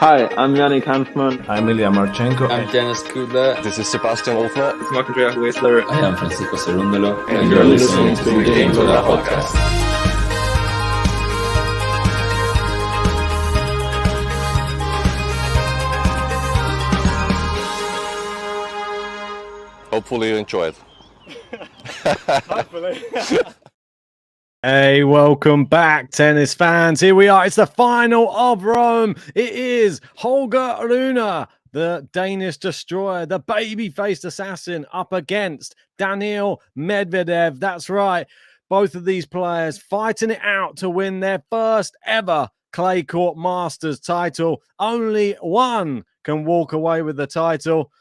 Hi, I'm Yannick Hanfman. I'm Ilya Marchenko. I'm Dennis Kudla. This is Sebastian Ofner. It's Marc-Andrea Whistler. I am Francisco Cerundolo. And you're listening to the GameToLab podcast. Hopefully you enjoy it. Hopefully. Hey, welcome back, tennis fans. Here we are. It's the final of Rome. It is Holger Rune, the Danish destroyer, the baby-faced assassin, up against Daniil Medvedev. That's right. Both of these players fighting it out to win their first ever clay court Masters title. Only one can walk away with the title.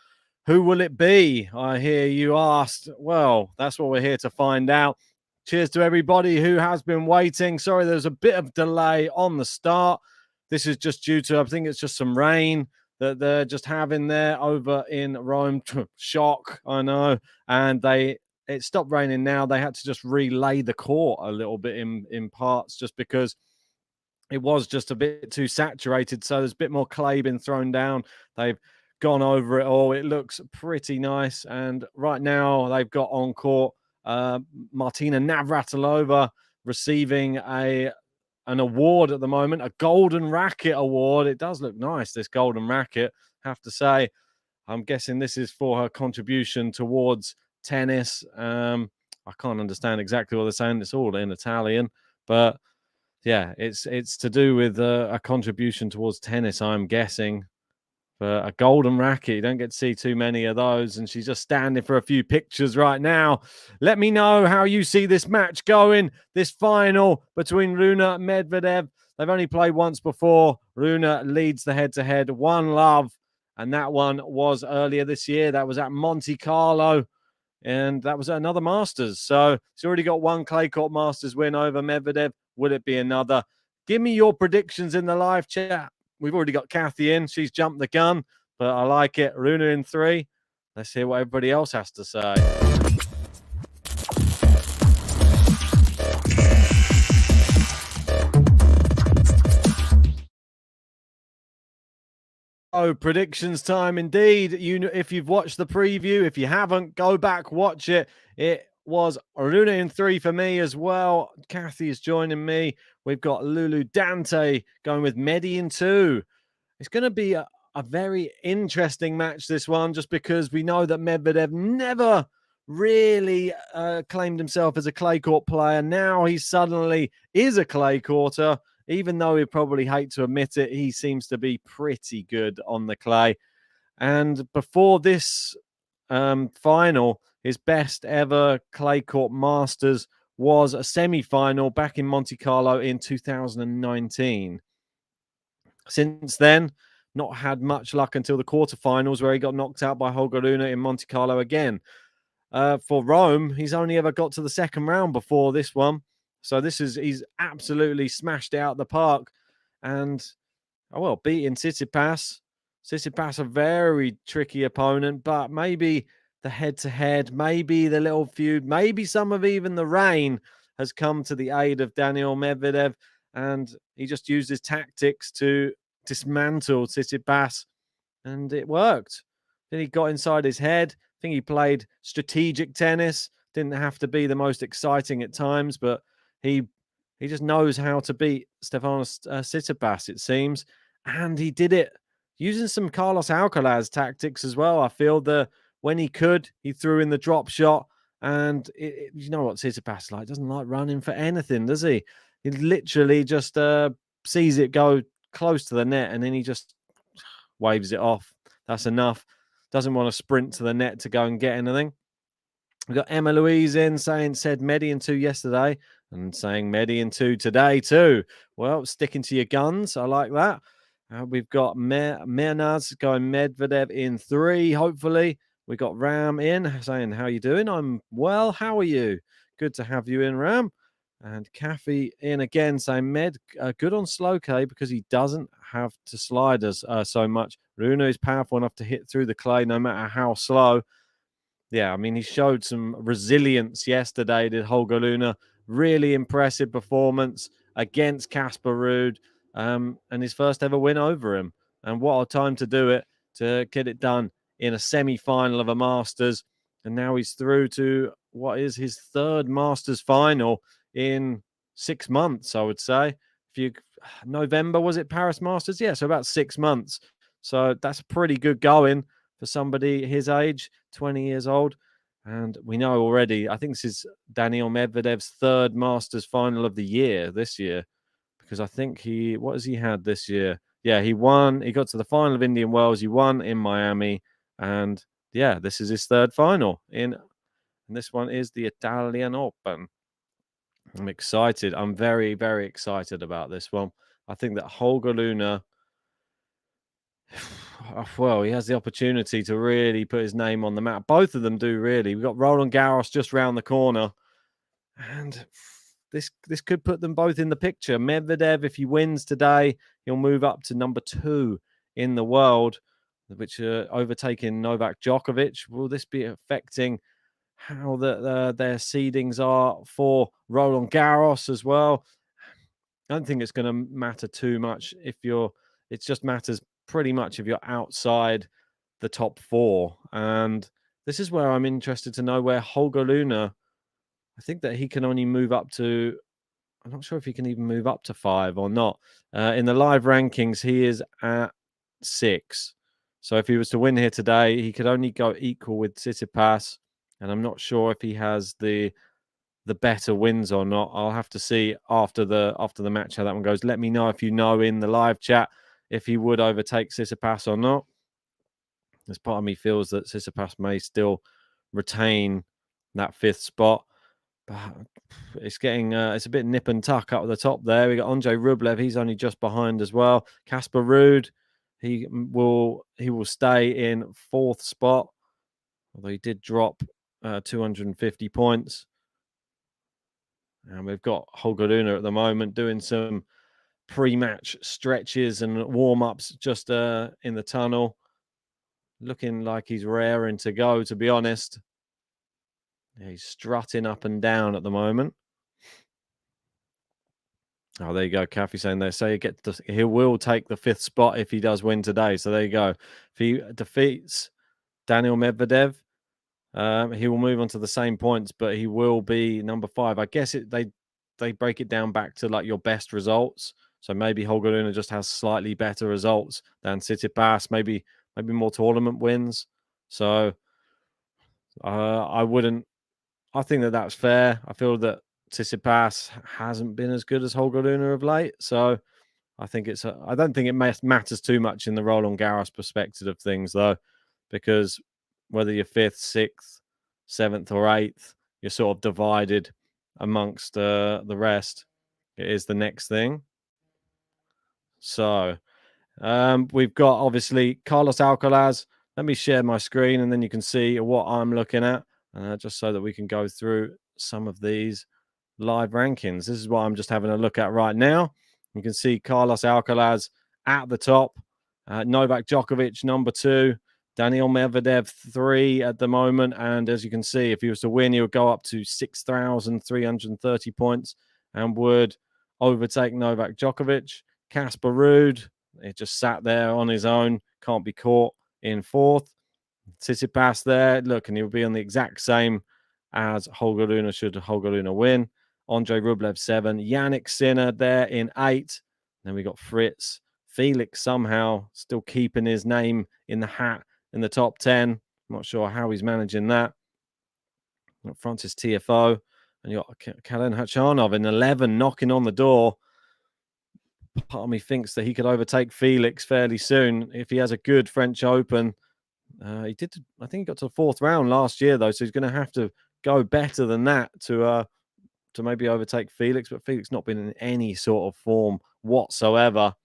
Who will it be? I hear you asked. Well, that's what we're here to find out. Cheers to everybody who has been waiting. Sorry, there's a bit of delay on the start. This is just due to, I think it's just some rain that they're just having there over in Rome. Shock, I know. And it stopped raining now. They had to just relay the court a little bit in parts just because it was just a bit too saturated. So there's a bit more clay been thrown down. They've gone over it all. It looks pretty nice. And right now they've got on court Martina Navratilova receiving an award at the moment, a golden racket award. It does look nice, this golden racket, have to say. I'm guessing this is for her contribution towards tennis. I can't understand exactly what they're saying. It's all in Italian, but yeah, it's to do with a contribution towards tennis, I'm guessing. For a golden racket, you don't get to see too many of those, and she's just standing for a few pictures right now. Let me know how you see this match going, this final between Rune and Medvedev. They've only played once before. Rune leads the head-to-head 1-love, and that one was earlier this year. That was at Monte Carlo, and that was another Masters. So he's already got one clay court Masters win over Medvedev. Will it be another? Give me your predictions in the live chat. We've already got Kathy in. She's jumped the gun, but I like it. Rune in 3. Let's hear what everybody else has to say. Oh, predictions time indeed. If you've watched the preview, if you haven't, go back, watch it. It was Rune in 3 for me as well. Kathy is joining me. We've got Lulu Dante going with Medi in 2. It's going to be a very interesting match, this one, just because we know that Medvedev never really claimed himself as a clay court player. Now he suddenly is a clay courter. Even though he'd probably hate to admit it, he seems to be pretty good on the clay. And before this final, his best ever clay court Masters was a semi-final back in Monte Carlo in 2019. Since then, not had much luck until the quarterfinals, where he got knocked out by Holger Rune in Monte Carlo again. For Rome, he's only ever got to the second round before this one. So he's absolutely smashed it out the park. And, beating Tsitsipas. Tsitsipas, a very tricky opponent, but maybe the head-to-head, maybe the little feud, maybe some of even the rain has come to the aid of Daniil Medvedev, and he just used his tactics to dismantle Tsitsipas, and it worked. Then he got inside his head. I think he played strategic tennis. Didn't have to be the most exciting at times, but he just knows how to beat Stefanos Tsitsipas, it seems, and he did it using some Carlos Alcaraz tactics as well. I feel when he could, he threw in the drop shot. And you know what Tsitsipas like? Doesn't like running for anything, does he? He literally just sees it go close to the net, and then he just waves it off. That's enough. Doesn't want to sprint to the net to go and get anything. We've got Emma Louise in said Medi in 2 yesterday and saying Medi in 2 today too. Well, sticking to your guns. I like that. We've got Mernaz going Medvedev in 3, hopefully. We got Ram in saying, how you doing? I'm well. How are you? Good to have you in, Ram. And Kathy in again saying, good on slow K because he doesn't have to slide us so much. Rune is powerful enough to hit through the clay no matter how slow. Yeah, I mean, he showed some resilience yesterday, did Holger Rune. Really impressive performance against Casper Ruud and his first ever win over him. And what a time to do it, to get it done in a semi-final of a Masters. And now he's through to what is his third Masters final in 6 months, I would say. If you November, was it Paris Masters? Yeah, so about 6 months. So that's pretty good going for somebody his age, 20 years old. And we know already, I think this is Daniil Medvedev's third Masters final of the year this year, because I think what has he had this year? Yeah, he won. He got to the final of Indian Wells. He won in Miami. And yeah, this is his third final and this one is the Italian Open. I'm excited. I'm very, very excited about this one. I think that Holger Rune, well, he has the opportunity to really put his name on the map. Both of them do, really. We've got Roland Garros just round the corner. And this could put them both in the picture. Medvedev, if he wins today, he'll move up to number 2 in the world, which overtaking Novak Djokovic. Will this be affecting how their seedings are for Roland Garros as well? I don't think it's going to matter too much if you're. It just matters pretty much if you're outside the top 4. And this is where I'm interested to know where Holger Rune. I think that he can only move up to. I'm not sure if he can even move up to 5 or not. In the live rankings, he is at 6. So if he was to win here today, he could only go equal with Tsitsipas. And I'm not sure if he has the better wins or not. I'll have to see after the match how that one goes. Let me know if you know in the live chat if he would overtake Tsitsipas or not. This part of me feels that Tsitsipas may still retain that 5th spot. But it's getting it's a bit nip and tuck up at the top there. We got Andre Rublev, he's only just behind as well. Casper Ruud, he will stay in 4th spot, although he did drop 250 points. And we've got Holger Rune at the moment doing some pre-match stretches and warm-ups just in the tunnel. Looking like he's raring to go, to be honest. Yeah, he's strutting up and down at the moment. Oh, there you go. Kathy saying they say he will take the 5th spot if he does win today. So there you go. If he defeats Daniil Medvedev, he will move on to the same points, but he will be number 5. I guess they break it down back to like your best results. So maybe Holger Rune just has slightly better results than Tsitsipas, maybe more tournament wins. So I think that that's fair. I feel that Tsitsipas hasn't been as good as Holger Rune of late. So I think I don't think it matters too much in the Roland Garros perspective of things, though, because whether you're 5th, 6th, 7th, or 8th, you're sort of divided amongst the rest. It is the next thing. So we've got obviously Carlos Alcaraz. Let me share my screen and then you can see what I'm looking at, just so that we can go through some of these live rankings. This is what I'm just having a look at right now. You can see Carlos Alcaraz at the top, Novak Djokovic number 2, Daniil Medvedev 3 at the moment. And as you can see, if he was to win, he would go up to 6,330 points and would overtake Novak Djokovic. Casper Ruud, it just sat there on his own, can't be caught in 4th. Tsitsipas there, look, and he'll be on the exact same as Holger Rune should Holger Rune win. Andre Rublev 7, Yannick Sinner there in 8. Then we got Fritz. Felix somehow still keeping his name in the hat in the top 10. I'm not sure how he's managing that. Got Francis TFO. And you got Kalen Khachanov in 11 knocking on the door. Part of me thinks that he could overtake Felix fairly soon if he has a good French Open. I think he got to the 4th round last year, though, so he's going to have to go better than that to maybe overtake Felix. But Felix not been in any sort of form whatsoever.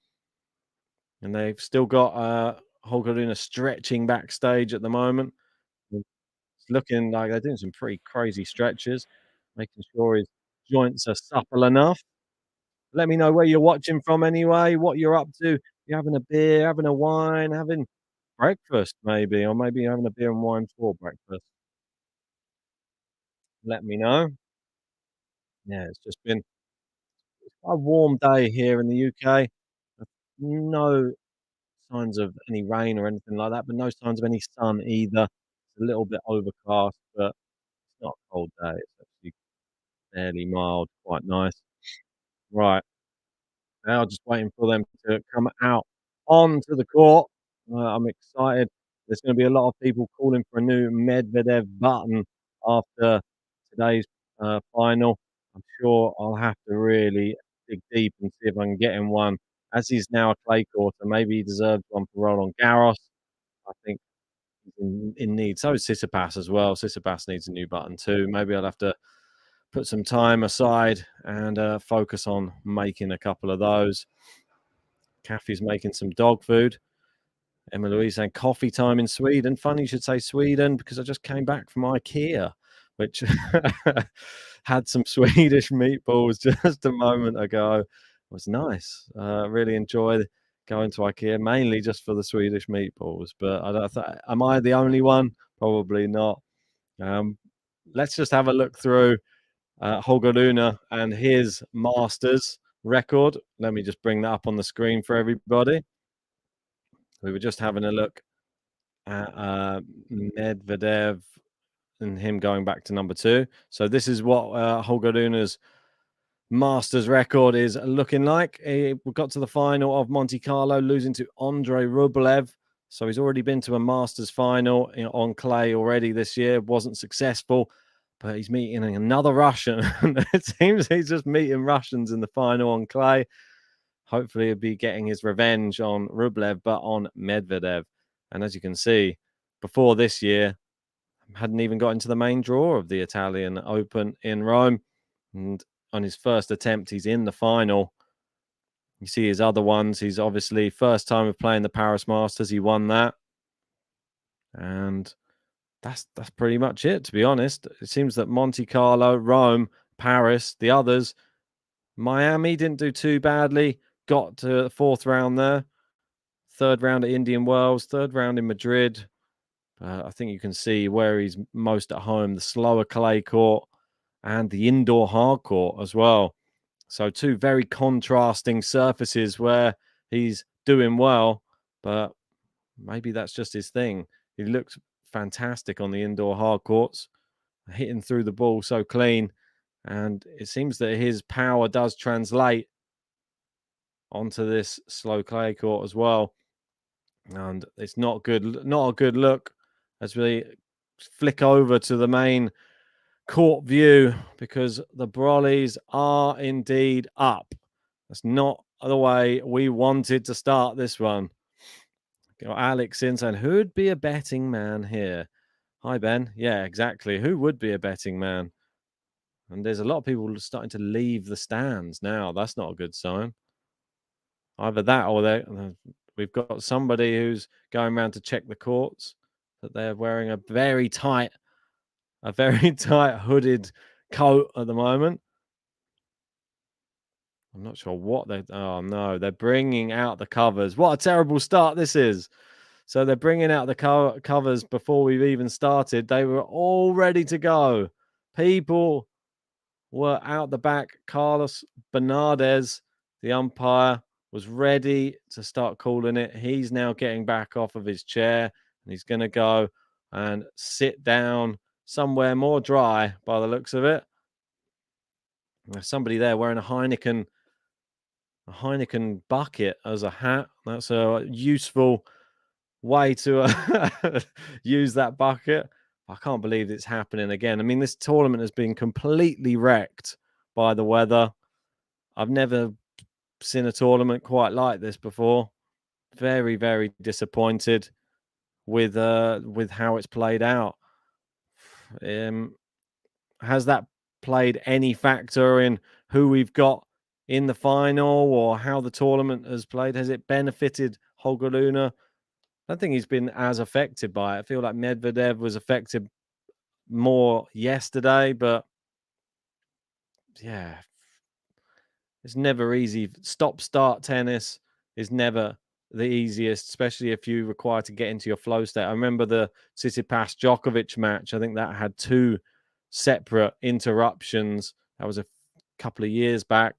And they've still got Holger Rune stretching backstage at the moment. It's looking like they're doing some pretty crazy stretches, making sure his joints are supple enough. Let me know where you're watching from anyway, what you're up to. You're having a beer, having a wine, having breakfast maybe, or maybe having a beer and wine for breakfast. Let me know. Yeah, it's just been a warm day here in the UK. No signs of any rain or anything like that, but no signs of any sun either. It's a little bit overcast, but it's not a cold day. It's actually fairly mild, quite nice. Right. Now just waiting for them to come out onto the court. I'm excited. There's gonna be a lot of people calling for a new Medvedev button after today's, final. I'm sure I'll have to really dig deep and see if I can get him one. As he's now a clay court, and maybe he deserves one for Roland Garros. I think he's in need. So is Tsitsipas as well. Tsitsipas needs a new button too. Maybe I'll have to put some time aside and focus on making a couple of those. Kathy's making some dog food. Emma Louise saying coffee time in Sweden. Funny you should say Sweden because I just came back from IKEA, which had some Swedish meatballs just a moment ago. It was nice. Really enjoyed going to IKEA, mainly just for the Swedish meatballs. But I don't am I the only one? Probably not. Let's just have a look through Holger Rune and his Masters record. Let me just bring that up on the screen for everybody. We were just having a look at Medvedev and him going back to number 2. So this is what Holger Rune's Masters record is looking like. We got to the final of Monte Carlo, losing to Andrei Rublev. So he's already been to a Masters final on clay already this year. Wasn't successful, but he's meeting another Russian. It seems he's just meeting Russians in the final on clay. Hopefully he'll be getting his revenge on Rublev, but on Medvedev. And as you can see, before this year, hadn't even got into the main draw of the Italian Open in Rome. And on his first attempt, he's in the final. You see his other ones. He's obviously first time of playing the Paris Masters. He won that. And that's pretty much it, to be honest. It seems that Monte Carlo, Rome, Paris, the others, Miami didn't do too badly. Got to the 4th round there. 3rd round at Indian Wells. 3rd round in Madrid. I think you can see where he's most at home. The slower clay court and the indoor hard court as well. So 2 very contrasting surfaces where he's doing well, but maybe that's just his thing. He looked fantastic on the indoor hard courts, hitting through the ball so clean. And it seems that his power does translate onto this slow clay court as well. And it's not good, not a good look as we flick over to the main court view because the Brollies are indeed up. That's not the way we wanted to start this one. Got Alex in saying, who'd be a betting man here? Hi, Ben. Yeah, exactly. Who would be a betting man? And there's a lot of people starting to leave the stands now. That's not a good sign. Either that or we've got somebody who's going around to check the courts, that they're wearing a very tight hooded coat at the moment. I'm not sure what oh no, they're bringing out the covers. What a terrible start this is. So they're bringing out the covers before we've even started. They were all ready to go. People were out the back. Carlos Bernardes, the umpire, was ready to start calling it. He's now getting back off of his chair and he's going to go and sit down somewhere more dry by the looks of it. There's somebody there wearing a Heineken bucket as a hat. That's a useful way to use that bucket. I can't believe it's happening again. I mean, this tournament has been completely wrecked by the weather. I've never seen a tournament quite like this before. Very, very disappointed with how it's played out. Has that played any factor in who we've got in the final or how the tournament has played? Has it benefited Holger Rune? I don't think he's been as affected by it. I feel like Medvedev was affected more yesterday, but yeah, it's never easy. Stop-start tennis is never the easiest, especially if you require to get into your flow state. I remember the Tsitsipas Djokovic match. I think that had 2 separate interruptions. That was a couple of years back.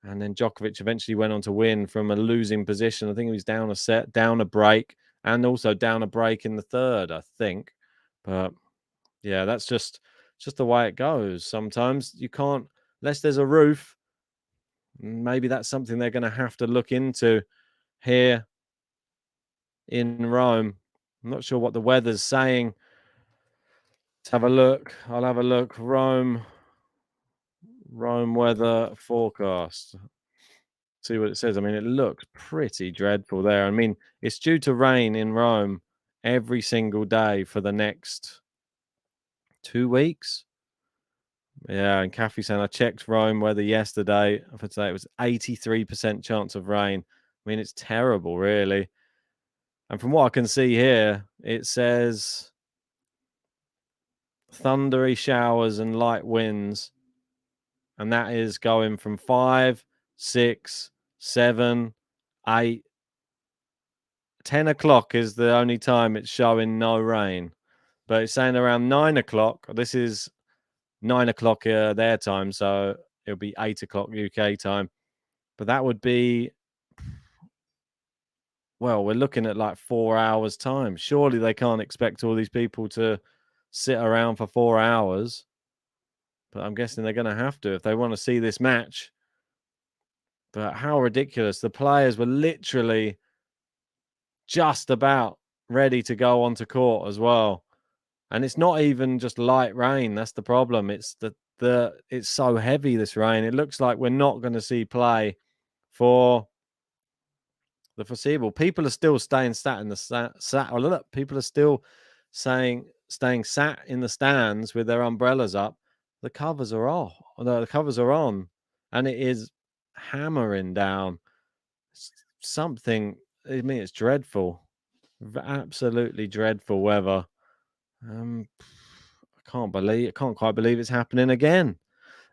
And then Djokovic eventually went on to win from a losing position. I think he was down a set, down a break, and also down a break in the third, I think. But yeah, that's just the way it goes. Sometimes you can't, unless there's a roof. Maybe that's something they're going to have to look into here in Rome. I'm not sure what the weather's saying. Let's have a look. I'll have a look. Rome weather forecast. See what it says. I mean, it looks pretty dreadful there. I mean, it's due to rain in Rome every single day for the next 2 weeks. Yeah, and Kathy saying I checked Rome weather yesterday. For today, it was 83% chance of rain. I mean, it's terrible, really. And from what I can see here, it says thundery showers and light winds. And that is going from 5, 6, 7, 8, 10 o'clock is the only time it's showing no rain. But it's saying around 9 o'clock. This is 9 o'clock their time, so it'll be 8 o'clock UK time. But that would be, well, we're looking at like 4 hours time. Surely they can't expect all these people to sit around for 4 hours. But I'm guessing they're going to have to if they want to see this match. But how ridiculous. The players were literally just about ready to go onto court as well. And it's not even just light rain. That's the problem. It's it's so heavy, this rain. It looks like we're not going to see play for the foreseeable. People are still staying sat in the people are still staying sat in the stands with their umbrellas up. The covers are off. The covers are on, and it is hammering down. Something. I mean, it's dreadful. Absolutely dreadful weather. I can't quite believe it's happening again.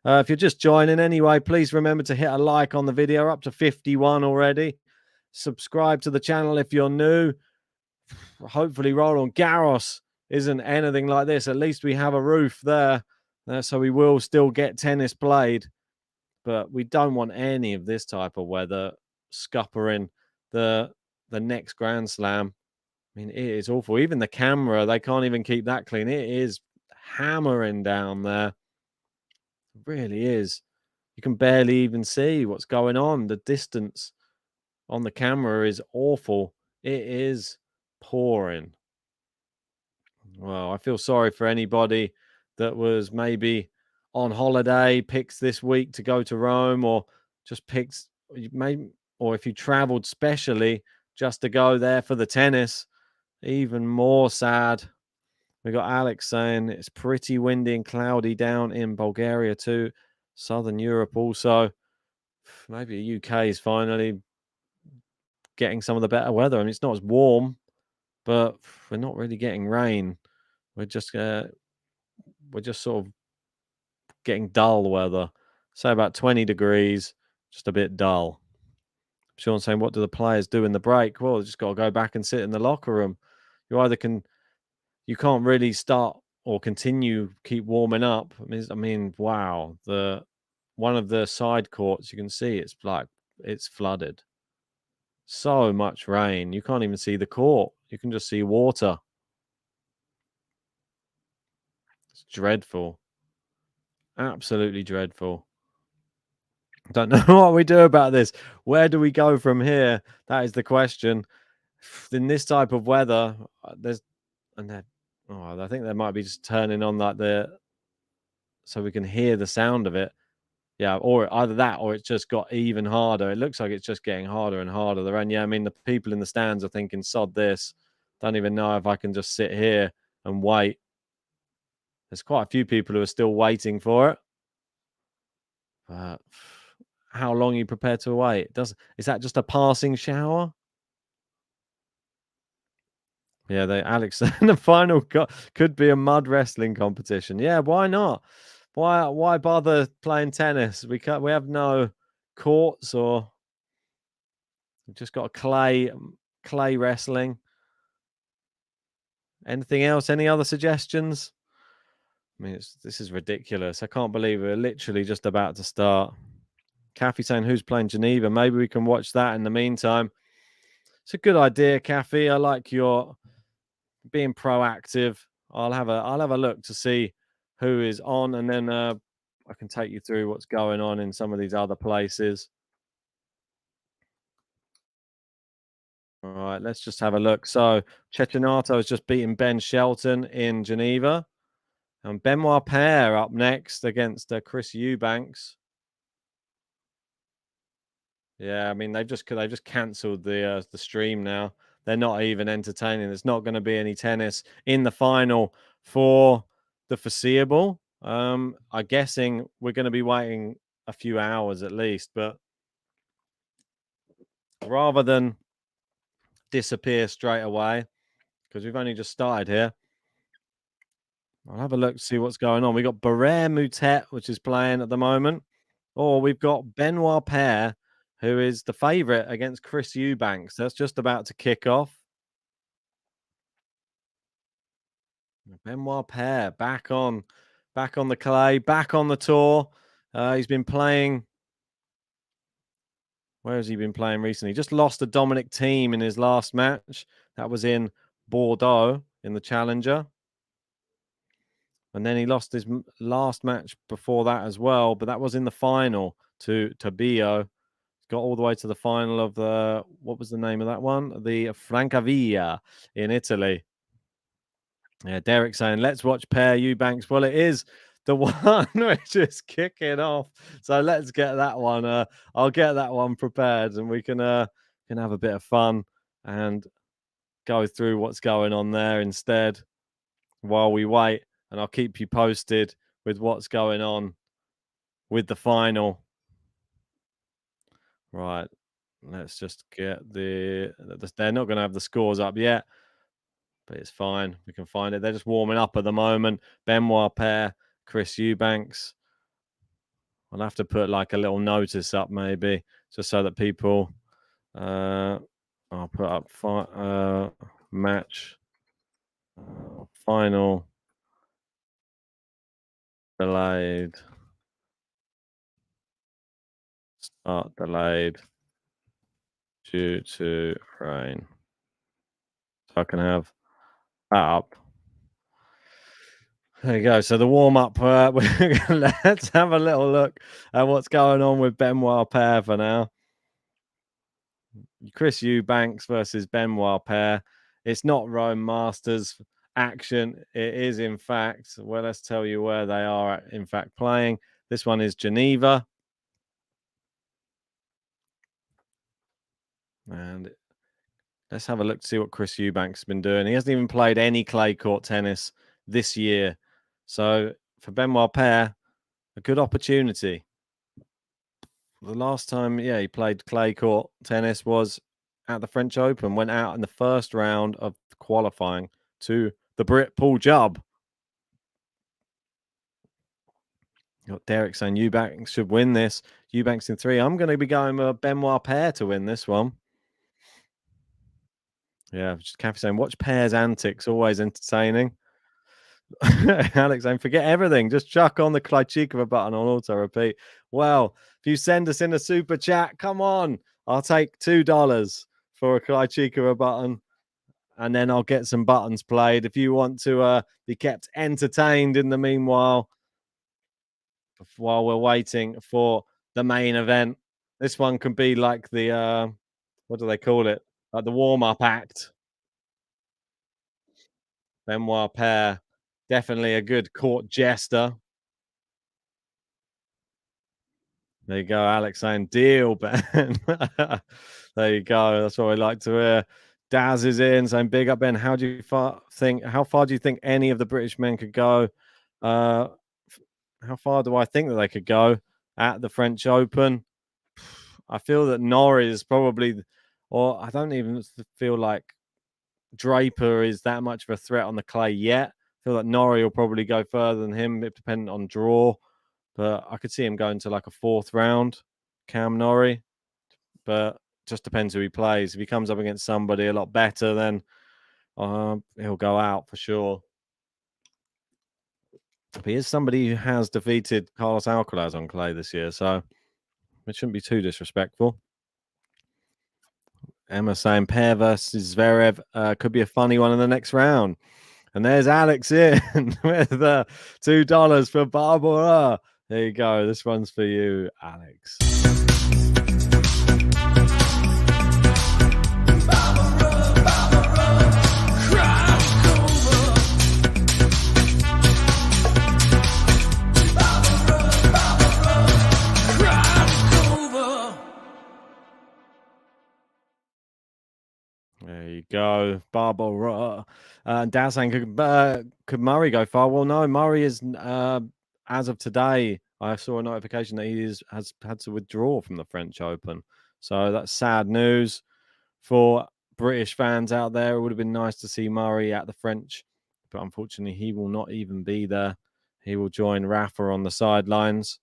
If you're just joining anyway, please remember to hit a like on the video. Up to 51 already. Subscribe to the channel if you're new. Hopefully Roland Garros isn't anything like this. At least we have a roof there, so we will still get tennis played. But we don't want any of this type of weather scuppering the next Grand Slam. I mean, it is awful. Even the camera, they can't even keep that clean. It is hammering down there. It really is. You can barely even see what's going on. The distance on the camera is awful. It is pouring. Well, I feel sorry for anybody that was maybe on holiday, picks this week to go to Rome, or just picks, maybe, or if you traveled specially just to go there for the tennis, even more sad. We got Alex saying it's pretty windy and cloudy down in Bulgaria too. Southern Europe also. Maybe the UK is finally getting some of the better weather. I mean, it's not as warm, but we're not really getting rain. We're just sort of getting dull weather. Say about 20 degrees, just a bit dull. Sean saying, what do the players do in the break? Well, they just got to go back and sit in the locker room. You can't really start or keep warming up. I mean, wow. One of the side courts, you can see it's flooded. So much rain. You can't even see the court. You can just see water. It's dreadful. Absolutely dreadful. Don't know what we do about this. Where do we go from here? That is the question. In this type of weather, I think they might be just turning on so we can hear the sound of it. Yeah, or either that or it's just got even harder. It looks like it's just getting harder and harder. I mean, the people in the stands are thinking, sod this. Don't even know if I can just sit here and wait. There's quite a few people who are still waiting for it. But how long are you prepared to wait? Is that just a passing shower? Yeah, Alex, the final could be a mud wrestling competition. Yeah, why not? Why bother playing tennis? We have no courts, or we've just got clay wrestling. Anything else? Any other suggestions? I mean, this is ridiculous. I can't believe we're literally just about to start. Kathy saying who's playing Geneva. Maybe we can watch that in the meantime. It's a good idea, Kathy. I like your being proactive. I'll have a look to see who is on, and then I can take you through what's going on in some of these other places. All right, let's just have a look. So Cecchinato has just beaten Ben Shelton in Geneva. And Benoit Paire up next against Chris Eubanks. Yeah, I mean they've just cancelled the stream now. They're not even entertaining. There's not going to be any tennis in the final for the foreseeable. I'm guessing we're going to be waiting a few hours at least, but rather than disappear straight away, because we've only just started here, I'll have a look to see what's going on. We got Barrère Moutet, which is playing at the moment, or we've got Benoit Paire, who is the favourite against Chris Eubanks. That's just about to kick off. Benoit Paire back on the clay, back on the tour. He's been playing. Where has he been playing recently? Just lost to Dominic Thiem in his last match. That was in Bordeaux in the Challenger. And then he lost his last match before that as well, but that was in the final to Bio. Got all the way to the final of the, what was the name of that one? The Francavilla in Italy. Yeah, Derek saying, let's watch Paire Eubanks. Well, it is the one which is kicking off. So let's get that one. I'll get that one prepared, and we can have a bit of fun and go through what's going on there instead while we wait. And I'll keep you posted with what's going on with the final. Right. Let's just get they're not going to have the scores up yet, but it's fine. We can find it. They're just warming up at the moment. Benoit Paire, Chris Eubanks. I'll have to put like a little notice up maybe, just so that people, I'll put up match final delayed, start delayed due to rain. So I can have that up. There you go. So the warm up. Let's have a little look at what's going on with Benoit Paire for now. Chris Eubanks versus Benoit Paire. It's not Rome Masters action. It is, in fact. Well, let's tell you where they are, in fact, playing. This one is Geneva. And let's have a look to see what Chris Eubanks has been doing. He hasn't even played any clay court tennis this year. So for Benoit Paire, a good opportunity. The last time, he played clay court tennis was at the French Open, went out in the first round of qualifying to the Brit Paul Jubb. Got Derek saying Eubanks should win this. Eubanks in 3. I'm going to be going with Benoit Paire to win this one. Yeah, just Kathy saying, watch Paire's antics, always entertaining. Alex saying, forget everything. Just chuck on the Krejcikova button on auto repeat. Well, if you send us in a super chat, come on. I'll take $2 for a Krejcikova button, and then I'll get some buttons played. If you want to be kept entertained in the meanwhile, while we're waiting for the main event, this one can be like the, what do they call it? Like the warm-up act. Benoit Paire, definitely a good court jester. There you go, Alex saying deal, Ben. There you go. That's what we like to hear. Daz is in saying big up, Ben. How far do you think any of the British men could go? How far do I think that they could go at the French Open? I feel that Norrie is probably, or I don't even feel like Draper is that much of a threat on the clay yet. I feel like Norrie will probably go further than him, depending on draw. But I could see him going to like a 4th round, Cam Norrie. But just depends who he plays. If he comes up against somebody a lot better, then he'll go out for sure. But he is somebody who has defeated Carlos Alcaraz on clay this year. So It shouldn't be too disrespectful. Emma saying pair versus Zverev could be a funny one in the next round. And there's Alex in with $2 for Barbara. There you go. This one's for you, Alex. There you go, Barbara. Daz saying, could Murray go far? Well, no, Murray is, as of today, I saw a notification that he has had to withdraw from the French Open. So that's sad news for British fans out there. It would have been nice to see Murray at the French, but unfortunately, he will not even be there. He will join Rafa on the sidelines.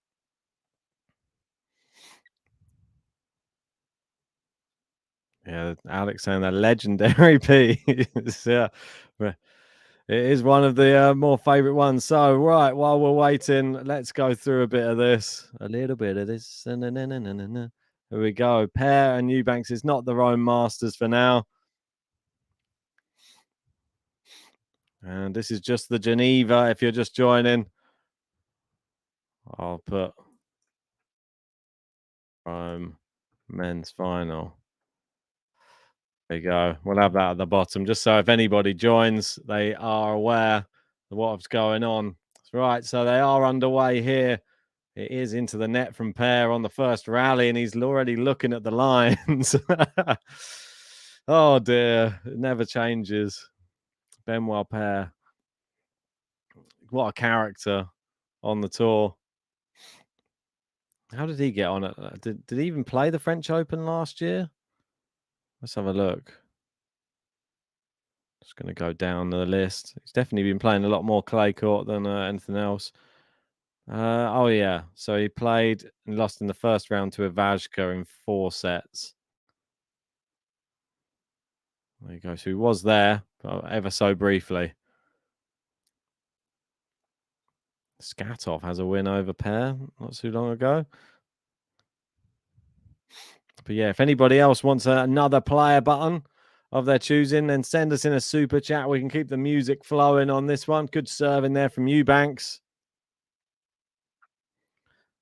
Yeah, Alex saying that legendary piece. Yeah, it is one of the more favorite ones. So, right, while we're waiting, let's go through a bit of this. A little bit of this. Here we go. Pair and Eubanks is not the Rome Masters for now. And this is just the Geneva. If you're just joining, I'll put Rome men's final. There you go. We'll have that at the bottom, just so if anybody joins, they are aware of what's going on. That's right. So they are underway here. It is into the net from Pair on the first rally, and he's already looking at the lines. Oh dear, it never changes. Benoit Pair, what a character on the tour. How did he get on it? Did he even play the French Open last year? Let's have a look. Just going to go down the list. He's definitely been playing a lot more clay court than anything else. Oh, yeah. So he played and lost in the first round to Ivashka in 4 sets. There you go. So he was there, but ever so briefly. Skatov has a win over Pair not too long ago. But yeah, if anybody else wants another player button of their choosing, then send us in a super chat. We can keep the music flowing on this one. Good serve in there from Eubanks.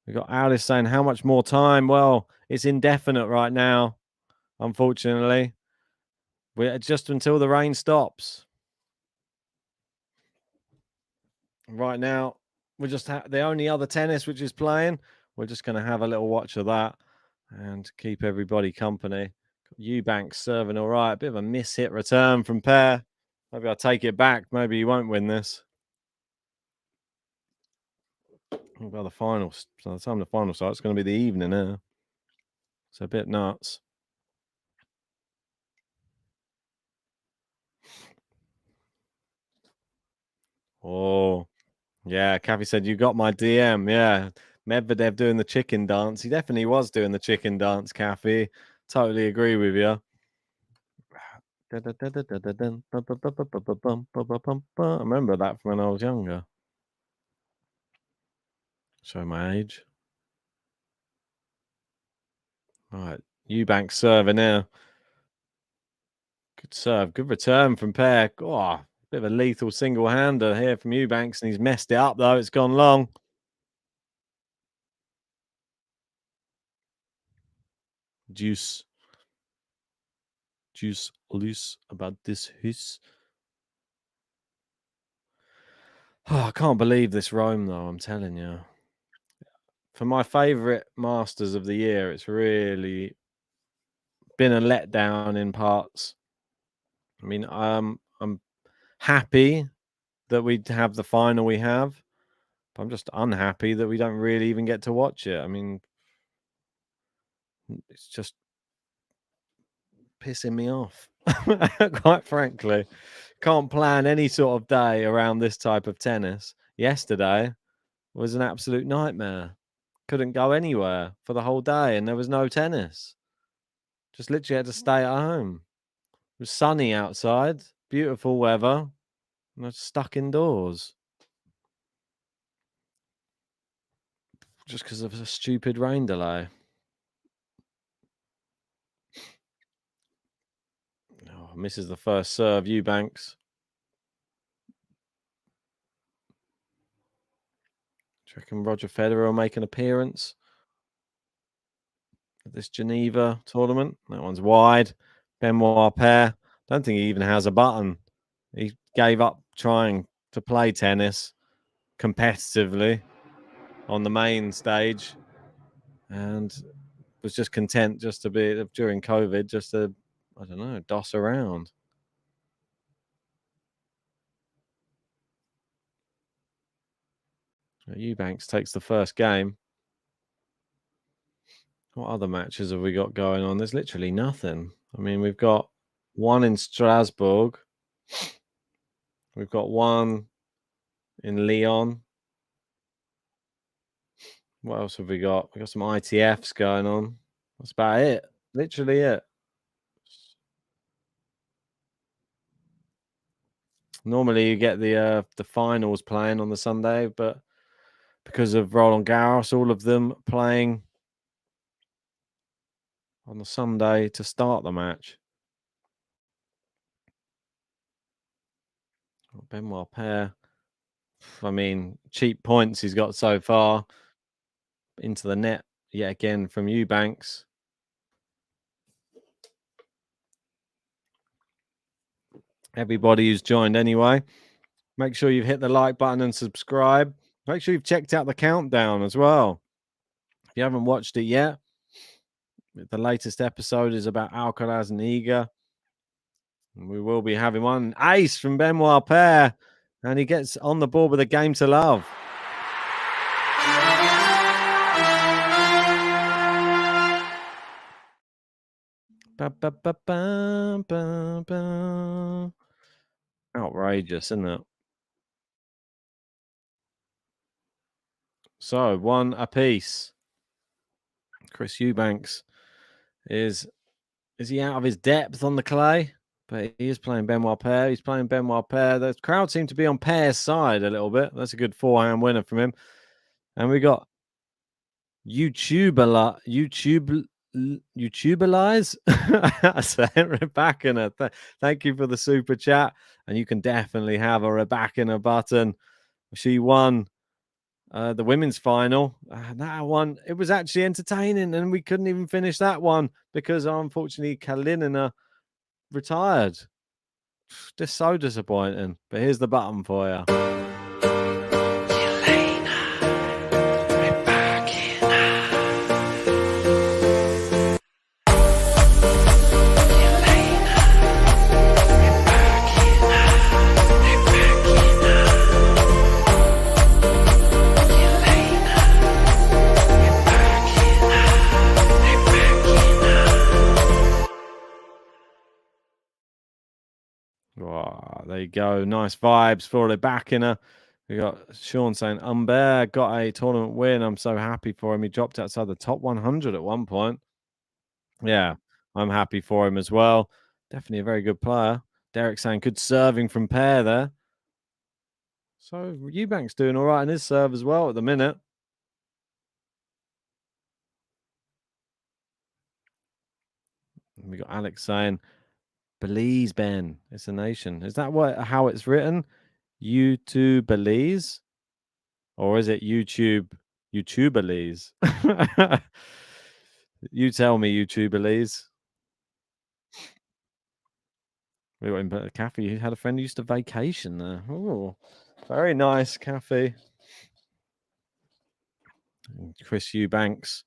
We got Alice saying, how much more time? Well, it's indefinite right now, unfortunately. We're just until the rain stops. Right now, we're just the only other tennis which is playing. We're just going to have a little watch of that and keep everybody company. Eubanks serving all right. A bit of a miss-hit return from Pair. Maybe I'll take it back. Maybe he won't win this. Well, the finals. So the time the final starts, it's going to be the evening now. It's a bit nuts. Oh, yeah. Kathy said, you got my DM. Yeah. Medvedev doing the chicken dance. He definitely was doing the chicken dance, Kathy. Totally agree with you. I remember that from when I was younger. Show my age. All right. Eubanks serving now. Good serve. Good return from Pair. Oh, bit of a lethal single-hander here from Eubanks, and he's messed it up, though. It's gone long. Juice loose about this his. Oh, I can't believe this Rome, though, I'm telling you. For my favourite Masters of the year, it's really been a letdown in parts. I mean, I'm happy that we have the final we have, but I'm just unhappy that we don't really even get to watch it. I mean, it's just pissing me off, quite frankly. Can't plan any sort of day around this type of tennis. Yesterday was an absolute nightmare. Couldn't go anywhere for the whole day, and there was no tennis. Just literally had to stay at home. It was sunny outside, beautiful weather, and I was stuck indoors. Just because of a stupid rain delay. misses the first serve, Eubanks. Do you reckon Roger Federer will make an appearance at this Geneva tournament? That one's wide. Benoit Paire. Don't think he even has a button. He gave up trying to play tennis competitively on the main stage and was just content just to be, during COVID, just to, I don't know, doss around. Eubanks takes the first game. What other matches have we got going on? There's literally nothing. I mean, we've got one in Strasbourg. We've got one in Lyon. What else have we got? We got some ITFs going on. That's about it. Literally it. Normally you get the finals playing on the Sunday, but because of Roland Garros, all of them playing on the Sunday to start the match. Benoit Paire. I mean, cheap points he's got so far. Into the net yet again from Eubanks. Everybody who's joined anyway, make sure you've hit the like button and subscribe. Make sure you've checked out the countdown as well. If you haven't watched it yet, the latest episode is about Alcaraz and Iga. And we will be having one ace from Benoit Paire, and he gets on the board with a game to love. Ba, ba, ba, ba, ba, ba. Outrageous, isn't it? So, one apiece. Chris Eubanks is he out of his depth on the clay? But he is playing Benoit Paire. He's playing Benoit Paire. The crowd seemed to be on Paire's side a little bit. That's a good forehand winner from him. And we got YouTuberize. I say Rebecca. Thank you for the super chat. And you can definitely have a Rebecca button. She won the women's final. That one, it was actually entertaining, and we couldn't even finish that one because unfortunately Kalinina retired. Just so disappointing. But here's the button for you. Oh, there you go. Nice vibes for Rebecca. We got Sean saying, Humbert got a tournament win. I'm so happy for him. He dropped outside the top 100 at one point. Yeah, I'm happy for him as well. Definitely a very good player. Derek saying, good serving from Paire there. So Eubanks doing all right in his serve as well at the minute. We got Alex saying, Belize, Ben. It's a nation. Is that how it's written? YouTube Belize? Or is it YouTuberese? You tell me, YouTuberese. We went in a cafe. You had a friend who used to vacation there. Oh, very nice cafe. Chris Eubanks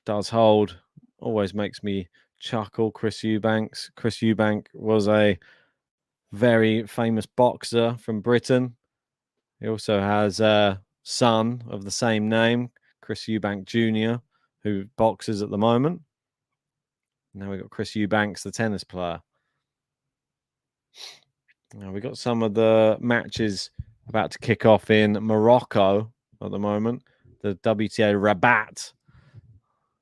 does hold. Always makes me chuckle. Chris Eubanks. Chris Eubank was a very famous boxer from Britain. He also has a son of the same name, Chris Eubank Jr., who boxes at the moment. Now we've got Chris Eubanks, the tennis player. Now we've got some of the matches about to kick off in Morocco at the moment. The WTA Rabat.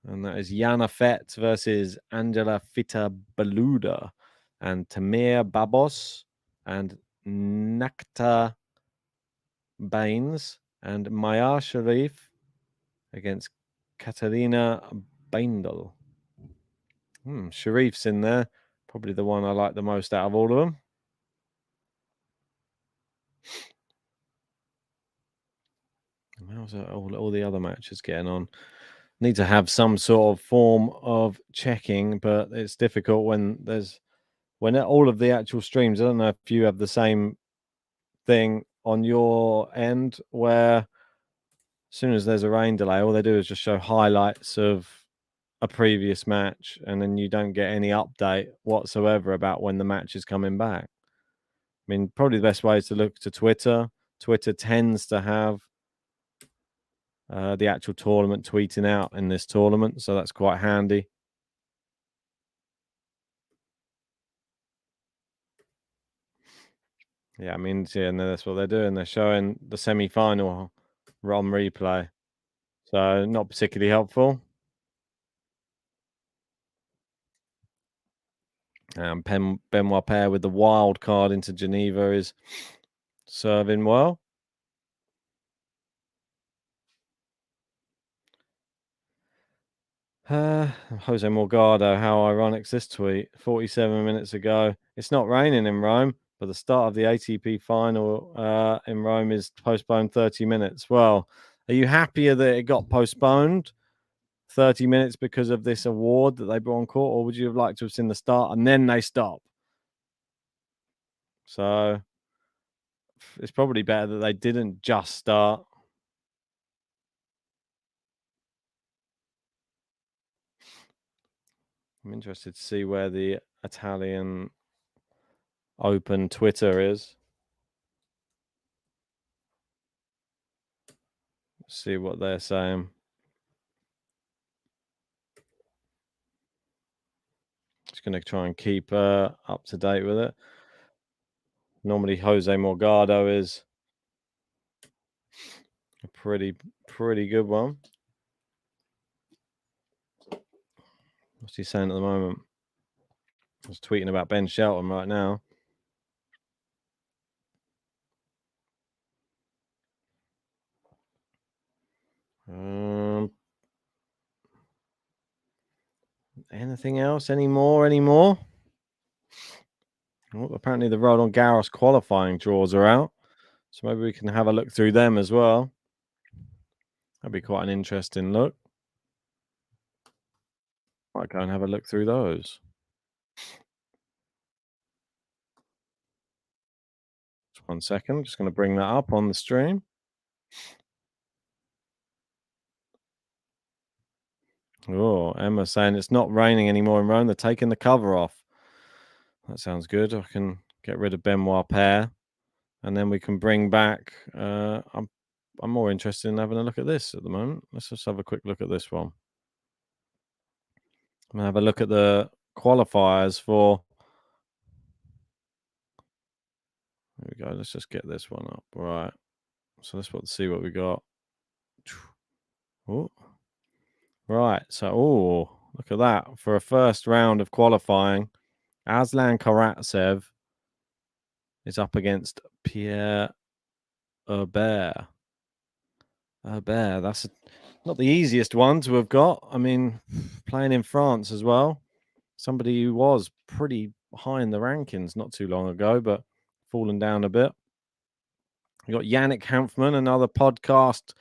And that is Yana Fett versus Angela Fita-Baluda and Tamir Babos and Nakta Baines and Maya Sharif against Katarina Beindel. Sharif's in there. Probably the one I like the most out of all of them. How's all the other matches getting on? Need to have some sort of form of checking, but it's difficult when all of the actual streams. I don't know if you have the same thing on your end, where as soon as there's a rain delay, all they do is just show highlights of a previous match, and then you don't get any update whatsoever about when the match is coming back. I mean, probably the best way is to look to Twitter. Twitter tends to have the actual tournament tweeting out in this tournament, so that's quite handy. Yeah, I mean, and that's what they're doing. They're showing the semi-final on replay, so not particularly helpful. Benoit Paire with the wild card into Geneva is serving well. Jose Morgado, how ironic's this tweet? 47 minutes ago. It's not raining in Rome, but the start of the ATP final in Rome is postponed 30 minutes. Well, are you happier that it got postponed 30 minutes because of this award that they brought on court, or would you have liked to have seen the start and then they stop? So it's probably better that they didn't just start. I'm interested to see where the Italian Open Twitter is. See what they're saying. Just going to try and keep up to date with it. Normally, Jose Morgado is a pretty good one. What's he saying at the moment? I was tweeting about Ben Shelton right now. Anything else? Any more? Well, apparently the Roland Garros qualifying draws are out, so maybe we can have a look through them as well. That'd be quite an interesting look. Might go and have a look through those. Just 1 second. Just going to bring that up on the stream. Oh, Emma's saying it's not raining anymore in Rome. They're taking the cover off. That sounds good. I can get rid of Benoit Paire, and then we can bring back. I'm more interested in having a look at this at the moment. Let's just have a quick look at this one. I'm gonna have a look at the qualifiers for. There we go. Let's just get this one up. All right. So let's see what we got. Oh. Right. So, look at that. For a first round of qualifying, Aslan Karatsev is up against Pierre Herbert. That's not the easiest one to have got. I mean, playing in France as well. Somebody who was pretty high in the rankings not too long ago, but fallen down a bit. You got Yannick Hanfman, another podcast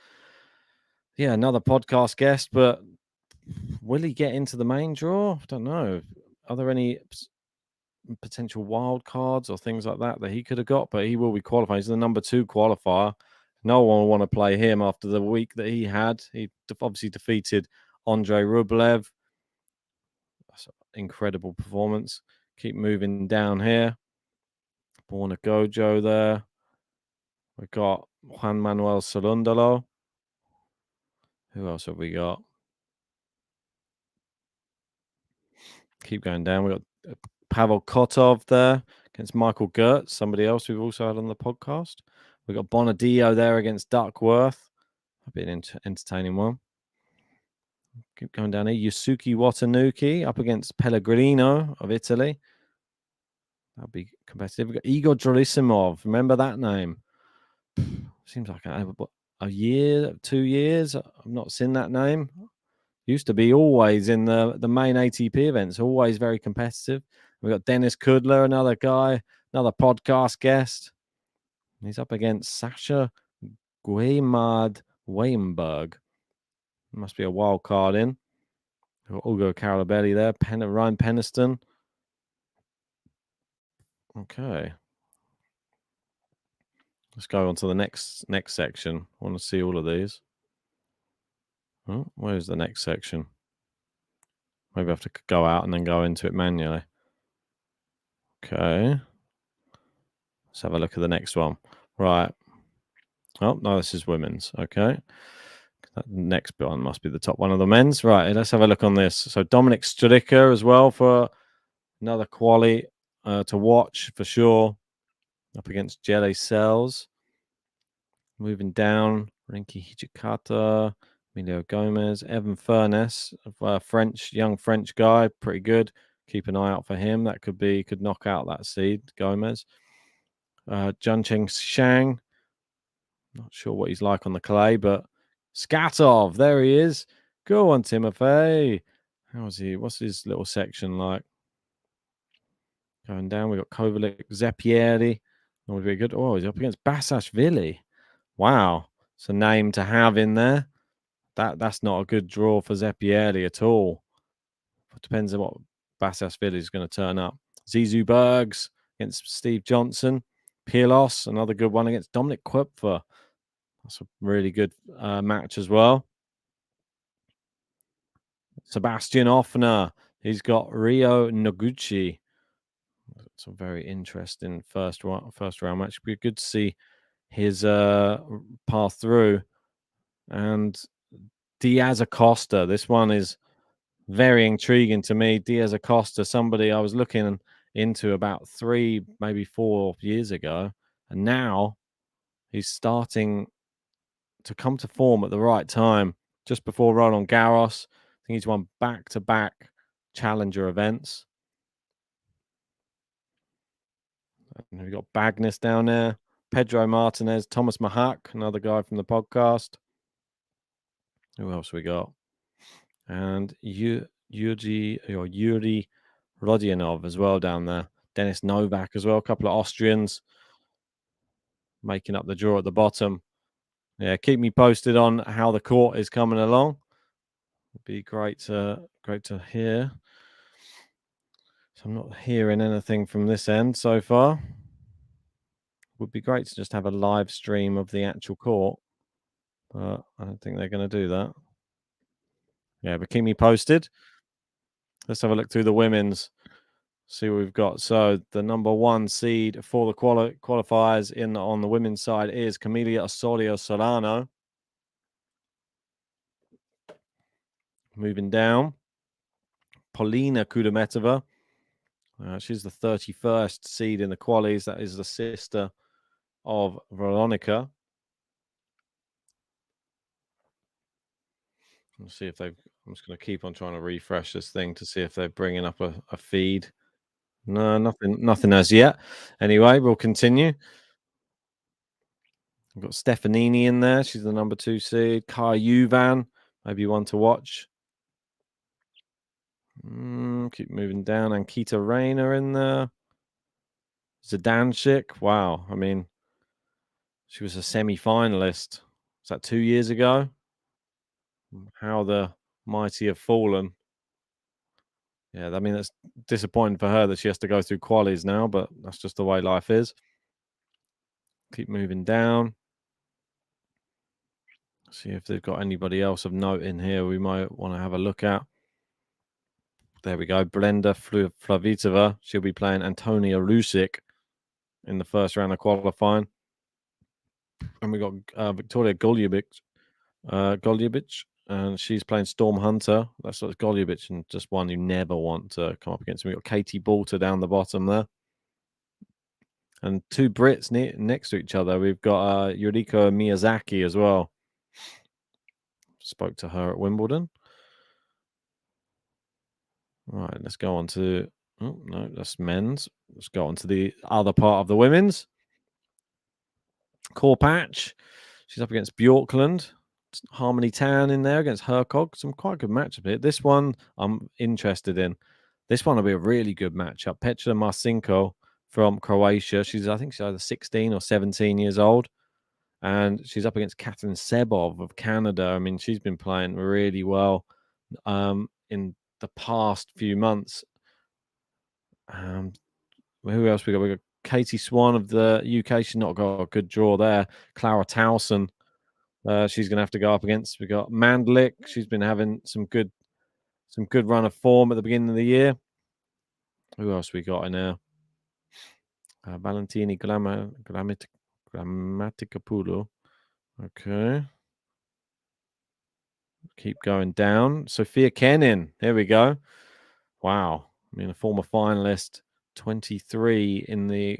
guest, but will he get into the main draw? I don't know. Are there any potential wild cards or things like that he could have got? But he will be qualifying. He's the number 2 qualifier. No one will want to play him after the week that he had. He obviously defeated Andrei Rublev. That's an incredible performance. Keep moving down here. Borna Gojo there. We've got Juan Manuel Solundolo. Who else have we got? Keep going down. We've got Pavel Kotov there against Michael Gertz, somebody else we've also had on the podcast. We've got Bonadillo there against Duckworth. That'd be an entertaining one. Keep going down here. Yusuke Watanuki up against Pellegrino of Italy. That'd be competitive. We've got Igor Drolisimov. Remember that name? Seems like a year, 2 years. I've not seen that name. Used to be always in the main ATP events, always very competitive. We've got Dennis Kudler, another guy, another podcast guest. He's up against Sasha Guimard Weinberg. Must be a wild card in. Ugo Carabelli there. Ryan Peniston. Okay. Let's go on to the next section. I want to see all of these. Oh, where's the next section? Maybe I have to go out and then go into it manually. Okay. Let's have a look at the next one. Right. Oh, no, this is women's. Okay. That next one must be the top one of the men's. Right. Let's have a look on this. So Dominic Stricker as well for another quali to watch for sure. Up against Jelly Cells. Moving down, Rinky Hijikata, Emilio Gomez, Evan Furness, young French guy, pretty good. Keep an eye out for him. That could knock out that seed, Gomez. Juncheng Shang, not sure what he's like on the clay, but Skatov, there he is. Go on, Timothy. How's he? What's his little section like? Going down, we got Kovalik, Zepieri. That would be good. Oh, he's up against Basashvili. Wow, it's a name to have in there. That's not a good draw for Zepieri at all. It depends on what Basashvili is going to turn up. Zizou Bergs against Steve Johnson. Pilos, another good one against Dominic Kupfer. That's a really good match as well. Sebastian Offner. He's got Rio Noguchi. It's a very interesting first round match. It'd be good to see his path through. And Diaz Acosta. This one is very intriguing to me. Diaz Acosta, somebody I was looking into about 3, maybe 4 years ago. And now he's starting to come to form at the right time. Just before Roland Garros. I think he's won back-to-back challenger events. And we've got Bagnis down there. Pedro Martinez, Thomas Mahak, another guy from the podcast. Who else we got? And Yuri Rodionov as well down there. Dennis Novak as well. A couple of Austrians making up the draw at the bottom. Yeah, keep me posted on how the court is coming along. It'd be great to hear. So I'm not hearing anything from this end so far. Would be great to just have a live stream of the actual court, but I don't think they're going to do that. Yeah, but keep me posted. Let's have a look through the women's. See what we've got. So the number 1 seed for the qualifiers on the women's side is Camelia Osorio Solano. Moving down, Polina Kudermetova. She's the 31st seed in the qualies. That is the sister of Veronica. Let's see if they've. I'm just going to keep on trying to refresh this thing to see if they're bringing up a feed. No, nothing as yet. Anyway, we'll continue. We've got Stefanini in there. She's the number 2 seed. Kai Yuvan, maybe one to watch. Keep moving down. Ankita Rayner in there. Zidanchik. Wow. I mean, she was a semi-finalist. Was that 2 years ago? How the mighty have fallen. Yeah, I mean, that's disappointing for her that she has to go through qualies now, but that's just the way life is. Keep moving down. See if they've got anybody else of note in here we might want to have a look at. There we go. Blenda Flavitova. She'll be playing Antonia Rusick in the first round of qualifying. And we got Victoria Golubich, and she's playing Storm Hunter. That's Golubich, and just one you never want to come up against. We got Katie Balter down the bottom there. And 2 Brits next to each other. We've got Yuriko Miyazaki as well. Spoke to her at Wimbledon. Right, let's go on to... Oh, no, that's men's. Let's go on to the other part of the women's. Core Patch. She's up against Bjorkland. Harmony Tan in there against Hercog. Some quite good matchup here. This one I'm interested in. This one will be a really good matchup. Petra Marcinko from Croatia. I think she's either 16 or 17 years old. And she's up against Katrin Sebov of Canada. I mean, she's been playing really well in the past few months. Who else we got? We got Katie Swan of the UK. She's not got a good draw there. Clara Towson. She's going to have to go up against. We got Mandlik. She's been having some good run of form at the beginning of the year. Who else we got in there? Valentini Grammatikapoulou. Okay. Keep going down. Sophia Kenin. Here we go. Wow. I mean, a former finalist, 23 in the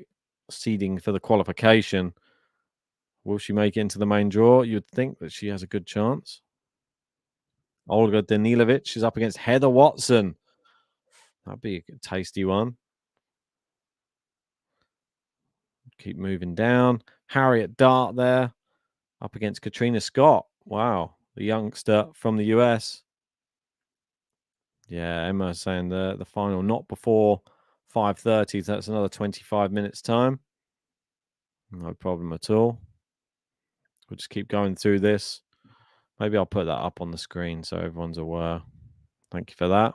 seeding for the qualification. Will she make it into the main draw? You'd think that she has a good chance. Olga Danilovic is up against Heather Watson. That'd be a tasty one. Keep moving down. Harriet Dart there. Up against Katrina Scott. Wow. The youngster from the US. Yeah, Emma saying the final not before 5:30. So that's another 25 minutes time. No problem at all. We'll just keep going through this. Maybe I'll put that up on the screen so everyone's aware. Thank you for that.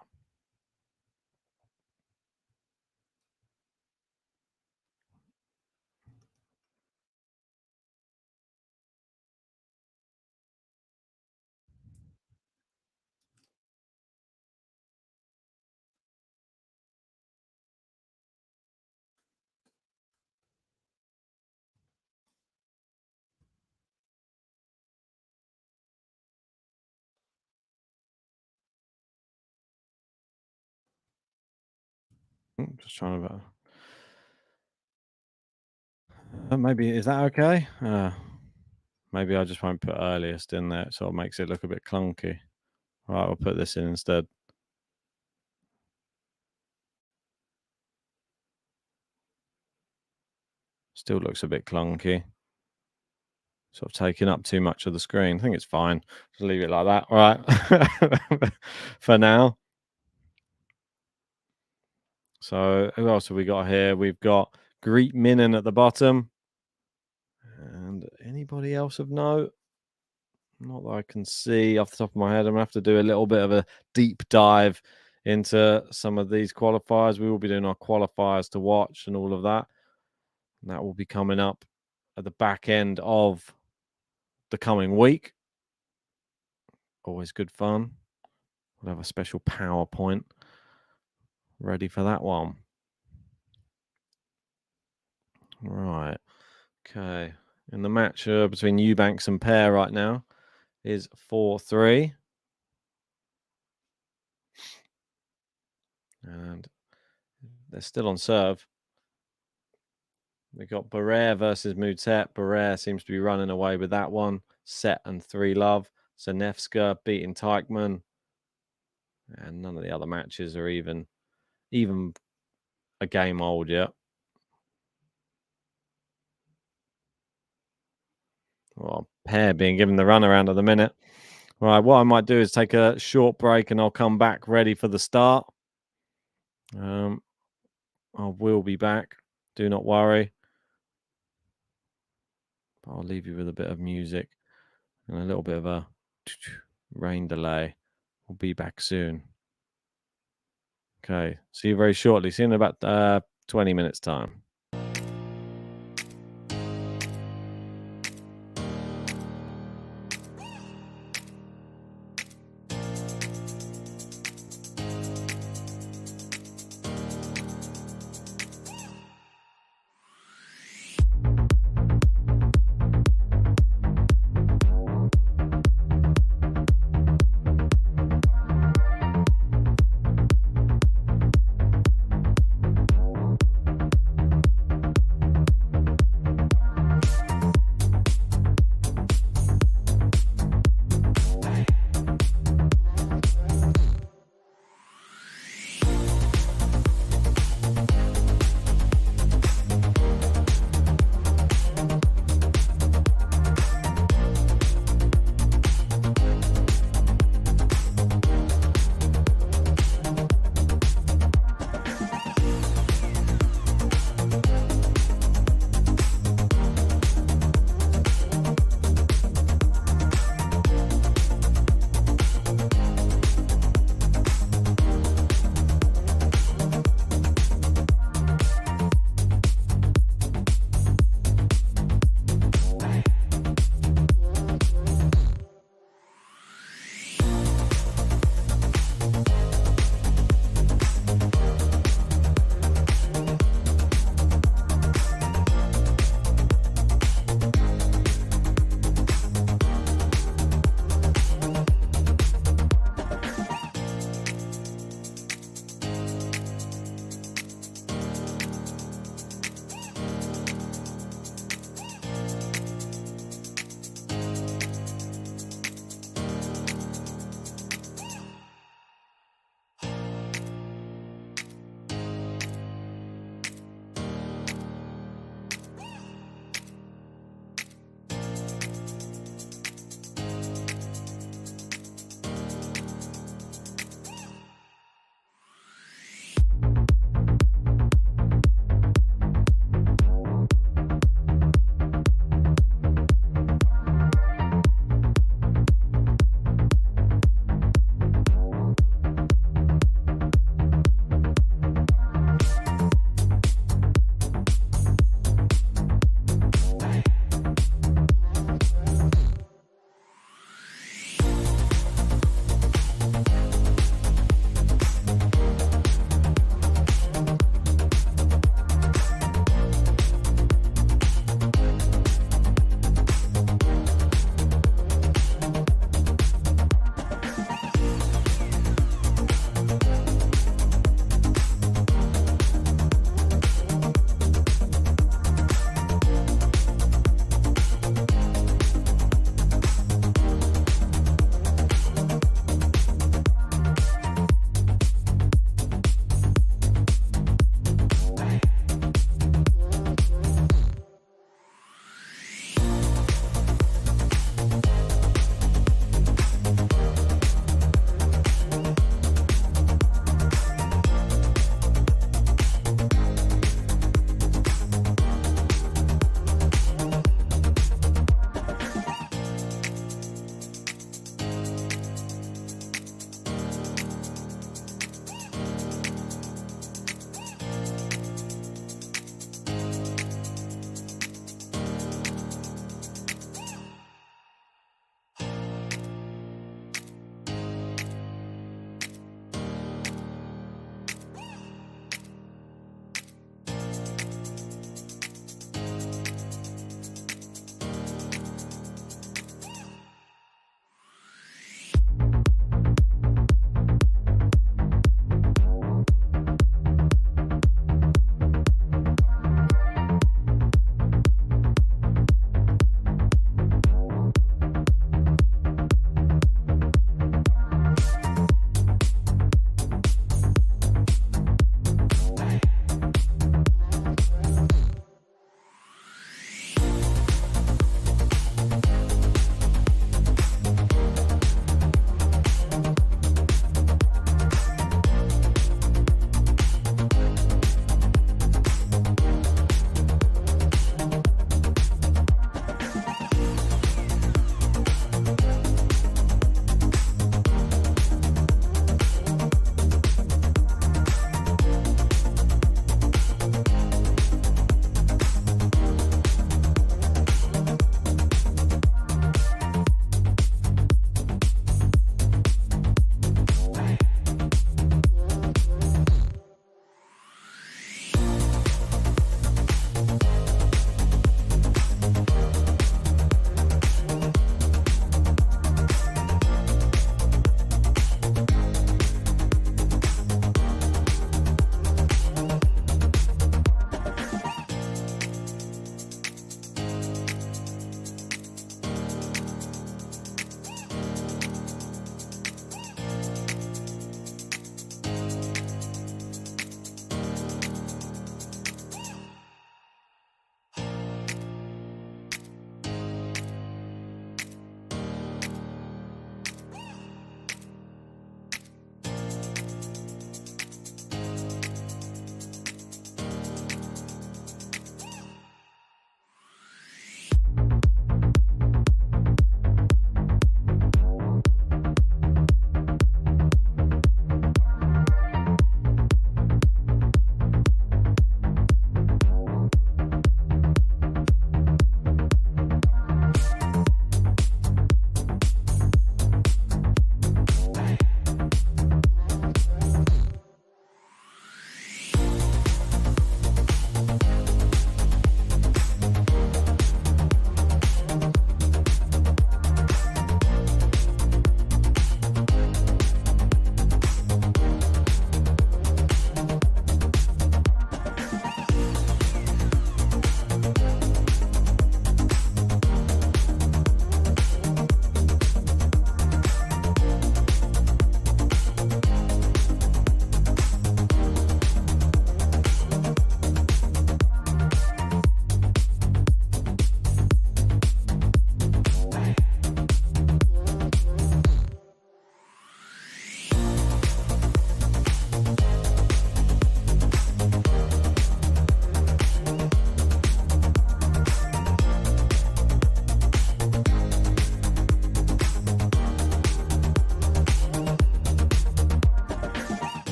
Just trying to. Maybe is that okay? Maybe I just won't put earliest in there. It sort of makes it look a bit clunky. All right, we'll put this in instead. Still looks a bit clunky. Sort of taking up too much of the screen. I think it's fine. Just leave it like that. All right. For now. So who else have we got here? We've got Greet Minen at the bottom. And anybody else of note? Not that I can see off the top of my head. I'm going to have to do a little bit of a deep dive into some of these qualifiers. We will be doing our qualifiers to watch and all of that. And that will be coming up at the back end of the coming week. Always good fun. We'll have a special PowerPoint ready for that one. Right. Okay. In the match between Eubanks and Pear right now is 4-3. And they're still on serve. We've got Barrère versus Moutet. Barrère seems to be running away with that one. Set and 3-love. Zanevska beating Teichmann. And none of the other matches are even a game old yet. Well, Pear being given the runaround at the minute. Right, what I might do is take a short break and I'll come back ready for the start. I will be back. Do not worry. I'll leave you with a bit of music and a little bit of a rain delay. We'll be back soon. Okay, see you very shortly. See you in about 20 minutes time.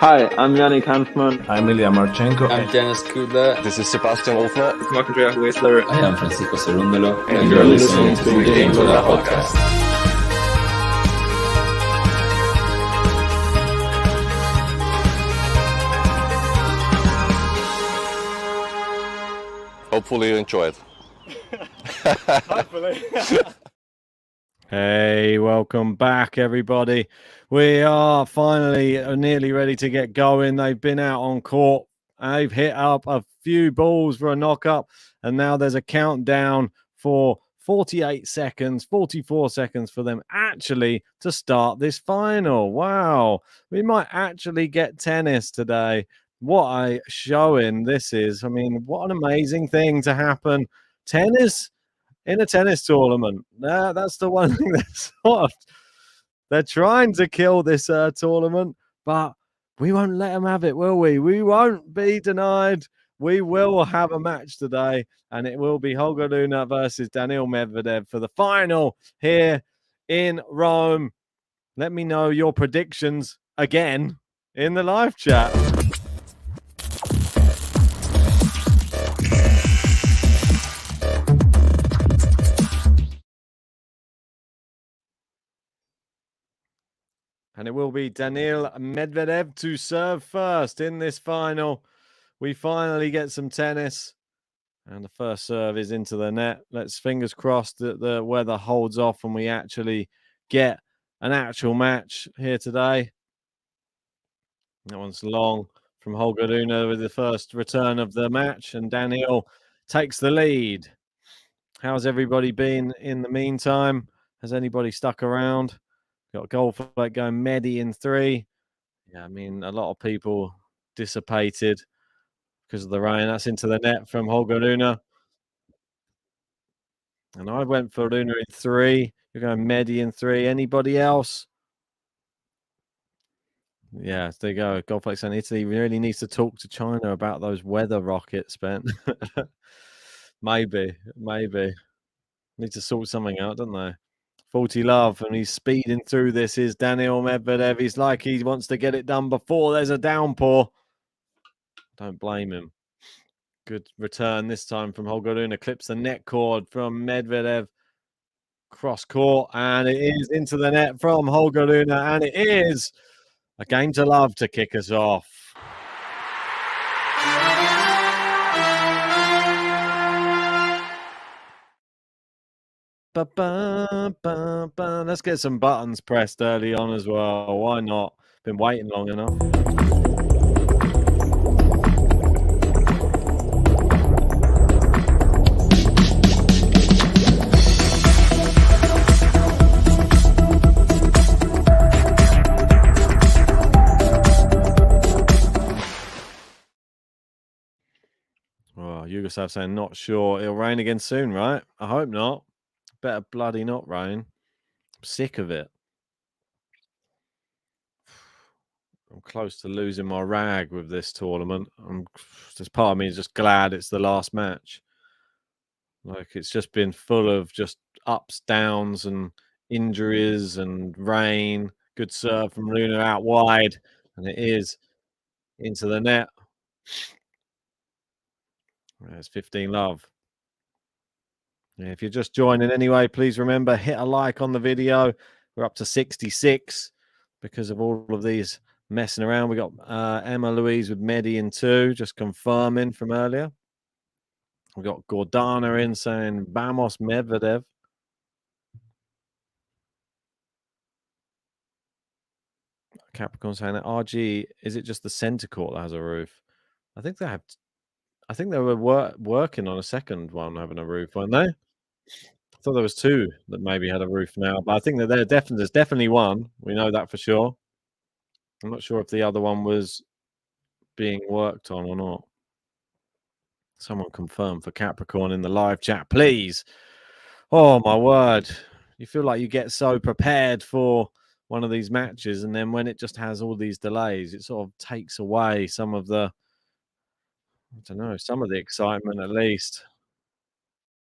Hi, I'm Yannick Hanfman. I'm Ilya Marchenko. I'm Dennis Kudla. This is Sebastian Ofner. It's Andreas Whistler. I am Francisco Cerundolo. And you're listening to the Gametolove Podcast. Hopefully you enjoy it. Hopefully. Hey, welcome back, everybody. We are finally nearly ready to get going. They've been out on court. They've hit up a few balls for a knock-up, and now there's a countdown for 48 seconds, 44 seconds for them actually to start this final. Wow, we might actually get tennis today. What a showing this is. I mean, what an amazing thing to happen. Tennis in a tennis tournament. That's the one thing that's sort of, they're trying to kill this tournament, but we won't let them have it, will we? We won't be denied. We will have a match today, and it will be Holger Rune versus Daniil Medvedev for the final here in Rome. Let me know your predictions again in the live chat. And it will be Daniil Medvedev to serve first in this final. We finally get some tennis. And the first serve is into the net. Let's fingers crossed that the weather holds off and we actually get an actual match here today. That one's long from Holger Rune with the first return of the match. And Daniil takes the lead. How's everybody been in the meantime? Has anybody stuck around? Got a goal for like going Medi in 3. Yeah, I mean, a lot of people dissipated because of the rain. That's into the net from Holger Rune. And I went for Rune in 3. You're going Medi in 3. Anybody else? Yeah, there you go. Goldflakes and Italy really needs to talk to China about those weather rockets, Ben. maybe. Need to sort something out, don't they? 40 love, and he's speeding through this is Daniil Medvedev. He's like he wants to get it done before there's a downpour. Don't blame him. Good return this time from Holger Rune. Clips the net cord from Medvedev. Cross court, and it is into the net from Holger Rune, and it is a game to love to kick us off. Let's get some buttons pressed early on as well. Why not? Been waiting long enough. Oh, Yugoslav saying not sure. It'll rain again soon, right? I hope not. Better bloody not rain. I'm sick of it. I'm close to losing my rag with this tournament. There's part of me is just glad it's the last match. Like, it's just been full of just ups, downs, and injuries and rain. Good serve from Rune out wide, and it is into the net. There's 15 love. Yeah, if you're just joining anyway, please remember, hit a like on the video. We're up to 66 because of all of these messing around. We got Emma Louise with Medi in 2, just confirming from earlier. We got Gordana in saying Vamos Medvedev. Capricorn saying that RG, is it just the center court that has a roof? I think they have. I think they were working on a second one having a roof, weren't they? I thought there was 2 that maybe had a roof now, but I think that there's definitely one. We know that for sure. I'm not sure if the other one was being worked on or not. Someone confirm for Capricorn in the live chat, please. Oh, my word. You feel like you get so prepared for one of these matches, and then when it just has all these delays, it sort of takes away some of the, I don't know, some of the excitement at least.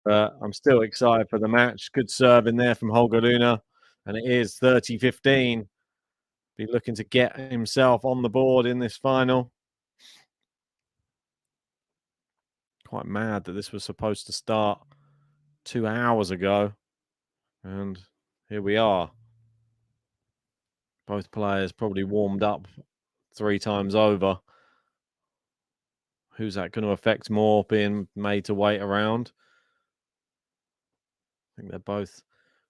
But I'm still excited for the match. Good serve in there from Holger Rune, and it is 30-15. be looking to get himself on the board in this final. Quite mad that this was supposed to start 2 hours ago. And here we are. Both players probably warmed up 3 times over. Who's that going to affect more, being made to wait around? I think they're both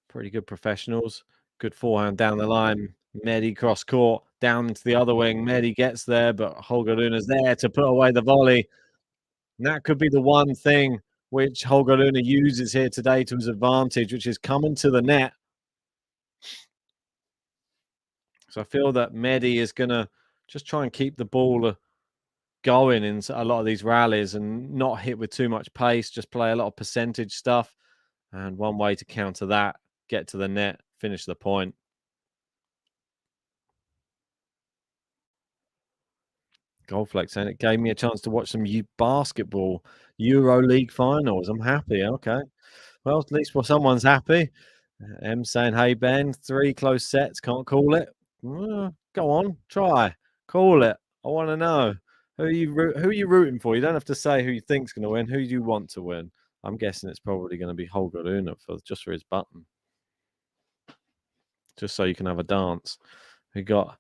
pretty good professionals. Good forehand down the line. Medi cross court down into the other wing. Medi gets there, but Holger Rune's there to put away the volley. And that could be the one thing which Holger Rune uses here today to his advantage, which is coming to the net. So I feel that Medi is going to just try and keep the ball going in a lot of these rallies and not hit with too much pace, just play a lot of percentage stuff. And one way to counter that, get to the net, finish the point. Goldflex saying it gave me a chance to watch some basketball EuroLeague finals. I'm happy. Okay. Well, at least someone's happy. M saying, hey, Ben, 3 close sets. Can't call it. Well, go on. Try. Call it. I want to know. Who are you rooting for? You don't have to say who you think's going to win. Who do you want to win? I'm guessing it's probably going to be Holger Rune just for his button. Just so you can have a dance. We got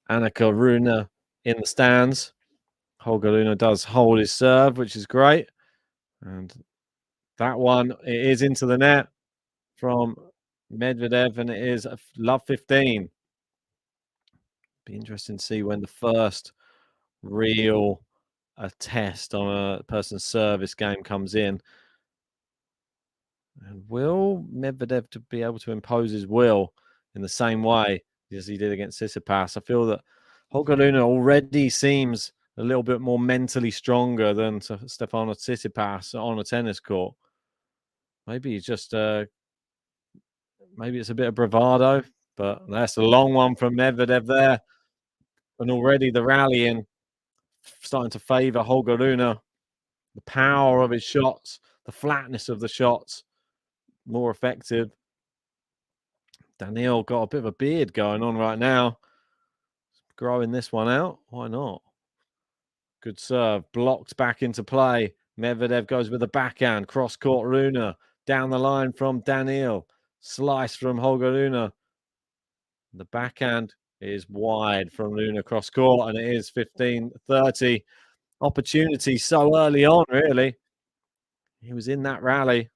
Annika Rune in the stands. Holger Rune does hold his serve, which is great. And that one, it is into the net from Medvedev, and it is love 15. Be interesting to see when the first real test on a person's service game comes in. And will Medvedev to be able to impose his will in the same way as he did against Tsitsipas? I feel that Holger Rune already seems a little bit more mentally stronger than Stefano Tsitsipas on a tennis court. Maybe he's just maybe it's a bit of bravado, but that's a long one from Medvedev there. And already the rallying starting to favour Holger Rune. The power of his shots, the flatness of the shots, more effective. Daniil got a bit of a beard going on right now. Growing this one out. Why not? Good serve. Blocked back into play. Medvedev goes with the backhand. Cross-court Rune. Down the line from Daniil. Slice from Holger Rune. The backhand is wide from Rune cross-court, and it is 15-30. Opportunity so early on, really. He was in that rally.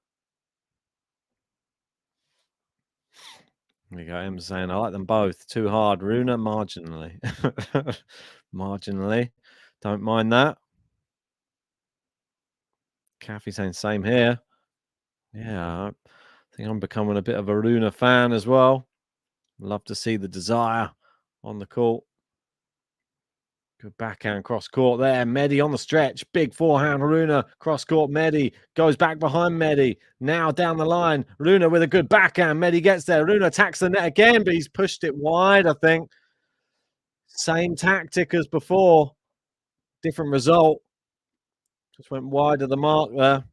There we go. M saying, I like them both. Too hard. Rune, marginally. Marginally. Don't mind that. Kathy saying, same here. Yeah, I think I'm becoming a bit of a Rune fan as well. Love to see the desire on the court. Good backhand cross court there. Medi on the stretch. Big forehand. Rune cross court. Medi goes back behind Medi. Now down the line. Rune with a good backhand. Medi gets there. Rune attacks the net again, but he's pushed it wide, I think. Same tactic as before. Different result. Just went wide of the mark there.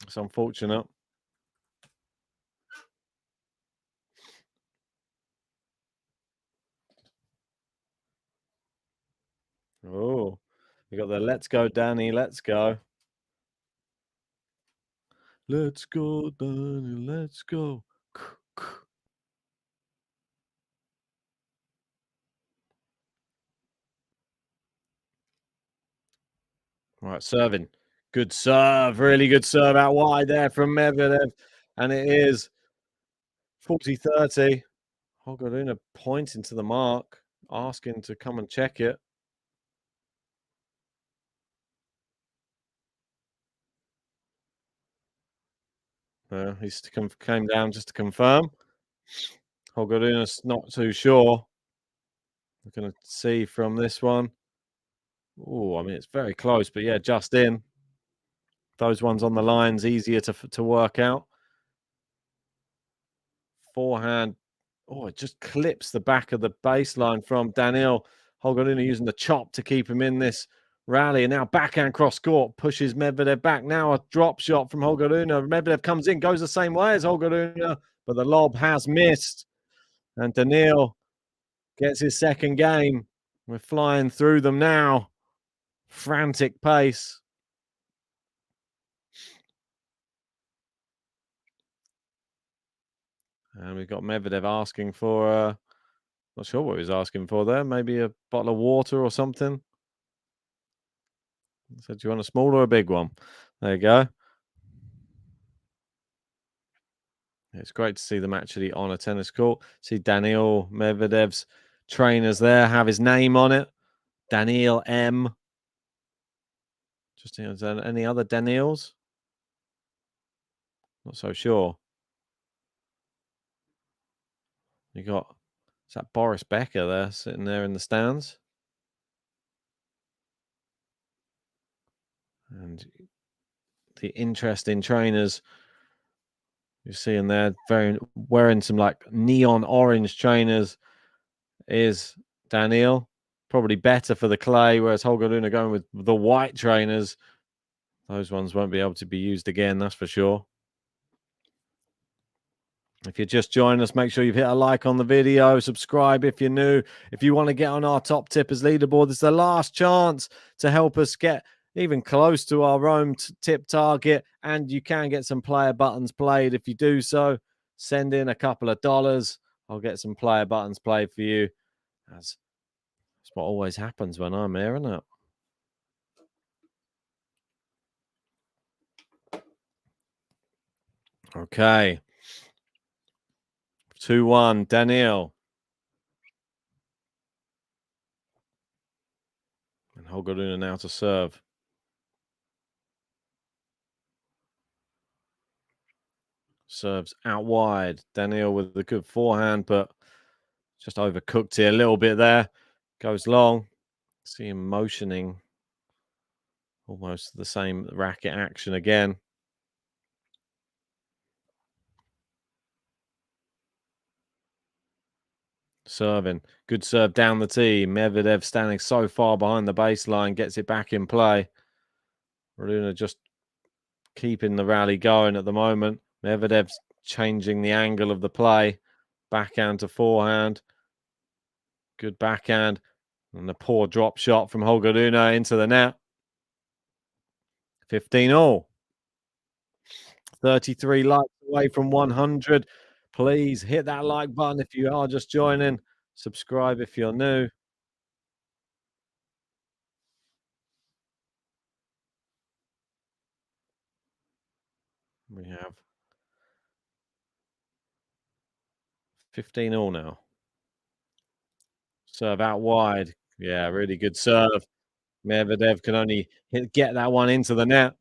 It's unfortunate. Oh, we got the let's go, Danny. Let's go. Let's go, Danny. Let's go. Right, serving. Good serve. Really good serve out wide there from Medvedev. And it is 40-30. Holger Rune pointing to the mark, asking to come and check it. He came down just to confirm. Holger Rune's not too sure. We're going to see from this one. Oh, I mean, it's very close, but yeah, just in. Those ones on the line's easier to work out. Forehand. Oh, it just clips the back of the baseline from Daniil. Holger Rune using the chop to keep him in this rally. And now backhand cross court pushes Medvedev back. Now a drop shot from Holger Rune. Medvedev comes in, goes the same way as Holger Rune, but the lob has missed. And Daniil gets his second game. We're flying through them now. Frantic pace. And we've got Medvedev asking for, not sure what he was asking for there. Maybe a bottle of water or something. He said, do you want a small or a big one? There you go. It's great to see them actually on a tennis court. See Daniil Medvedev's trainers there have his name on it. Daniil M. Just is there any other Daniils? Not so sure. You got, is that Boris Becker there sitting there in the stands? And the interesting trainers you're seeing there, wearing some like neon orange trainers, is Daniil. Probably better for the clay, whereas Holger Rune going with the white trainers. Those ones won't be able to be used again, that's for sure. If you're just joining us, make sure you've hit a like on the video, subscribe if you're new. If you want to get on our top tippers leaderboard, it's the last chance to help us get even close to our own tip target, and you can get some player buttons played if you do so. Send in a couple of dollars. I'll get some player buttons played for you. That's what always happens when I'm here, isn't it? Okay. 2-1, Daniil. And Holger Rune now to serve. Serves out wide. Daniil with a good forehand, but just overcooked it a little bit there. Goes long. See him motioning. Almost the same racket action again. Serving. Good serve down the tee. Medvedev standing so far behind the baseline. Gets it back in play. Rune just keeping the rally going at the moment. Medvedev's changing the angle of the play. Backhand to forehand. Good backhand. And the poor drop shot from Holger Rune into the net. 15-all. 33 likes away from 100. Please hit that like button if you are just joining. Subscribe if you're new. We have 15-all now. Serve out wide. Yeah, really good serve. Medvedev can only get that one into the net.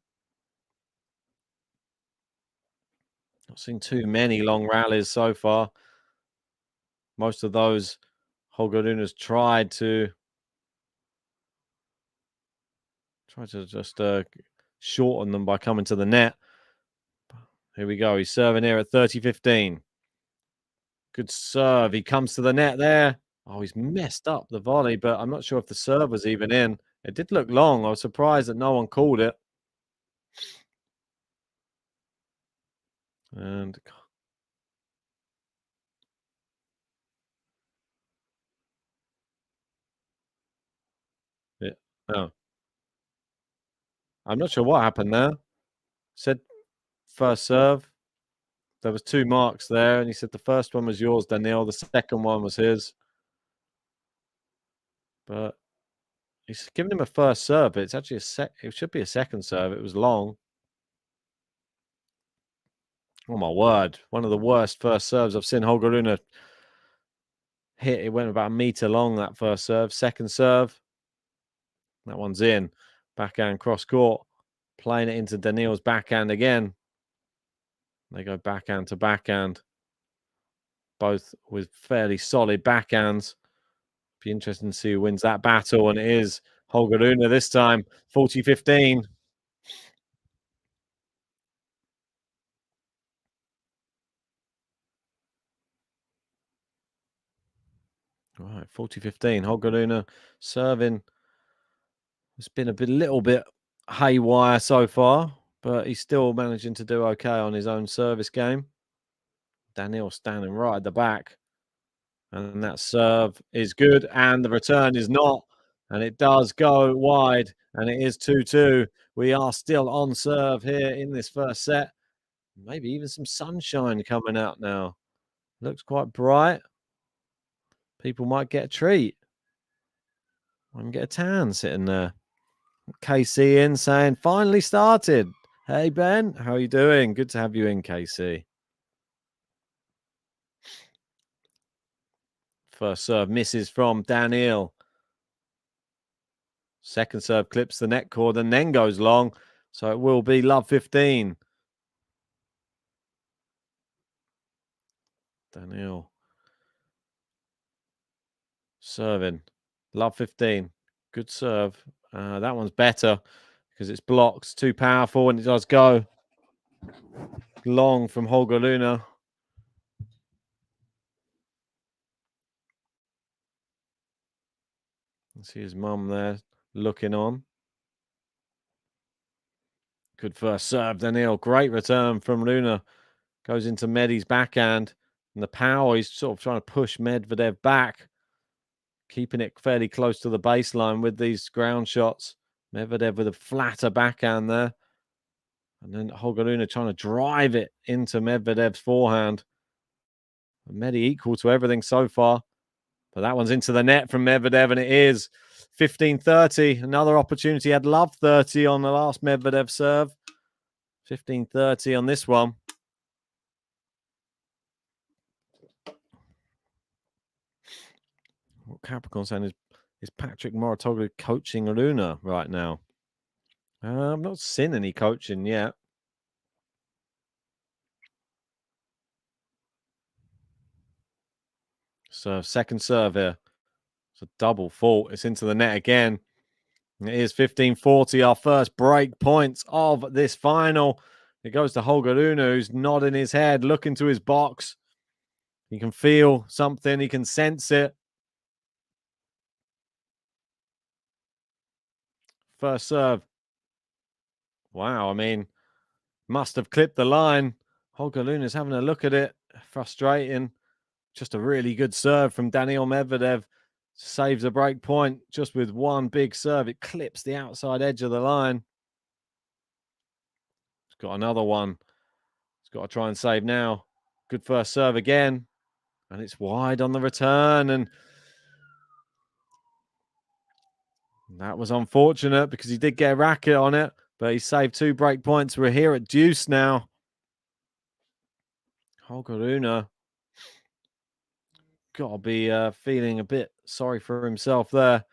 Not seen too many long rallies so far. Most of those Holger Rune has tried to just shorten them by coming to the net. Here we go. He's serving here at 30-15. Good serve. He comes to the net there. Oh, he's messed up the volley, but I'm not sure if the serve was even in. It did look long. I was surprised that no one called it. And yeah, oh. I'm not sure what happened there. Said first serve. There was 2 marks there, and he said the first one was yours, Daniil. The second one was his. But he's given him a first serve, but it's actually it should be a second serve. It was long. Oh my word. One of the worst first serves I've seen Holger Rune hit. It went about a meter long, that first serve. Second serve. That one's in. Backhand cross court. Playing it into Daniil's backhand again. They go backhand to backhand. Both with fairly solid backhands. Be interesting to see who wins that battle, and it is Holger Rune this time. 40-15. All right, 40-15. Holger Rune serving. It's been a little bit haywire so far, but he's still managing to do okay on his own service game. Daniil standing right at the back. And that serve is good, and the return is not. And it does go wide, and it is 2-2. We are still on serve here in this first set. Maybe even some sunshine coming out now. Looks quite bright. People might get a treat. I can get a tan sitting there. KC in saying, finally started. Hey, Ben, how are you doing? Good to have you in, KC. First serve misses from Daniil. Second serve clips the net cord and then goes long. So it will be love 15. Daniil. Serving. Love 15. Good serve. That one's better because it's blocked. It's too powerful and it does go long from Holger Rune. See his mum there looking on. Good first serve, Daniil. Great return from Rune. Goes into Medi's backhand. And the power, he's sort of trying to push Medvedev back. Keeping it fairly close to the baseline with these ground shots. Medvedev with a flatter backhand there. And then Holger Rune trying to drive it into Medvedev's forehand. Medi equal to everything so far. But that one's into the net from Medvedev, and it is 15-30. Another opportunity. Had love 30 on the last Medvedev serve. 15-30 on this one. What Capricorn's saying is Patrick Moratoglu coaching Rune right now? I've not seen any coaching yet. So second serve here. It's a double fault. It's into the net again. It is 15-40, our first break points of this final. It goes to Holger Rune, who's nodding his head, looking to his box. He can feel something. He can sense it. First serve. Wow, I mean, must have clipped the line. Holger Rune is having a look at it. Frustrating. Just a really good serve from Daniil Medvedev. Saves a break point just with one big serve. It clips the outside edge of the line. He's got another one. He's got to try and save now. Good first serve again. And it's wide on the return. And that was unfortunate because he did get a racket on it. But he saved 2 break points. We're here at deuce now. Holger Rune got to be feeling a bit sorry for himself there.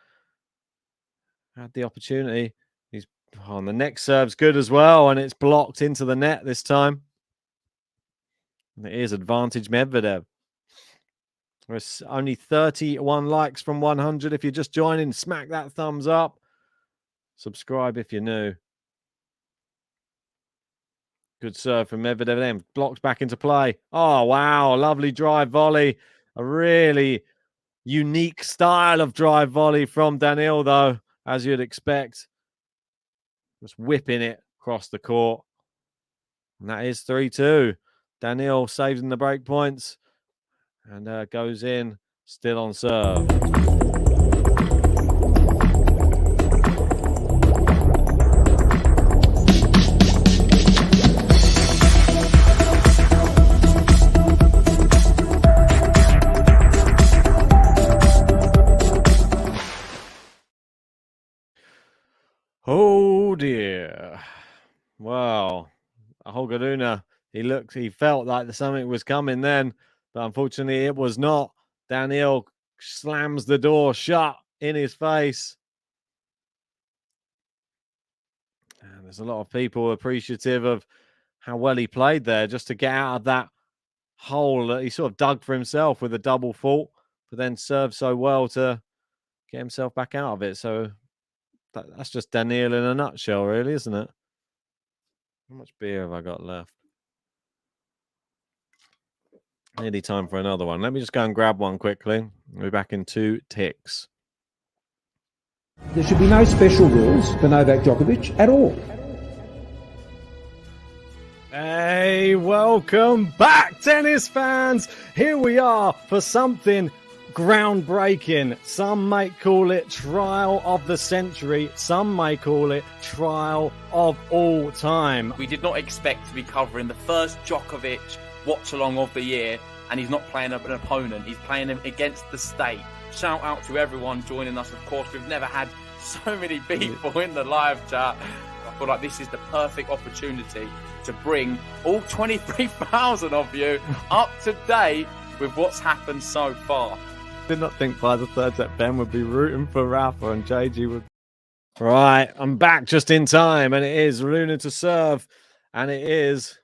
Had the opportunity. He's on the next serve's good as well, and it's blocked into the net this time. And it is advantage Medvedev. There's only 31 likes from 100. If you're just joining, smack that thumbs up. Subscribe if you're new. Good serve from Medvedev. Then blocked back into play. Oh, wow. Lovely drive volley. A really unique style of drive volley from Daniil, though, as you'd expect. Just whipping it across the court. And that is 3-2. Daniil saves in the break points and goes in still on serve. Oh dear. Wow. Holger Rune, he felt like something was coming then, but unfortunately it was not. Daniil slams the door shut in his face. And there's a lot of people appreciative of how well he played there just to get out of that hole that he sort of dug for himself with a double fault, but then served so well to get himself back out of it. So that's just Daniil in a nutshell, really, isn't it? How much beer have I got left? Nearly time for another one. Let me just go and grab one quickly. We'll be back in 2 ticks. There should be no special rules for Novak Djokovic at all. Hey, welcome back, tennis fans. Here we are for something groundbreaking. Some might call it trial of the century. Some may call it trial of all time. We did not expect to be covering the first Djokovic watch-along of the year, and he's not playing an opponent. He's playing him against the state. Shout out to everyone joining us. Of course, we've never had so many people in the live chat. I feel like this is the perfect opportunity to bring all 23,000 of you up to date with what's happened so far. Did not think by the third set Ben would be rooting for Rafa and JG would. Right, I'm back just in time, and it is Rune to serve, and it is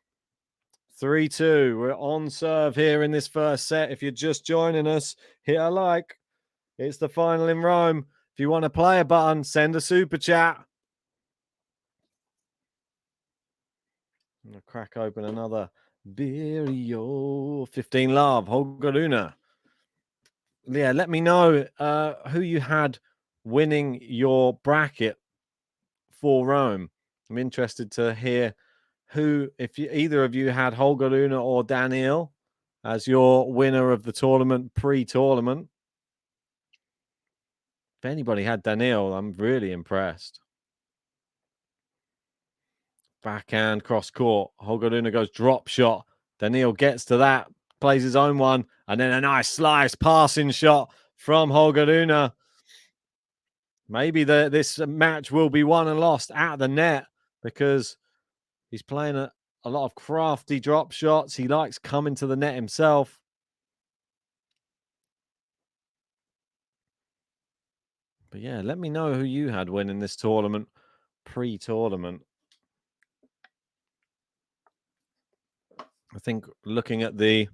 3-2. We're on serve here in this first set. If you're just joining us, hit a like. It's the final in Rome. If you want to play a button, send a super chat. I'm going to crack open another beer. 15 love, Holger Rune. Yeah, let me know who you had winning your bracket for Rome. I'm interested to hear who, if you, either of you had Holger Rune or Daniil as your winner of the tournament, pre-tournament. If anybody had Daniil, I'm really impressed. Backhand, cross court. Holger Rune goes drop shot. Daniil gets to that, plays his own one, and then a nice slice passing shot from Holger Rune. Maybe this match will be won and lost at the net because he's playing a lot of crafty drop shots. He likes coming to the net himself. But yeah, let me know who you had winning this tournament, pre-tournament. I think looking at the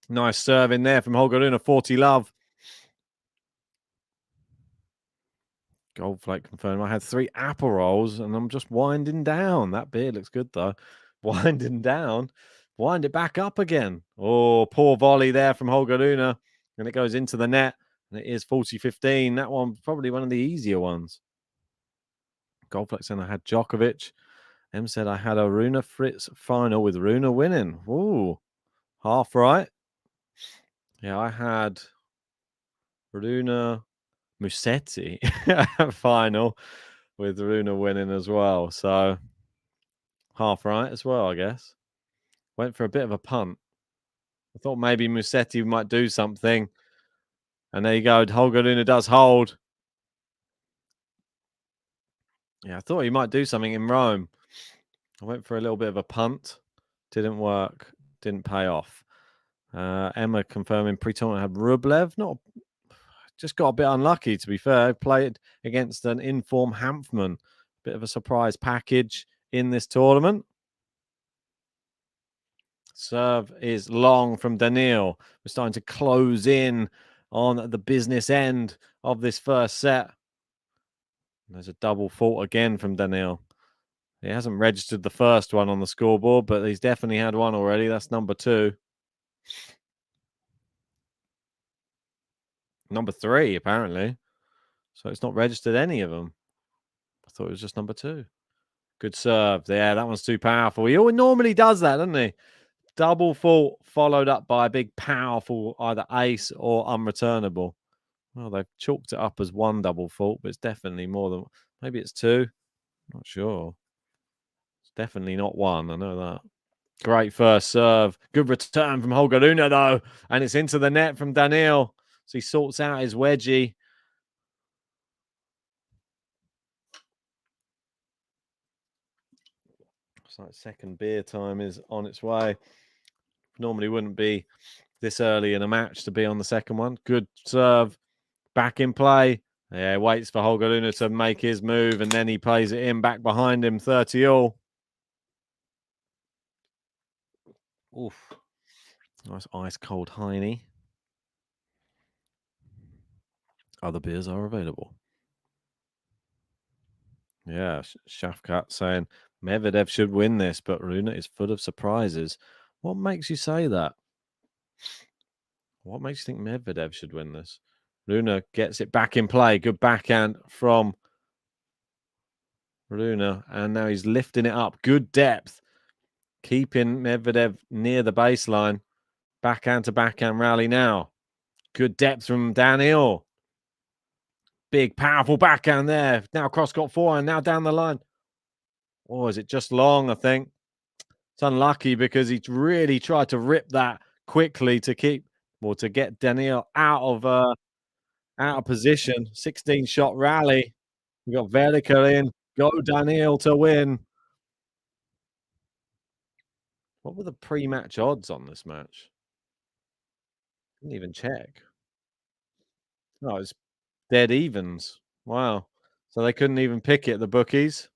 nice serve in there from Holger Rune, 40 love. Gold flake confirmed. I had 3 apple rolls and I'm just winding down. That beer looks good though. Winding down. Wind it back up again. Oh, poor volley there from Holger Rune. And it goes into the net. And it is 40-15. That one probably one of the easier ones. Gold flake said I had Djokovic. M said I had a Rune Fritz final with Rune winning. Ooh, half right. Yeah, I had Rune Musetti final with Rune winning as well. So half right as well, I guess. Went for a bit of a punt. I thought maybe Musetti might do something. And there you go. Holger Rune does hold. Yeah, I thought he might do something in Rome. I went for a little bit of a punt. Didn't work. Didn't pay off. Emma confirming pre-tournament had Rublev. Just got a bit unlucky, to be fair. Played against an informed Hanfman. Bit of a surprise package in this tournament. Serve is long from Daniil. We're starting to close in on the business end of this first set. There's a double fault again from Daniil. He hasn't registered the first one on the scoreboard, but he's definitely had one already. That's number 2. Number 3, apparently. So it's not registered any of them. I thought it was just number 2. Good serve. Yeah, that one's too powerful. He normally does that, doesn't he? Double fault followed up by a big powerful either ace or unreturnable. Well, they've chalked it up as 1 double fault, but it's definitely more than... Maybe it's 2. Not sure. It's definitely not 1. I know that. Great first serve. Good return from Holger Rune, though. And it's into the net from Daniil. So he sorts out his wedgie. It's like second beer time is on its way. Normally wouldn't be this early in a match to be on the second one. Good serve. Back in play. Yeah, waits for Holger Rune to make his move, and then he plays it in back behind him, 30-all. Oof. Nice ice-cold Heine. Other beers are available. Yeah, Shafkat saying Medvedev should win this, but Rune is full of surprises. What makes you say that? What makes you think Medvedev should win this? Rune gets it back in play. Good backhand from Rune. And now he's lifting it up. Good depth. Keeping Medvedev near the baseline. Backhand to backhand rally now. Good depth from Daniil. Big, powerful backhand there. Now cross-court forehand, now down the line. Or is it just long, I think? It's unlucky because he really tried to rip that quickly to get Daniil out of position. 16-shot rally. We got Vertical in. Go Daniil to win. What were the pre-match odds on this match? Didn't even check. No, it's dead evens. Wow. So they couldn't even pick it, the bookies.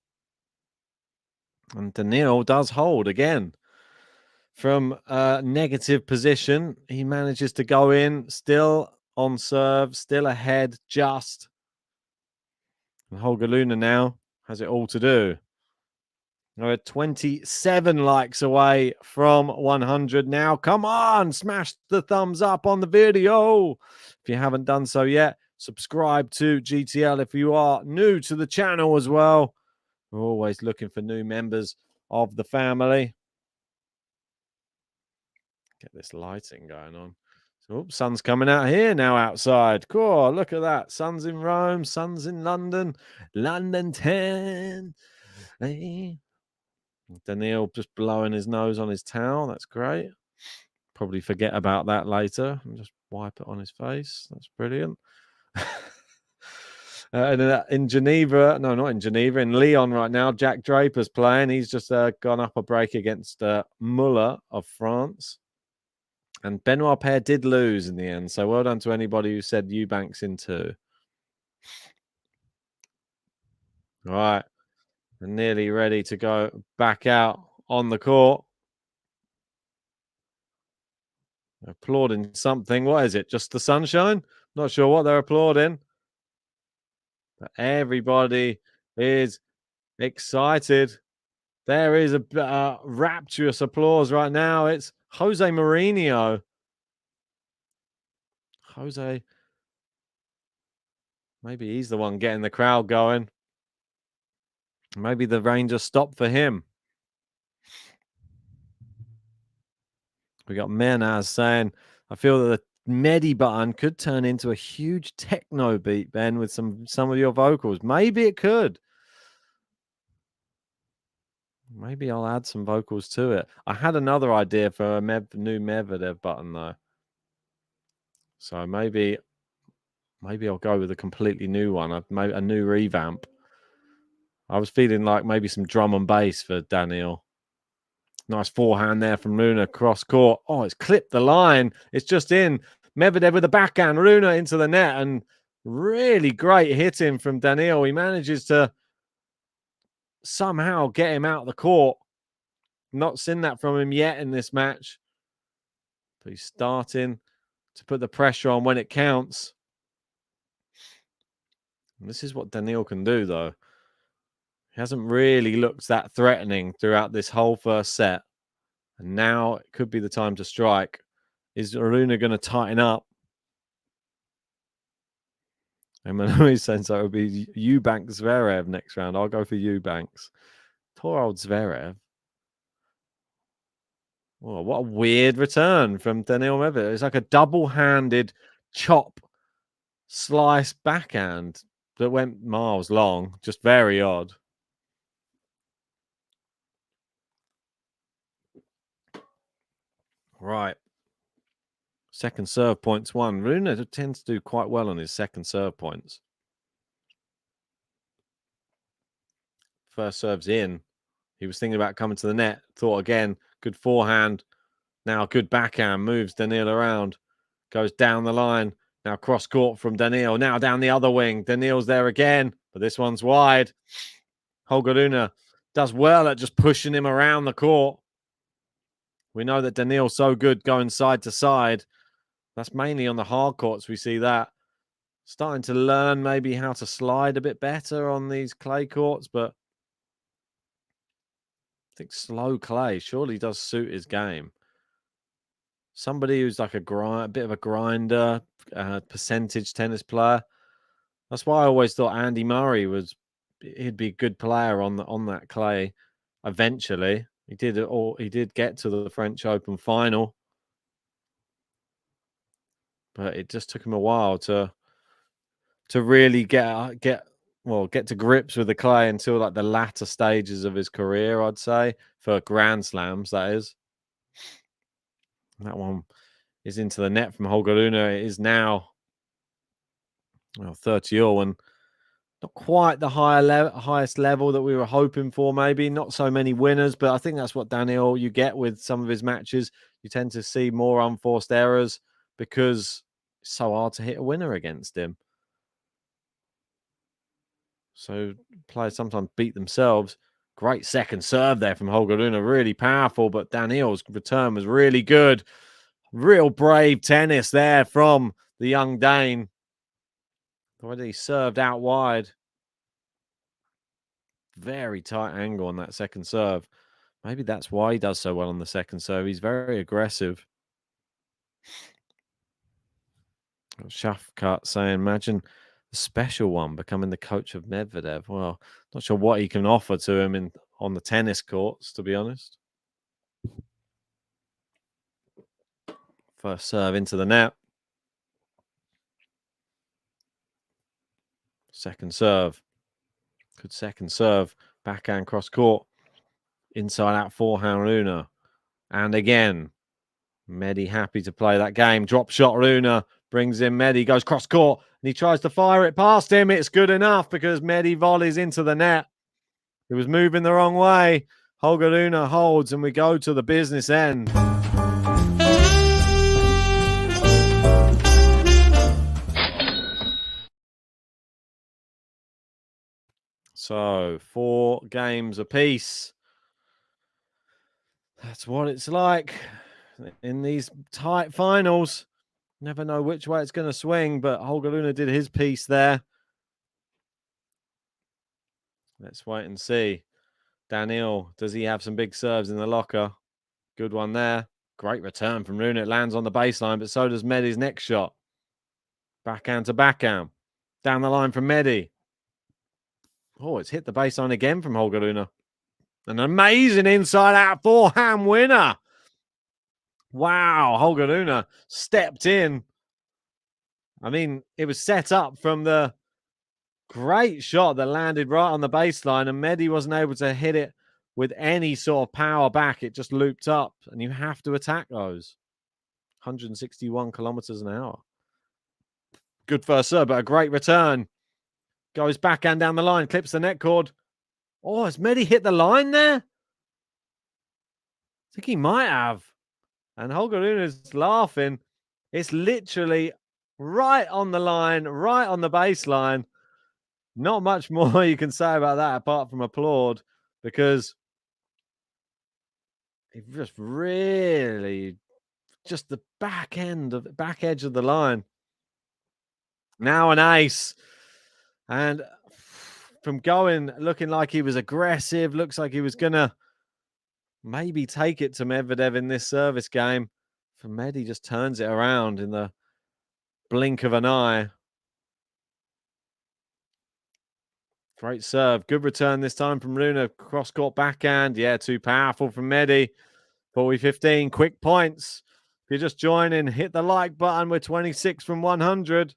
And Daniil does hold again. From a negative position, he manages to go in, still on serve, still ahead, just. And Holger now has it all to do. We're 27 likes away from 100 now. Come on, smash the thumbs up on the video. If you haven't done so yet, subscribe to GTL if you are new to the channel as well. We're always looking for new members of the family. Get this lighting going on. So, sun's coming out here now outside. Cool, look at that. Sun's in Rome, sun's in London. London 10. Hey. Daniil just blowing his nose on his towel. That's great. Probably forget about that later and just wipe it on his face. That's brilliant. And in Geneva, no, not in Geneva, in Lyon right now, Jack Draper's playing. He's just gone up a break against Muller of France. And Benoit Paire did lose in the end. So well done to anybody who said Eubanks in 2. All right. And nearly ready to go back out on the court. Applauding something. What is it? Just the sunshine? Not sure what they're applauding. But everybody is excited. There is a rapturous applause right now. It's Jose Mourinho. Jose. Maybe he's the one getting the crowd going. Maybe the rain just stopped for him. We got Menaz saying, I feel that the Medi button could turn into a huge techno beat, Ben, with some of your vocals. Maybe it could. Maybe I'll add some vocals to it. I had another idea for a new Medvedev button, though. So maybe I'll go with a completely new one, maybe a new revamp. I was feeling like maybe some drum and bass for Daniil. Nice forehand there from RUNE cross court. Oh, it's clipped the line. It's just in. Medvedev with the backhand. RUNE into the net. And really great hitting from Daniil. He manages to somehow get him out of the court. Not seen that from him yet in this match. But he's starting to put the pressure on when it counts. And this is what Daniil can do, though. He hasn't really looked that threatening throughout this whole first set. And now it could be the time to strike. Is RUNE going to tighten up? Emmanuel says that would be Eubanks Zverev next round. I'll go for Eubanks. Poor old Zverev. Oh, what a weird return from Daniil Medvedev. It's like a double-handed chop slice backhand that went miles long. Just very odd. Right. Second serve points won. RUNE tends to do quite well on his second serve points. First serve's in. He was thinking about coming to the net. Thought again. Good forehand. Now good backhand. Moves Daniil around. Goes down the line. Now cross court from Daniil. Now down the other wing. Daniil's there again. But this one's wide. Holger RUNE does well at just pushing him around the court. We know that Daniil's so good going side to side. That's mainly on the hard courts we see that. Starting to learn maybe how to slide a bit better on these clay courts, but I think slow clay surely does suit his game. Somebody who's like a bit of a grinder, percentage tennis player. That's why I always thought Andy Murray he'd be a good player on that clay eventually. He did get to the French Open final. but it just took him a while to really get to grips with the clay until like the latter stages of his career, I'd say, for Grand Slams, that is. That one is into the net from Holger Rune. It is now 30-all, and not quite the highest level that we were hoping for, maybe. Not so many winners, but I think that's what Daniil you get with some of his matches. You tend to see more unforced errors because it's so hard to hit a winner against him. So players sometimes beat themselves. Great second serve there from Holger Rune, really powerful, but Daniil's return was really good. Real brave tennis there from the young Dane. The way he served out wide. Very tight angle on that second serve. Maybe that's why he does so well on the second serve. He's very aggressive. Shafkat saying, imagine the special one becoming the coach of Medvedev. Well, not sure what he can offer to him on the tennis courts, to be honest. First serve into the net. Second serve. Good second serve. Backhand cross court. Inside out forehand Rune. And again, Medi happy to play that game. Drop shot Rune. Brings in Medi. Goes cross court. And he tries to fire it past him. It's good enough because Medi volleys into the net. He was moving the wrong way. Holger Rune holds and we go to the business end. So 4 games apiece. That's what it's like in these tight finals. Never know which way it's going to swing, but Holger Rune did his piece there. Let's wait and see. Daniil, does he have some big serves in the locker? Good one there. Great return from Rune. It lands on the baseline, but so does Medi's next shot. Backhand to backhand. Down the line from Medi. Oh, it's hit the baseline again from Holger Rune. An amazing inside-out forehand winner. Wow, Holger Rune stepped in. I mean, it was set up from the great shot that landed right on the baseline, and Medi wasn't able to hit it with any sort of power back. It just looped up, and you have to attack those. 161 kilometers an hour. Good first serve, but a great return. Goes backhand down the line, clips the net cord. Oh, has Medi hit the line there? I think he might have. And Holger Rune is laughing. It's literally right on the line, right on the baseline. Not much more you can say about that apart from applaud, because it just really just the back edge of the line. Now an ace. And from looking like he was aggressive, looks like he was going to maybe take it to Medvedev in this service game. For Medi just turns it around in the blink of an eye. Great serve. Good return this time from Rune. Cross-court backhand. Yeah, too powerful from Medi. 40-15. Quick points. If you're just joining, hit the like button. We're 26 from 100.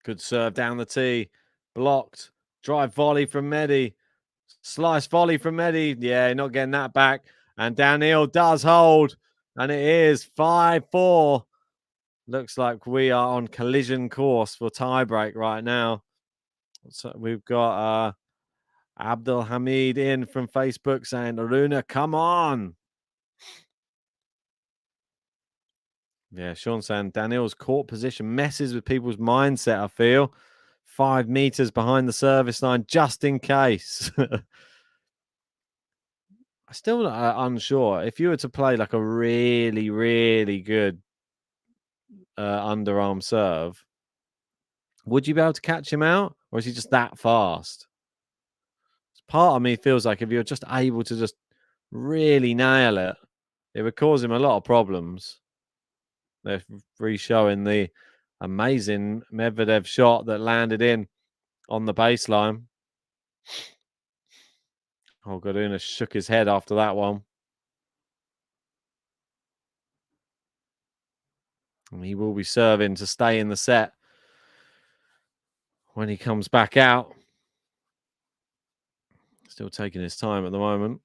Good serve down the tee. Blocked. Drive volley from Medi. Slice volley from Medi. Yeah, not getting that back. And Daniil does hold. And it is 5-4. Looks like we are on collision course for tiebreak right now. So we've got Abdul Hamid in from Facebook saying, Rune, come on. Yeah, Sean saying Daniil's court position messes with people's mindset, I feel. 5 meters behind the service line, just in case. I'm still unsure. If you were to play like a really, really good underarm serve, would you be able to catch him out? Or is he just that fast? Part of me feels like if you're just able to just really nail it, it would cause him a lot of problems. They're re-showing the amazing Medvedev shot that landed in on the baseline. Holger Rune shook his head after that one. And he will be serving to stay in the set when he comes back out. Still taking his time at the moment.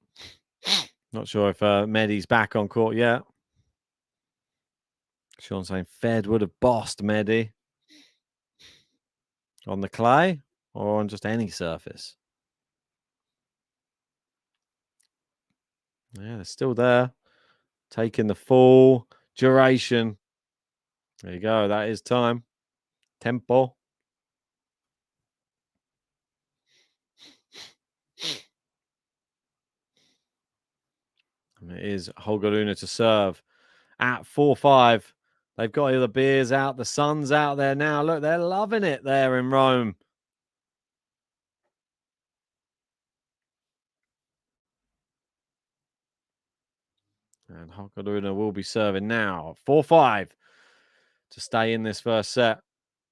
Not sure if Medi's back on court yet. Sean saying Fed would have bossed Medi on the clay or on just any surface. Yeah, they're still there. Taking the full duration. There you go. That is time. Tempo. And it is Holger Rune to serve at 4-5. They've got the beers out. The sun's out there now. Look, they're loving it there in Rome. And Holger Rune will be serving now. 4-5 to stay in this first set.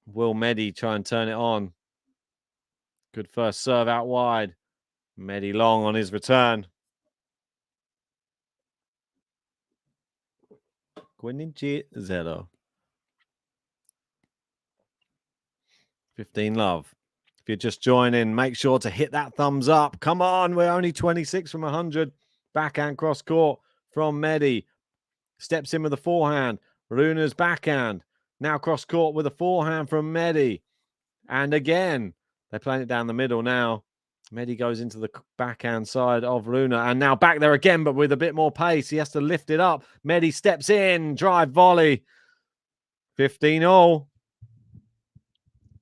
Will Medi try and turn it on? Good first serve out wide. Medi long on his return. 15-0. 15 love. If you're just joining, make sure to hit that thumbs up. Come on, we're only 26 from 100. Backhand cross court from Medi. Steps in with a forehand. Rune's backhand. Now cross court with a forehand from Medi. And again, they're playing it down the middle now. Medi goes into the backhand side of Rune. And now back there again, but with a bit more pace. He has to lift it up. Medi steps in. Drive volley. 15-0.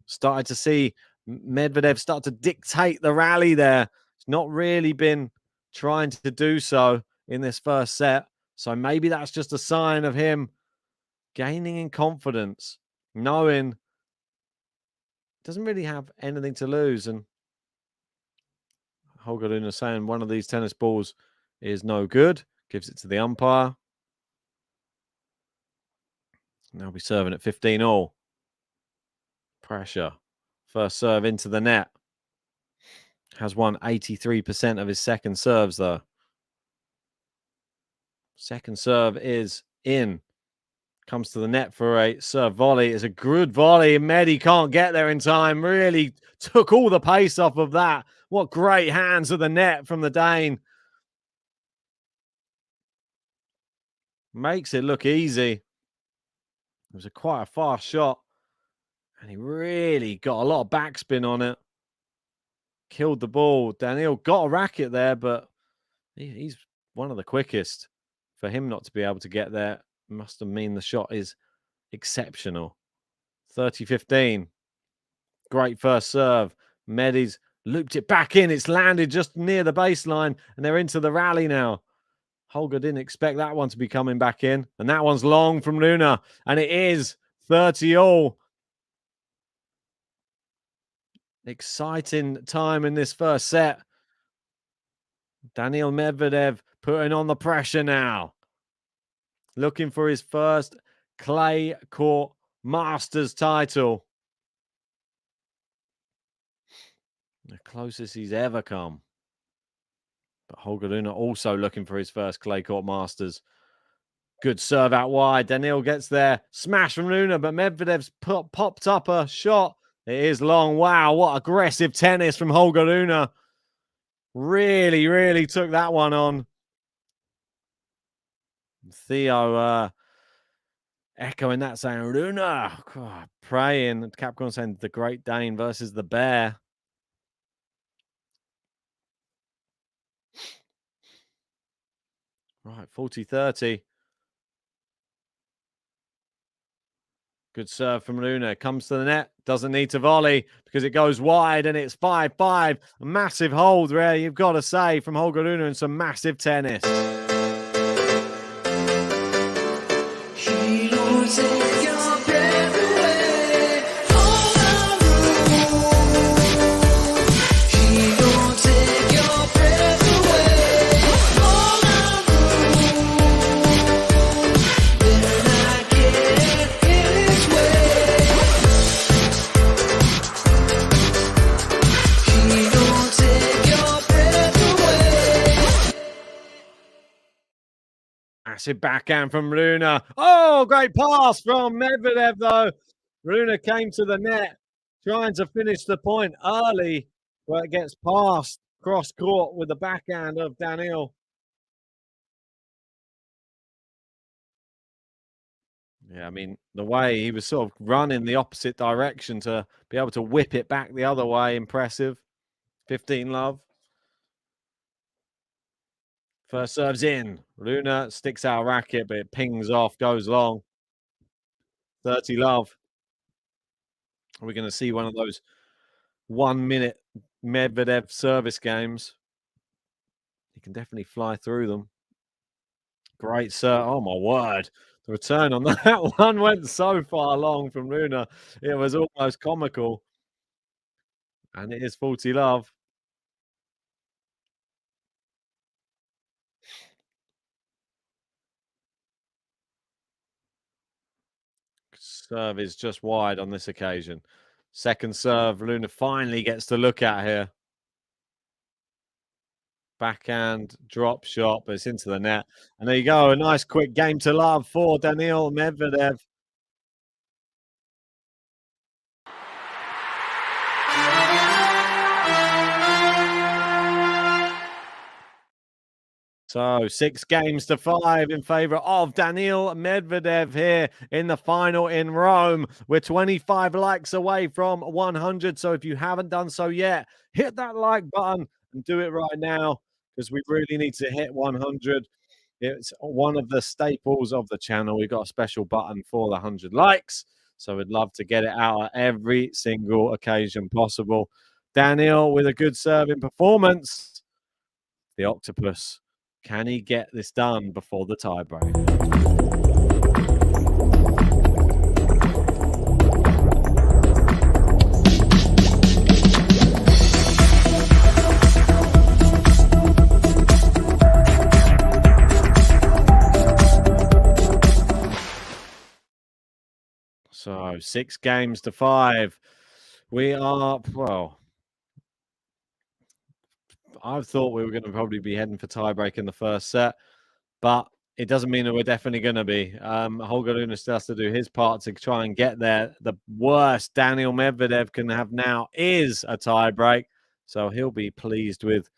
Started to see Medvedev start to dictate the rally there. It's not really been trying to do so in this first set. So maybe that's just a sign of him gaining in confidence, knowing doesn't really have anything to lose. And Holger Rune saying one of these tennis balls is no good. Gives it to the umpire. Now we'll be serving at 15-0. Pressure. First serve into the net. Has won 83% of his second serves, though. Second serve is in. Comes to the net for a serve volley. It's a good volley. Medi can't get there in time. Really took all the pace off of that. What great hands of the net from the Dane. Makes it look easy. It was quite a fast shot. And he really got a lot of backspin on it. Killed the ball. Daniil got a racket there, but he's one of the quickest. For him not to be able to get there must have mean the shot is exceptional. 30-15. Great first serve. Medi's looped it back in. It's landed just near the baseline, and they're into the rally now. Holger didn't expect that one to be coming back in. And that one's long from Rune. And it is 30-all. Exciting time in this first set. Daniil Medvedev putting on the pressure now. Looking for his first clay court Masters title. The closest he's ever come. But Holger Rune also looking for his first clay court Masters. Good serve out wide. Daniil gets there. Smash from Rune, but Medvedev's popped up a shot. It is long. Wow, what aggressive tennis from Holger Rune. Really, really took that one on. Theo echoing that, saying, Rune, God, praying. Capricorn saying the Great Dane versus the Bear. Right, 40-30. Good serve from Rune. Comes to the net. Doesn't need to volley because it goes wide and it's 5-5. A massive hold there, you've got to say, from Holger Rune, and some massive tennis. Massive backhand from Rune. Oh, great pass from Medvedev, though. Rune came to the net, trying to finish the point early, but it gets past cross court with the backhand of Daniil. Yeah, I mean, the way he was sort of running the opposite direction to be able to whip it back the other way, impressive. 15 love. First serve's in. Rune sticks out a racket, but it pings off, goes long. 30 love. Are we going to see one of those 1 minute Medvedev service games? He can definitely fly through them. Great serve. Oh, my word. The return on that one went so far long from Rune. It was almost comical. And it is 40 love. Serve is just wide on this occasion. Second serve, Rune finally gets to look at here. Backhand, drop shot, but it's into the net. And there you go, a nice quick game to love for Daniil Medvedev. So 6 games to 5 in favor of Daniil Medvedev here in the final in Rome. We're 25 likes away from 100. So if you haven't done so yet, hit that like button and do it right now, because we really need to hit 100. It's one of the staples of the channel. We've got a special button for the 100 likes. So we'd love to get it out at every single occasion possible. Daniil with a good serving performance. The octopus. Can he get this done before the tiebreak? So 6 games to 5. We are, well, I thought we were going to probably be heading for tiebreak in the first set, but it doesn't mean that we're definitely going to be. Holger Rune still has to do his part to try and get there. The worst Daniil Medvedev can have now is a tiebreak, so he'll be pleased with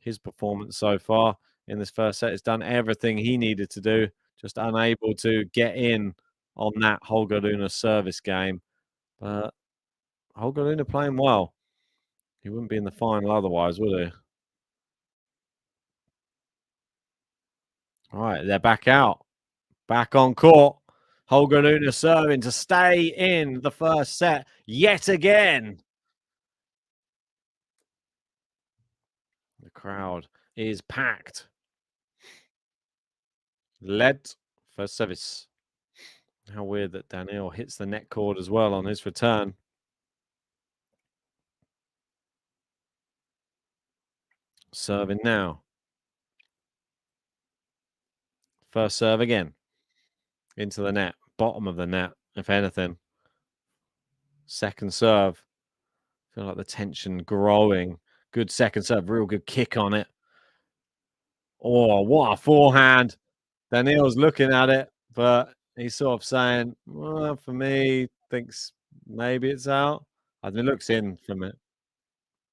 his performance so far in this first set. He's done everything he needed to do, just unable to get in on that Holger Rune service game. But Holger Rune playing well. He wouldn't be in the final otherwise, would he? All right, they're back out. Back on court. Holger Rune serving to stay in the first set yet again. The crowd is packed. Led first service. How weird that Daniil hits the net cord as well on his return. Serving now. First serve again. Into the net. Bottom of the net, if anything. Second serve. Feel like the tension growing. Good second serve. Real good kick on it. Oh, what a forehand. Daniil's looking at it, but he's sort of saying, well, for me, thinks maybe it's out. I mean, it looks in from it.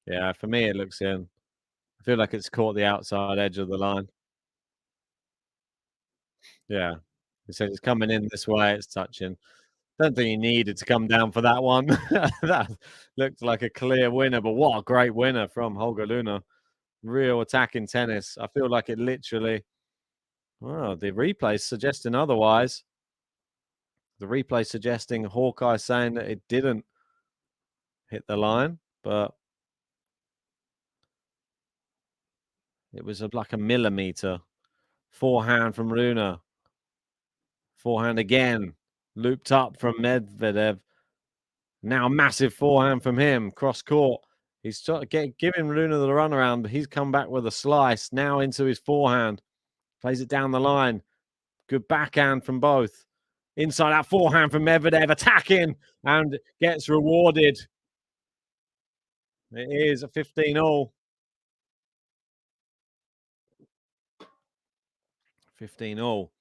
Yeah, for me, it looks in. I feel like it's caught the outside edge of the line. Yeah. He said it's coming in this way, it's touching. Don't think he needed to come down for that one. That looked like a clear winner, but what a great winner from Holger Rune. Real attacking tennis. I feel like it literally, well, the replay's suggesting otherwise. The replay suggesting Hawkeye saying that it didn't hit the line, but it was like a millimeter. Forehand from Rune. Forehand again. Looped up from Medvedev. Now massive forehand from him. Cross court. He's giving Rune the runaround, but he's come back with a slice. Now into his forehand. Plays it down the line. Good backhand from both. Inside out forehand from Medvedev. Attacking and gets rewarded. It is a 15-all. 15-all.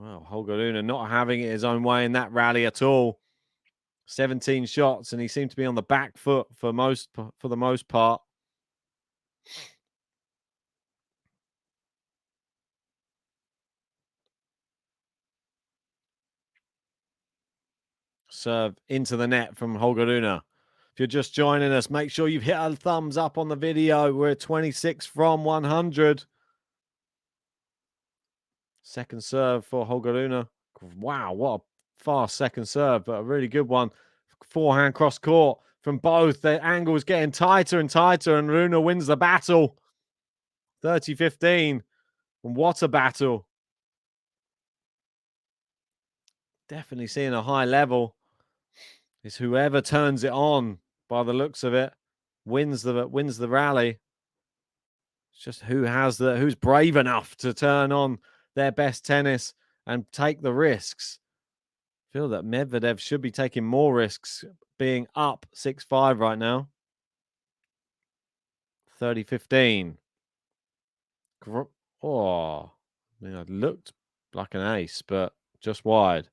Well, Holger Rune not having it his own way in that rally at all. 17 shots, and he seemed to be on the back foot for the most part. Serve into the net from Holger Rune. If you're just joining us, make sure you've hit a thumbs up on the video. We're 26 from 100. Second serve for Holger Rune. Wow, what a fast second serve, but a really good one. Forehand cross court from both. The angle is getting tighter and tighter, and Rune wins the battle. 30-15. And what a battle. Definitely seeing a high level. It's whoever turns it on, by the looks of it, wins the rally. It's just who's brave enough to turn on their best tennis and take the risks. I feel that Medvedev should be taking more risks, being up 6-5 right now. 30-15. Oh, I mean, it looked like an ace, but just wide.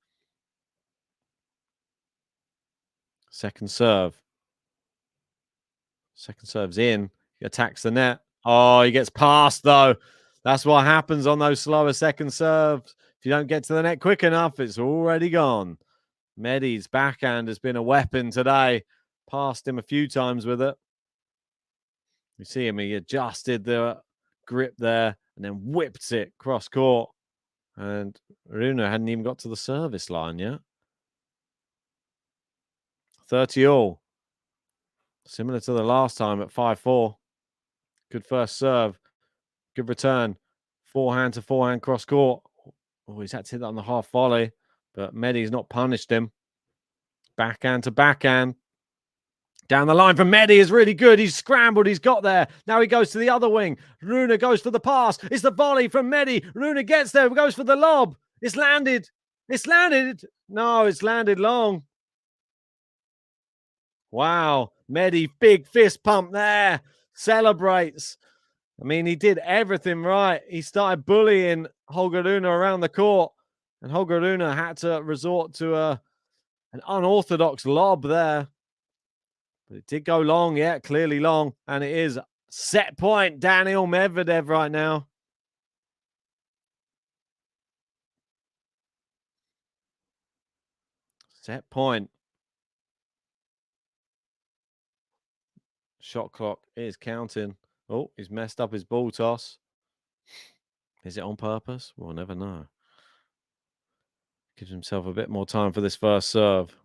Second serve. Second serve's in. He attacks the net. Oh, he gets past, though. That's what happens on those slower second serves. If you don't get to the net quick enough, it's already gone. Medi's backhand has been a weapon today. Passed him a few times with it. You see him, he adjusted the grip there and then whipped it cross court. And Rune hadn't even got to the service line yet. 30 all. Similar to the last time at 5-4. Good first serve. Good return. Forehand to forehand cross court. Oh, he's had to hit that on the half volley, but Medi's not punished him. Backhand to backhand. Down the line from Medi is really good. He's scrambled. He's got there. Now he goes to the other wing. Rune goes for the pass. It's the volley from Medi. Rune gets there. Goes for the lob. It's landed. It's landed. No, it's landed long. Wow. Medi, big fist pump there. Celebrates. I mean, he did everything right. He started bullying Holger Rune around the court. And Holger Rune had to resort to an unorthodox lob there. But it did go long, yeah, clearly long. And it is set point, Daniil Medvedev right now. Set point. Shot clock is counting. Oh, he's messed up his ball toss. Is it on purpose? We'll never know. Gives himself a bit more time for this first serve.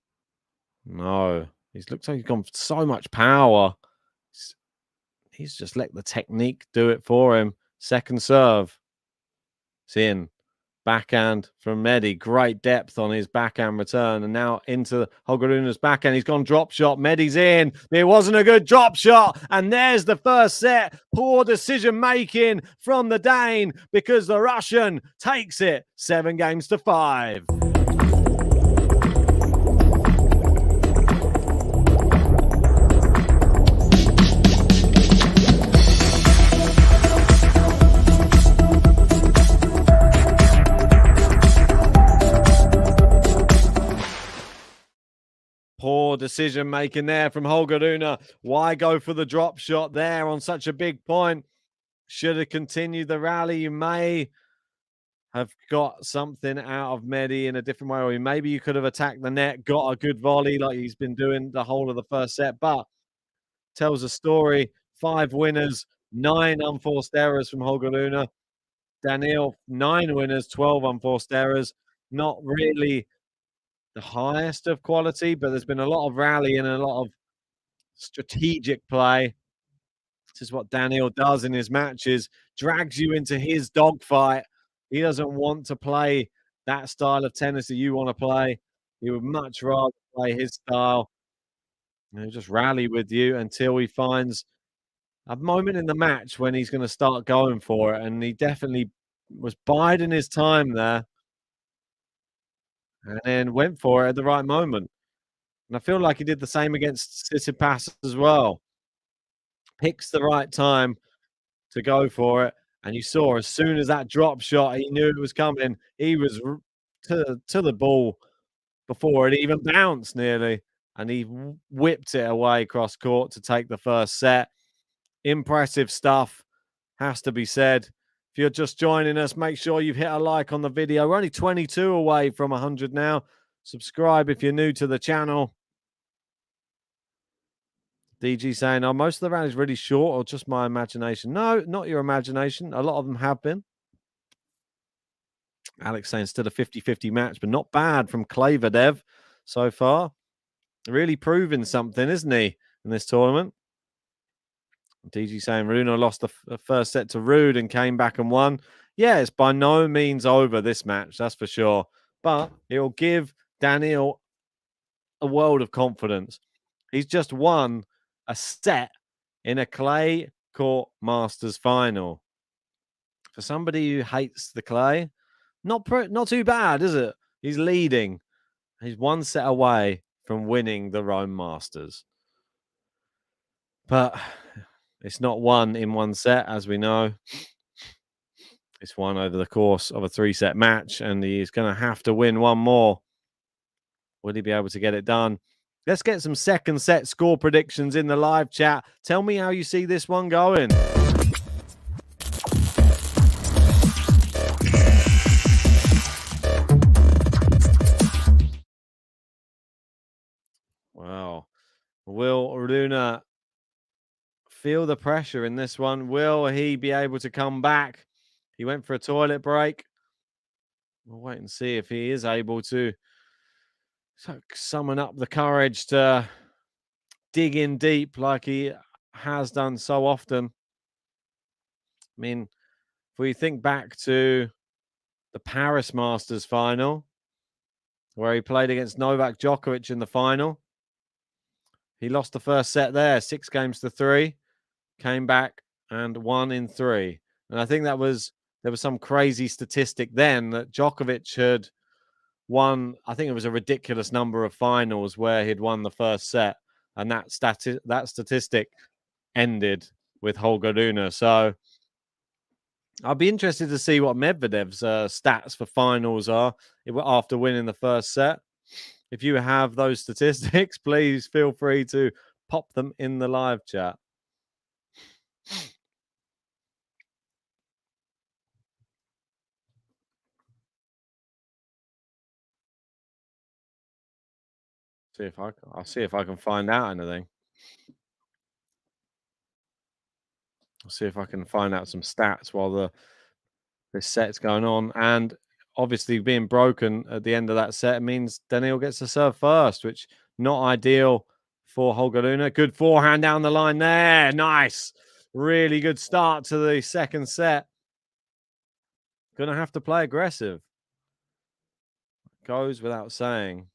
No. He's looked like he's gone so much power. He's just let the technique do it for him. Second serve. It's in. Backhand from Medi. Great depth on his backhand return. And now into Holger Rune's backhand. He's gone drop shot. Medi's in. It wasn't a good drop shot. And there's the first set. Poor decision making from the Dane because the Russian takes it 7-5. Poor decision making there from Holger Rune. Why go for the drop shot there on such a big point? Should have continued the rally. You may have got something out of Medi in a different way. Or maybe you could have attacked the net, got a good volley like he's been doing the whole of the first set. But tells a story. 5 winners, 9 unforced errors from Holger Rune. Daniil, 9 winners, 12 unforced errors. Not really the highest of quality, but there's been a lot of rally and a lot of strategic play. This is what Daniil does in his matches, drags you into his dogfight. He doesn't want to play that style of tennis that you want to play. He would much rather play his style. He'll just rally with you until he finds a moment in the match when he's going to start going for it. And he definitely was biding his time there. And then went for it at the right moment. And I feel like he did the same against Tsitsipas as well. Picks the right time to go for it. And you saw as soon as that drop shot, he knew it was coming. He was to the ball before it even bounced nearly, and he whipped it away cross court to take the first set. Impressive stuff, has to be said. If you're just joining us, make sure you've hit a like on the video. We're only 22 away from 100 now. Subscribe if you're new to the channel. DG saying, oh, most of the rallies really short or just my imagination? No, not your imagination. A lot of them have been. Alex saying still a 50-50 match, but not bad from MEDVEDEV so far. Really proving something, isn't he, in this tournament? DG saying RUNE lost the first set to Rude and came back and won. Yeah, it's by no means over, this match, that's for sure. But it will give Daniil a world of confidence. He's just won a set in a clay court Masters final. For somebody who hates the clay, not too bad, is it? He's leading. He's one set away from winning the Rome Masters. But it's not won in one set, as we know. It's won over the course of a 3-set match, and he's going to have to win one more. Will he be able to get it done? Let's get some second set score predictions in the live chat. Tell me how you see this one going. Wow. Will RUNE feel the pressure in this one? Will he be able to come back? He went for a toilet break. We'll wait and see if he is able to summon up the courage to dig in deep like he has done so often. I mean, if we think back to the Paris Masters final, where he played against Novak Djokovic in the final, he lost the first set there, 6-3, came back and won in 3. And I think there was some crazy statistic then that Djokovic had won, I think it was a ridiculous number of finals where he'd won the first set, and that statistic ended with Holger Rune. So I'll be interested to see what Medvedev's stats for finals are after winning the first set. If you have those statistics, please feel free to pop them in the live chat. I'll see if I can find out anything. I'll see if I can find out some stats while this set's going on. And obviously being broken at the end of that set means Daniil gets to serve first, which not ideal for Holger Rune. Good forehand down the line there. Nice. Really good start to the second set. Gonna have to play aggressive. Goes without saying.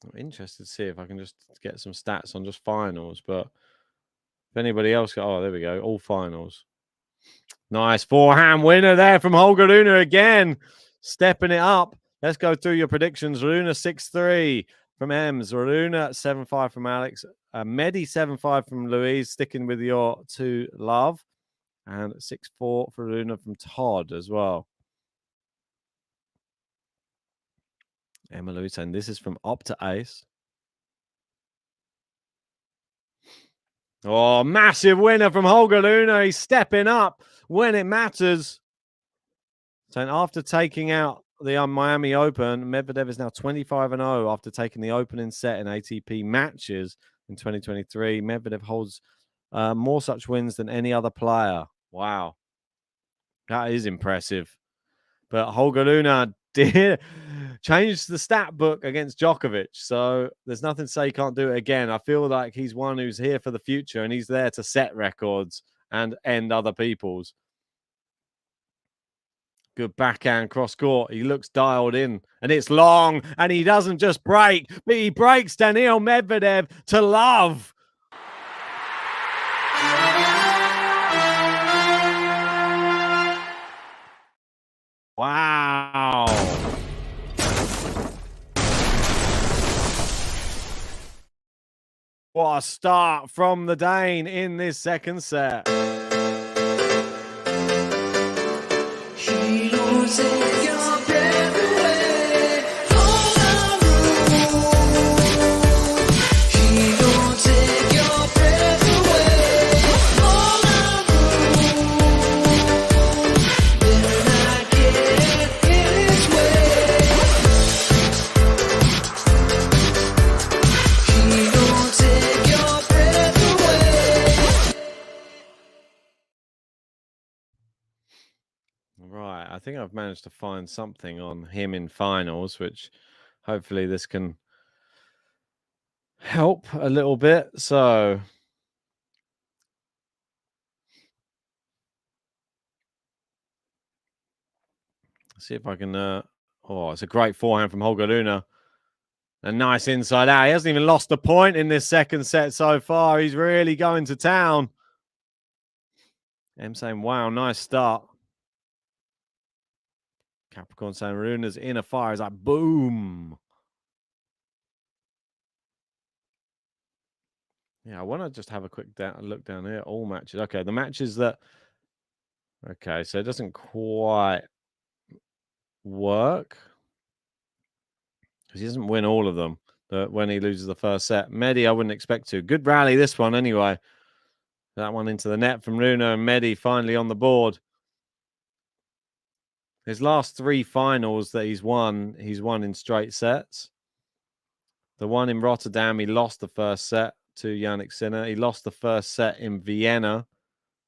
I'm interested to see if I can just get some stats on just finals, but if anybody else oh, there we go, all finals. Nice forehand winner there from Holger Rune again, stepping it up. Let's go through your predictions. Rune 6-3 from Ems, Rune 7-5 from Alex, Medi 7-5 from Louise, sticking with your 2 love, and 6-4 for Rune from Todd as well. Emma Louise saying this is from Op to Ace. Oh, massive winner from Holger Rune. He's stepping up when it matters. Saying after taking out the Miami Open, Medvedev is now 25-0 after taking the opening set in ATP matches in 2023. Medvedev holds more such wins than any other player. Wow. That is impressive. But Holger Rune did change the stat book against Djokovic, so there's nothing to say he can't do it again. I feel like he's one who's here for the future, and he's there to set records and end other people's. Good backhand cross court. He looks dialed in, and it's long, and he doesn't just break, but he breaks Daniil Medvedev to love. Wow. What a start from the Dane in this second set. Right, I think I've managed to find something on him in finals, which hopefully this can help a little bit. So see if I can. Oh, it's a great forehand from Holger Rune. A nice inside out. He hasn't even lost a point in this second set so far. He's really going to town. I'm saying, wow, nice start. Capricorn saying Rune's inner fire is like boom. Yeah, I want to just have a quick look down here. All matches. Okay, the matches that. Okay, so it doesn't quite work because he doesn't win all of them. But when he loses the first set, Medi, I wouldn't expect to. Good rally this one anyway. That one into the net from Rune, and Medi finally on the board. His last 3 finals that he's won in straight sets. The one in Rotterdam, he lost the first set to Jannik Sinner. He lost the first set in Vienna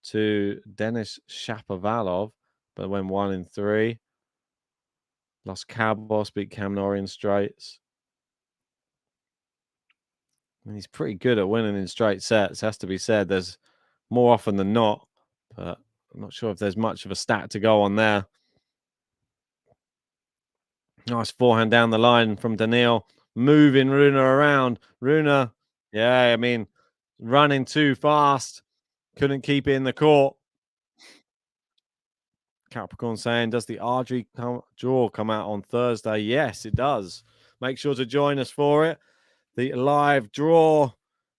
to Denis Shapovalov, but went 1 in 3. Lost Cabos, beat Cam Norrie in straights. I mean, he's pretty good at winning in straight sets, has to be said. There's more often than not, but I'm not sure if there's much of a stat to go on there. Nice forehand down the line from Daniil, moving Rune around. Rune, yeah, I mean, running too fast. Couldn't keep it in the court. Capricorn saying, does the RG draw come out on Thursday? Yes, it does. Make sure to join us for it. The live draw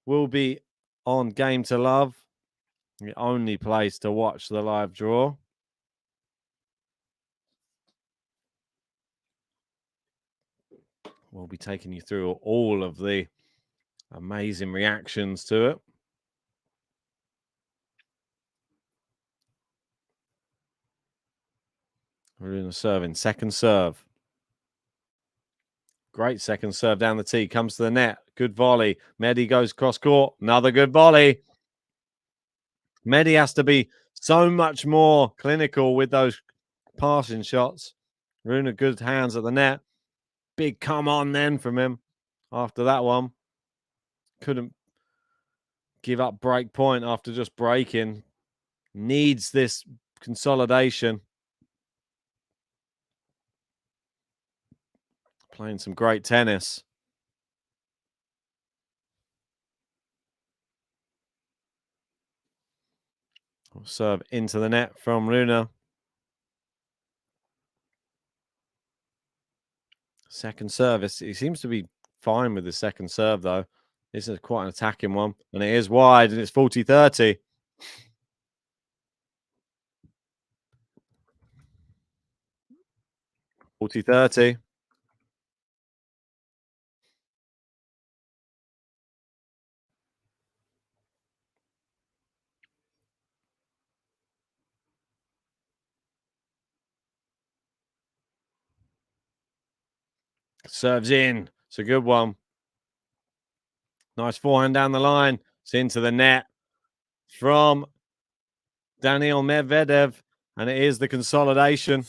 will be on Game to Love, the only place to watch the live draw. We'll be taking you through all of the amazing reactions to it. We're doing a serving. Second serve. Great second serve down the tee. Comes to the net. Good volley. Medi goes cross court. Another good volley. Medi has to be so much more clinical with those passing shots. Rune, good hands at the net. Big come on then from him after that one. Couldn't give up break point after just breaking. Needs this consolidation. Playing some great tennis. Serve into the net from Rune. Second service. He seems to be fine with the second serve, though. This is quite an attacking one. And it is wide, and it's 40-30. Serves in. It's a good one. Nice forehand down the line. It's into the net from Daniil Medvedev. And it is the consolidation.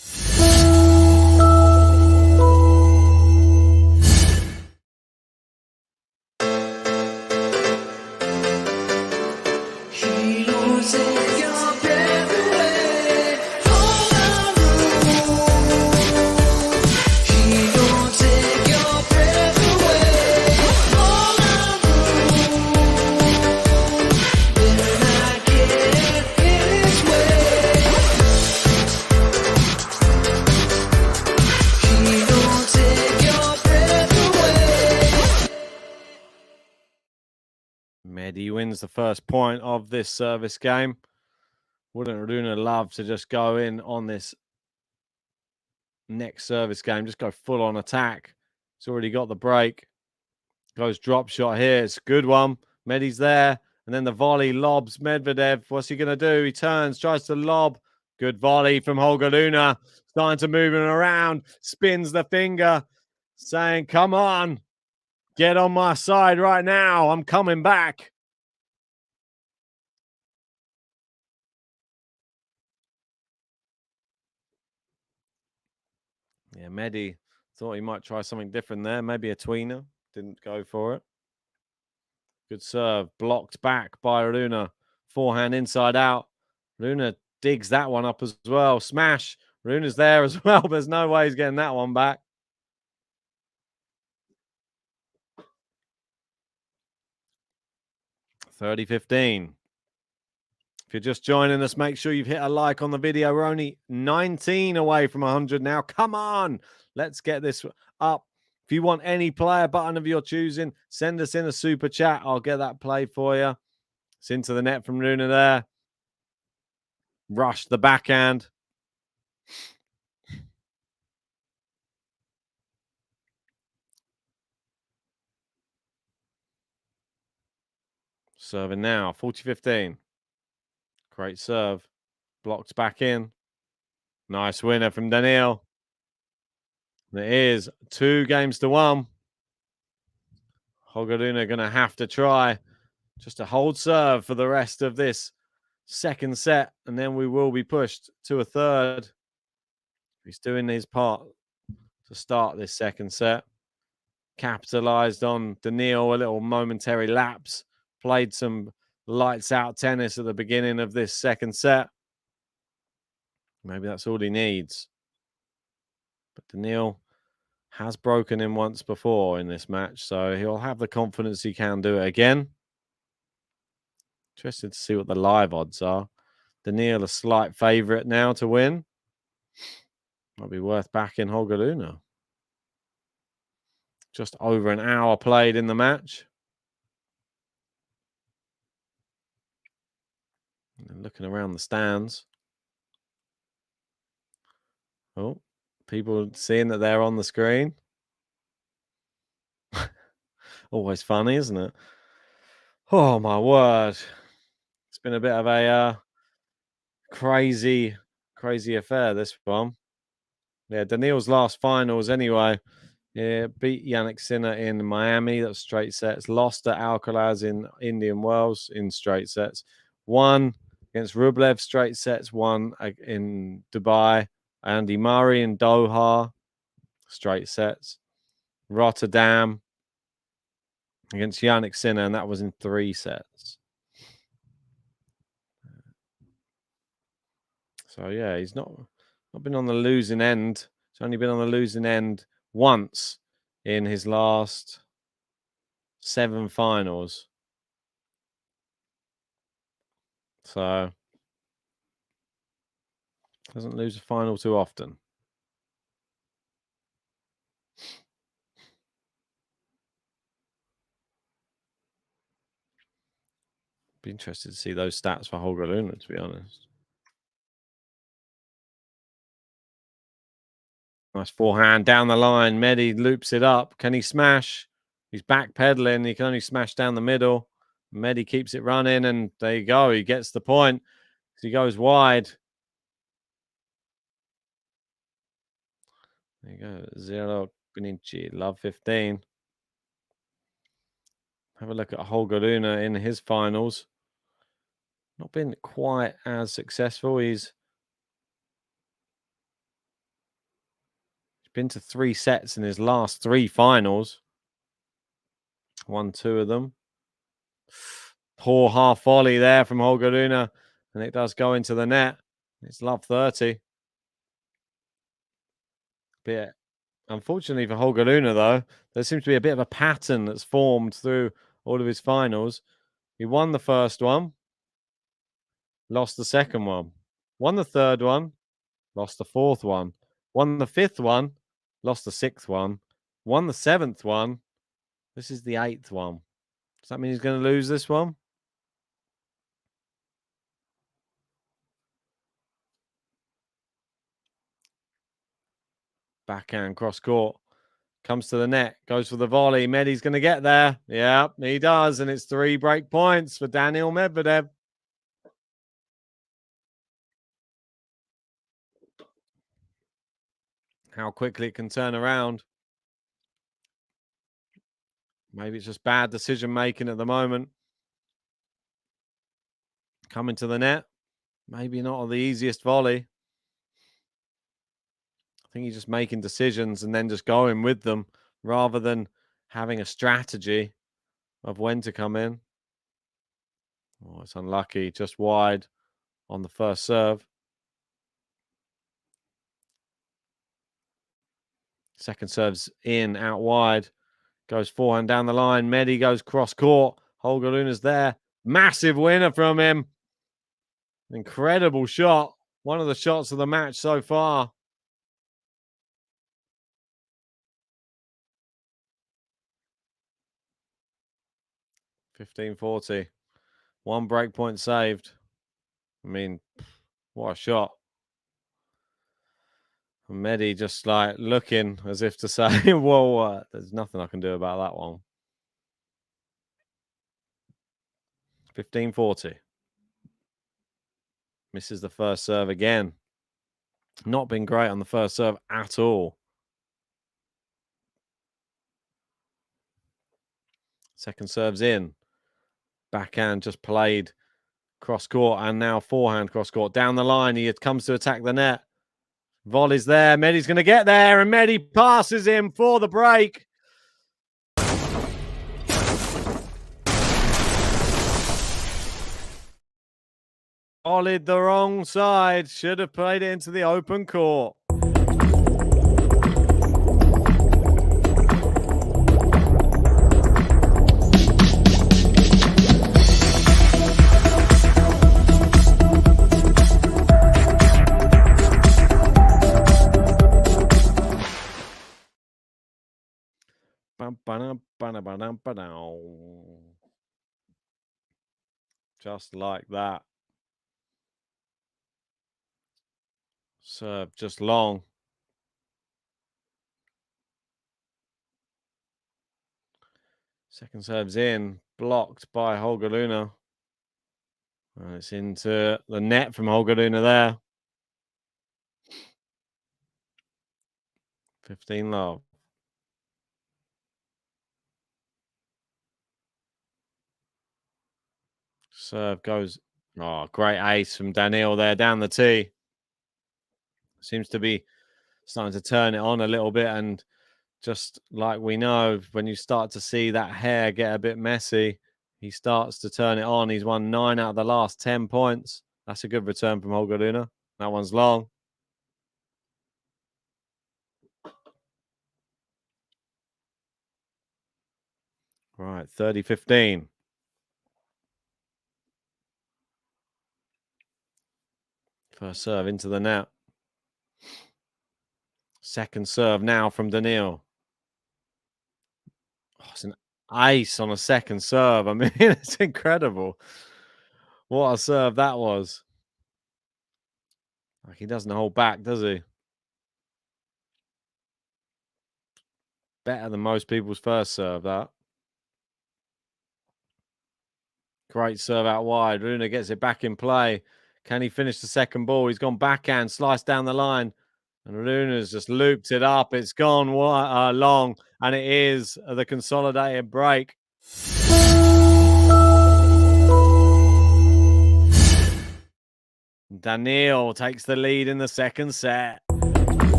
Medi wins the first point of this service game. Wouldn't Rune love to just go in on this next service game, just go full on attack? He's already got the break. Goes drop shot here. It's a good one. Medi's there. And then the volley lobs Medvedev. What's he going to do? He turns, tries to lob. Good volley from Holger Rune. Starting to move him around. Spins the finger, saying, come on. Get on my side right now. I'm coming back. Yeah, Medi thought he might try something different there. Maybe a tweener. Didn't go for it. Good serve. Blocked back by Rune. Forehand inside out. Rune digs that one up as well. Smash. Rune's there as well, but there's no way he's getting that one back. 30-15. If you're just joining us, make sure you've hit a like on the video. We're only 19 away from 100 now. Come on. Let's get this up. If you want any player button of your choosing, send us in a super chat. I'll get that played for you. It's into the net from Rune there. Rush the backhand. Serving now, 40-15. Great serve. Blocked back in. Nice winner from Daniil. It is 2-1. Holger Rune going to have to try just to hold serve for the rest of this second set, and then we will be pushed to a third. He's doing his part to start this second set. Capitalized on Daniil, a little momentary lapse. Played some lights out tennis at the beginning of this second set. Maybe that's all he needs. But Daniil has broken him once before in this match, so he'll have the confidence he can do it again. Interested to see what the live odds are. Daniil a slight favourite now to win. Might be worth backing Holger Rune. Just over an hour played in the match. And looking around the stands. Oh, people seeing that they're on the screen. Always funny, isn't it? Oh, my word. It's been a bit of a crazy affair, this one. Yeah, Daniil's last finals anyway. Yeah, beat Jannik Sinner in Miami. That's straight sets. Lost to Alcaraz in Indian Wells in straight sets. Won against Rublev straight sets. Won in Dubai. Andy Murray in Doha straight sets. Rotterdam against Jannik Sinner, and that was in 3 sets. So yeah, he's not been on the losing end. He's only been on the losing end once in his last 7 finals. So doesn't lose a final too often. Be interested to see those stats for Holger Rune, to be honest. Nice forehand down the line. Medi loops it up. Can he smash? He's backpedaling. He can only smash down the middle. Medi keeps it running, and there you go. He gets the point. He goes wide. There you go. 0 Gnici. Love 15. Have a look at Holger Rune in his finals. Not been quite as successful. He's been to 3 sets in his last 3 finals. Won 2 of them. Poor half volley there from Holger Rune, and it does go into the net. It's love 30. But unfortunately for Holger Rune, though, there seems to be a bit of a pattern that's formed through all of his finals. He won the first one, lost the second one, won the third one, lost the fourth one, won the 5th one, lost the 6th one, won the 7th one. This is the 8th one. Does that mean he's going to lose this one? Backhand cross court. Comes to the net. Goes for the volley. Medi's going to get there. Yeah, he does. And it's 3 break points for Daniil Medvedev. How quickly it can turn around. Maybe it's just bad decision making at the moment. Coming to the net. Maybe not the easiest volley. I think he's just making decisions and then just going with them rather than having a strategy of when to come in. Oh, it's unlucky. Just wide on the first serve. Second serve's in, out wide. Goes forehand down the line. Medi goes cross court. Holger Rune's there. Massive winner from him. Incredible shot. One of the shots of the match so far. $15.40. 1 break point saved. I mean, what a shot. Medi just like looking as if to say, well, there's nothing I can do about that one. 15.40. Misses the first serve again. Not been great on the first serve at all. Second serve's in. Backhand just played cross court and now forehand cross court. Down the line, he comes to attack the net. Volley's there. Medi's going to get there, and Medi passes him for the break. Volleyed the wrong side. Should have played it into the open court. Just like that. Serve just long. Second serve's in, blocked by Holger Rune. It's into the net from Holger Rune there. 15 love. Serve goes. Oh, great ace from Daniil there down the tee. Seems to be starting to turn it on a little bit. And just like we know, when you start to see that hair get a bit messy, he starts to turn it on. He's won 9 out of the last 10 points. That's a good return from Holger Rune. That one's long. Right, 30-15. First serve into the net. Second serve now from Daniil. Oh, it's an ace on a second serve. I mean, it's incredible. What a serve that was. Like, he doesn't hold back, does he? Better than most people's first serve, that. Great serve out wide. Rune gets it back in play. Can he finish the second ball? He's gone backhand, sliced down the line. And Rune's just looped it up. It's gone long, and it is the consolidated break. Daniil takes the lead in the second set.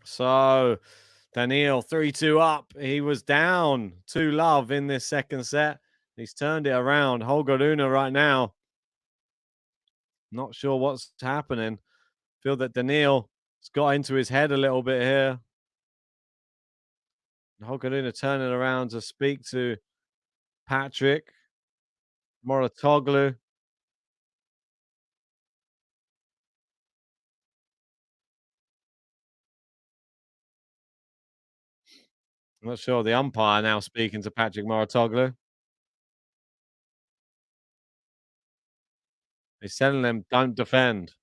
So Daniil 3-2 up. He was down 2 love in this second set. He's turned it around. Holger Rune right now. Not sure what's happening. Feel that Daniil has got into his head a little bit here. Holger turning around to speak to Patrick Moratoglu. I'm not sure. The umpire now speaking to Patrick Moratoglu. He's telling them, don't defend.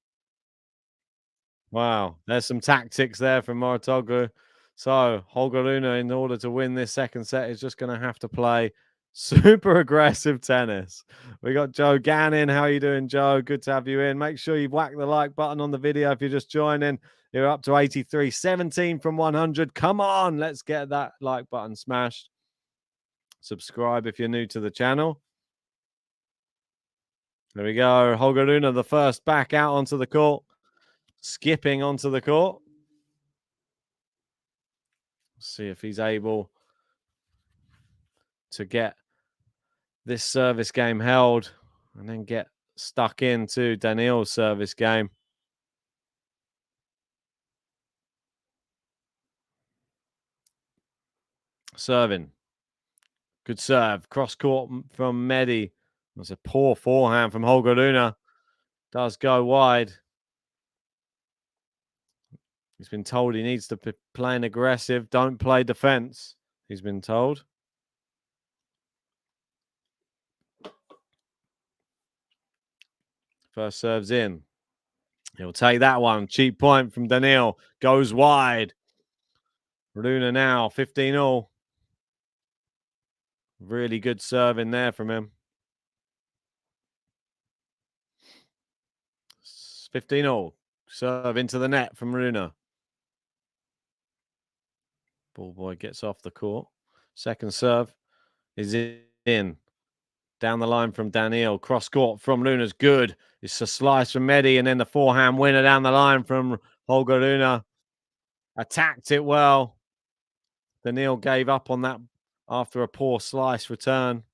Wow, there's some tactics there from Moratoglu. So Holger, in order to win this second set, is just going to have to play super aggressive tennis. We got Joe Gannon. How are you doing, Joe? Good to have you in. Make sure you whack the like button on the video if you're just joining. You're up to 83, 17 from 100. Come on, let's get that like button smashed. Subscribe if you're new to the channel. There we go. Holger, the first back out onto the court. Skipping onto the court. See if he's able to get this service game held and then get stuck into Daniil's service game. Serving. Good serve. Cross court from Medi. That's a poor forehand from Holger. Does go wide. He's been told he needs to be playing aggressive. Don't play defense, he's been told. First serve's in. He'll take that one. Cheap point from Daniil. Goes wide. Rune now, 15-all. Really good serve in there from him. 15-all. Serve into the net from Rune. Ball boy gets off the court. Second serve is in. Down the line from Daniil. Cross court from Rune's good. It's a slice from Medi, and then the forehand winner down the line from Holger. Attacked it well. Daniil gave up on that after a poor slice return.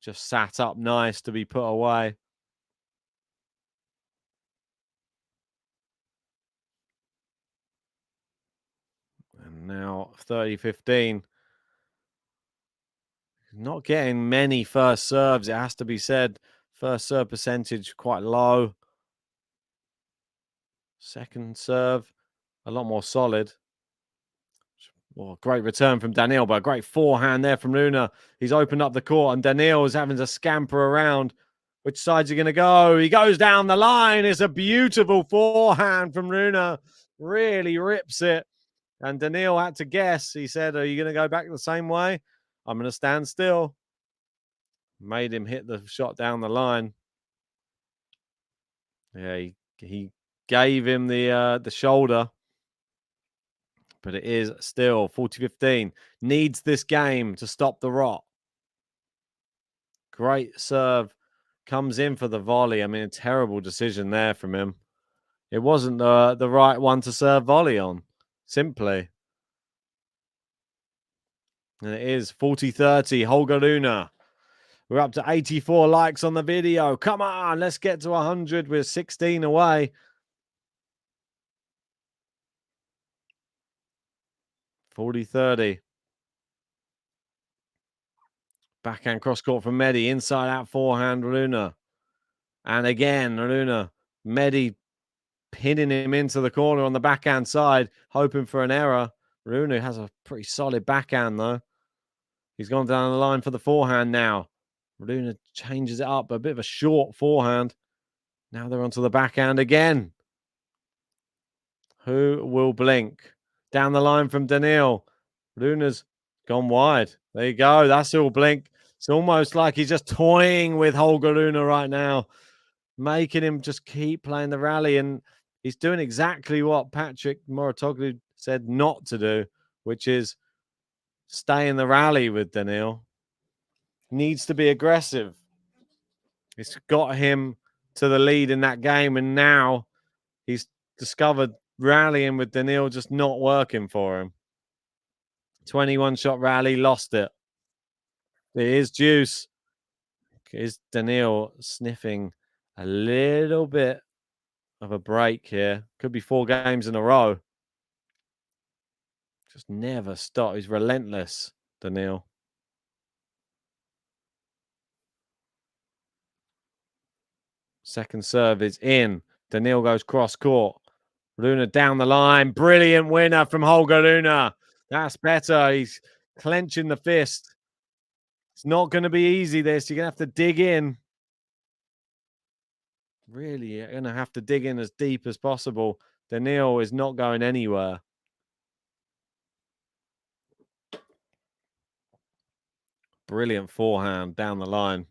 Just sat up nice to be put away. And now 30-15. Not getting many first serves, it has to be said. First serve percentage quite low. Second serve, a lot more solid. Well, great return from Daniil, but a great forehand there from Rune. He's opened up the court, and Daniil is having to scamper around. Which side's he going to go? He goes down the line. It's a beautiful forehand from Rune. Really rips it. And Daniil had to guess. He said, are you going to go back the same way? I'm going to stand still. Made him hit the shot down the line. Yeah, he gave him the shoulder. But it is still 40-15. Needs this game to stop the rot. Great serve. Comes in for the volley. I mean, a terrible decision there from him. It wasn't the right one to serve volley on. Simply. And it is 40-30. Holger Rune. We're up to 84 likes on the video. Come on, let's get to 100. We're 16 away. 40-30. Backhand cross court from Medi. Inside out forehand, Rune. And again, Rune. Medi pinning him into the corner on the backhand side, hoping for an error. Rune has a pretty solid backhand, though. He's gone down the line for the forehand now. Rune changes it up. A bit of a short forehand. Now they're onto the backhand again. Who will blink? Down the line from Daniil. Rune's gone wide. There you go. That's all blink. It's almost like he's just toying with Holger Rune right now, making him just keep playing the rally. And he's doing exactly what Patrick Moratoglu said not to do, which is stay in the rally with Daniil. Needs to be aggressive. It's got him to the lead in that game, and now he's discovered rallying with Daniil just not working for him. 21-shot rally, lost it. It is juice. Is Daniil sniffing a little bit of a break here? Could be 4 games in a row. Just never stop. He's relentless, Daniil. Second serve is in. Daniil goes cross court. Rune down the line. Brilliant winner from Holger Rune. That's better. He's clenching the fist. It's not going to be easy, this. You're going to have to dig in. Really, you're going to have to dig in as deep as possible. Daniil is not going anywhere. Brilliant forehand down the line.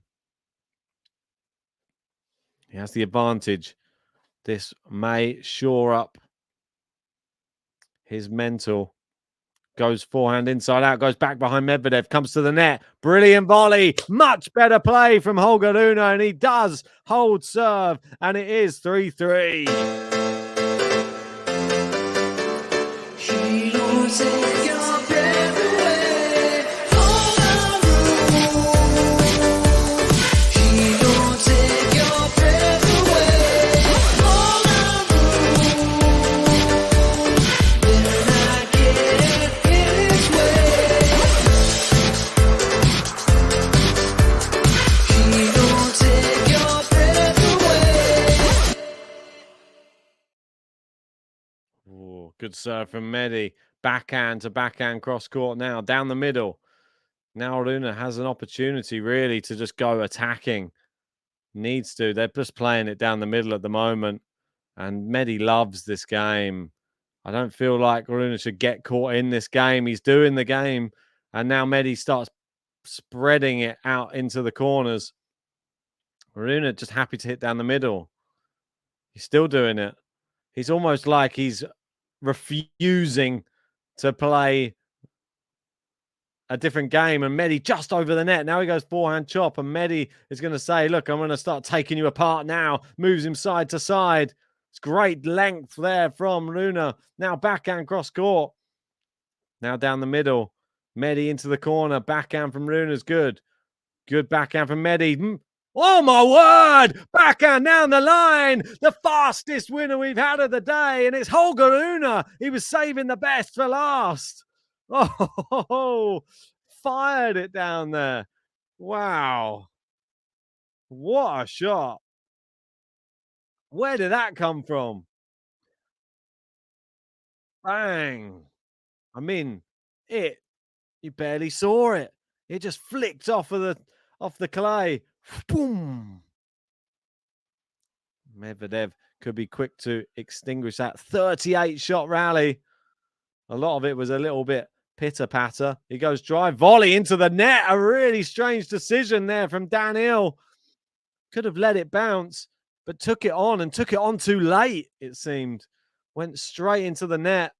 He has the advantage. This may shore up his mental. Goes forehand inside out, goes back behind Medvedev, comes to the net. Brilliant volley. Much better play from Holger Rune, and he does hold serve, and it is 3-3. Good serve from Medi. Backhand to backhand cross court now. Down the middle. Now Rune has an opportunity really to just go attacking. Needs to. They're just playing it down the middle at the moment. And Medi loves this game. I don't feel like Rune should get caught in this game. He's doing the game. And now Medi starts spreading it out into the corners. Rune just happy to hit down the middle. He's still doing it. He's almost like he's refusing to play a different game, and Medi just over the net. Now he goes forehand chop, and Medi is going to say, look, I'm going to start taking you apart now. Moves him side to side. It's great length there from Rune. Now backhand cross court. Now down the middle. Medi into the corner. Backhand from Rune is good. Good backhand from Medi. Oh, my word! Backhand down the line. The fastest winner we've had of the day. And it's Holger Rune. He was saving the best for last. Oh, fired it down there. Wow. What a shot. Where did that come from? Bang. I mean, you barely saw it. It just flicked off the clay. Boom. Medvedev could be quick to extinguish that 38 shot rally. A lot of it was a little bit pitter-patter. He goes drive volley into the net. A really strange decision there from Daniil. Could have let it bounce, but took it on and took it on too late, it seemed. Went straight into the net.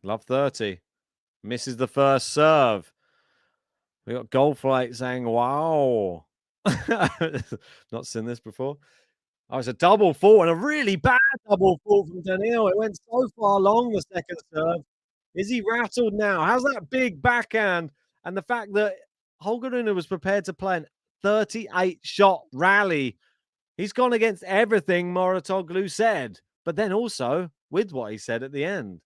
Love 30. Misses the first serve. We got Goldflake saying, wow. Not seen this before. Oh, it's a double fault and a really bad double fault from Daniil. It went so far long, the second serve. Is he rattled now? How's that big backhand? And the fact that Holger Rune was prepared to play an 38-shot rally. He's gone against everything Mouratoglou said, but then also with what he said at the end.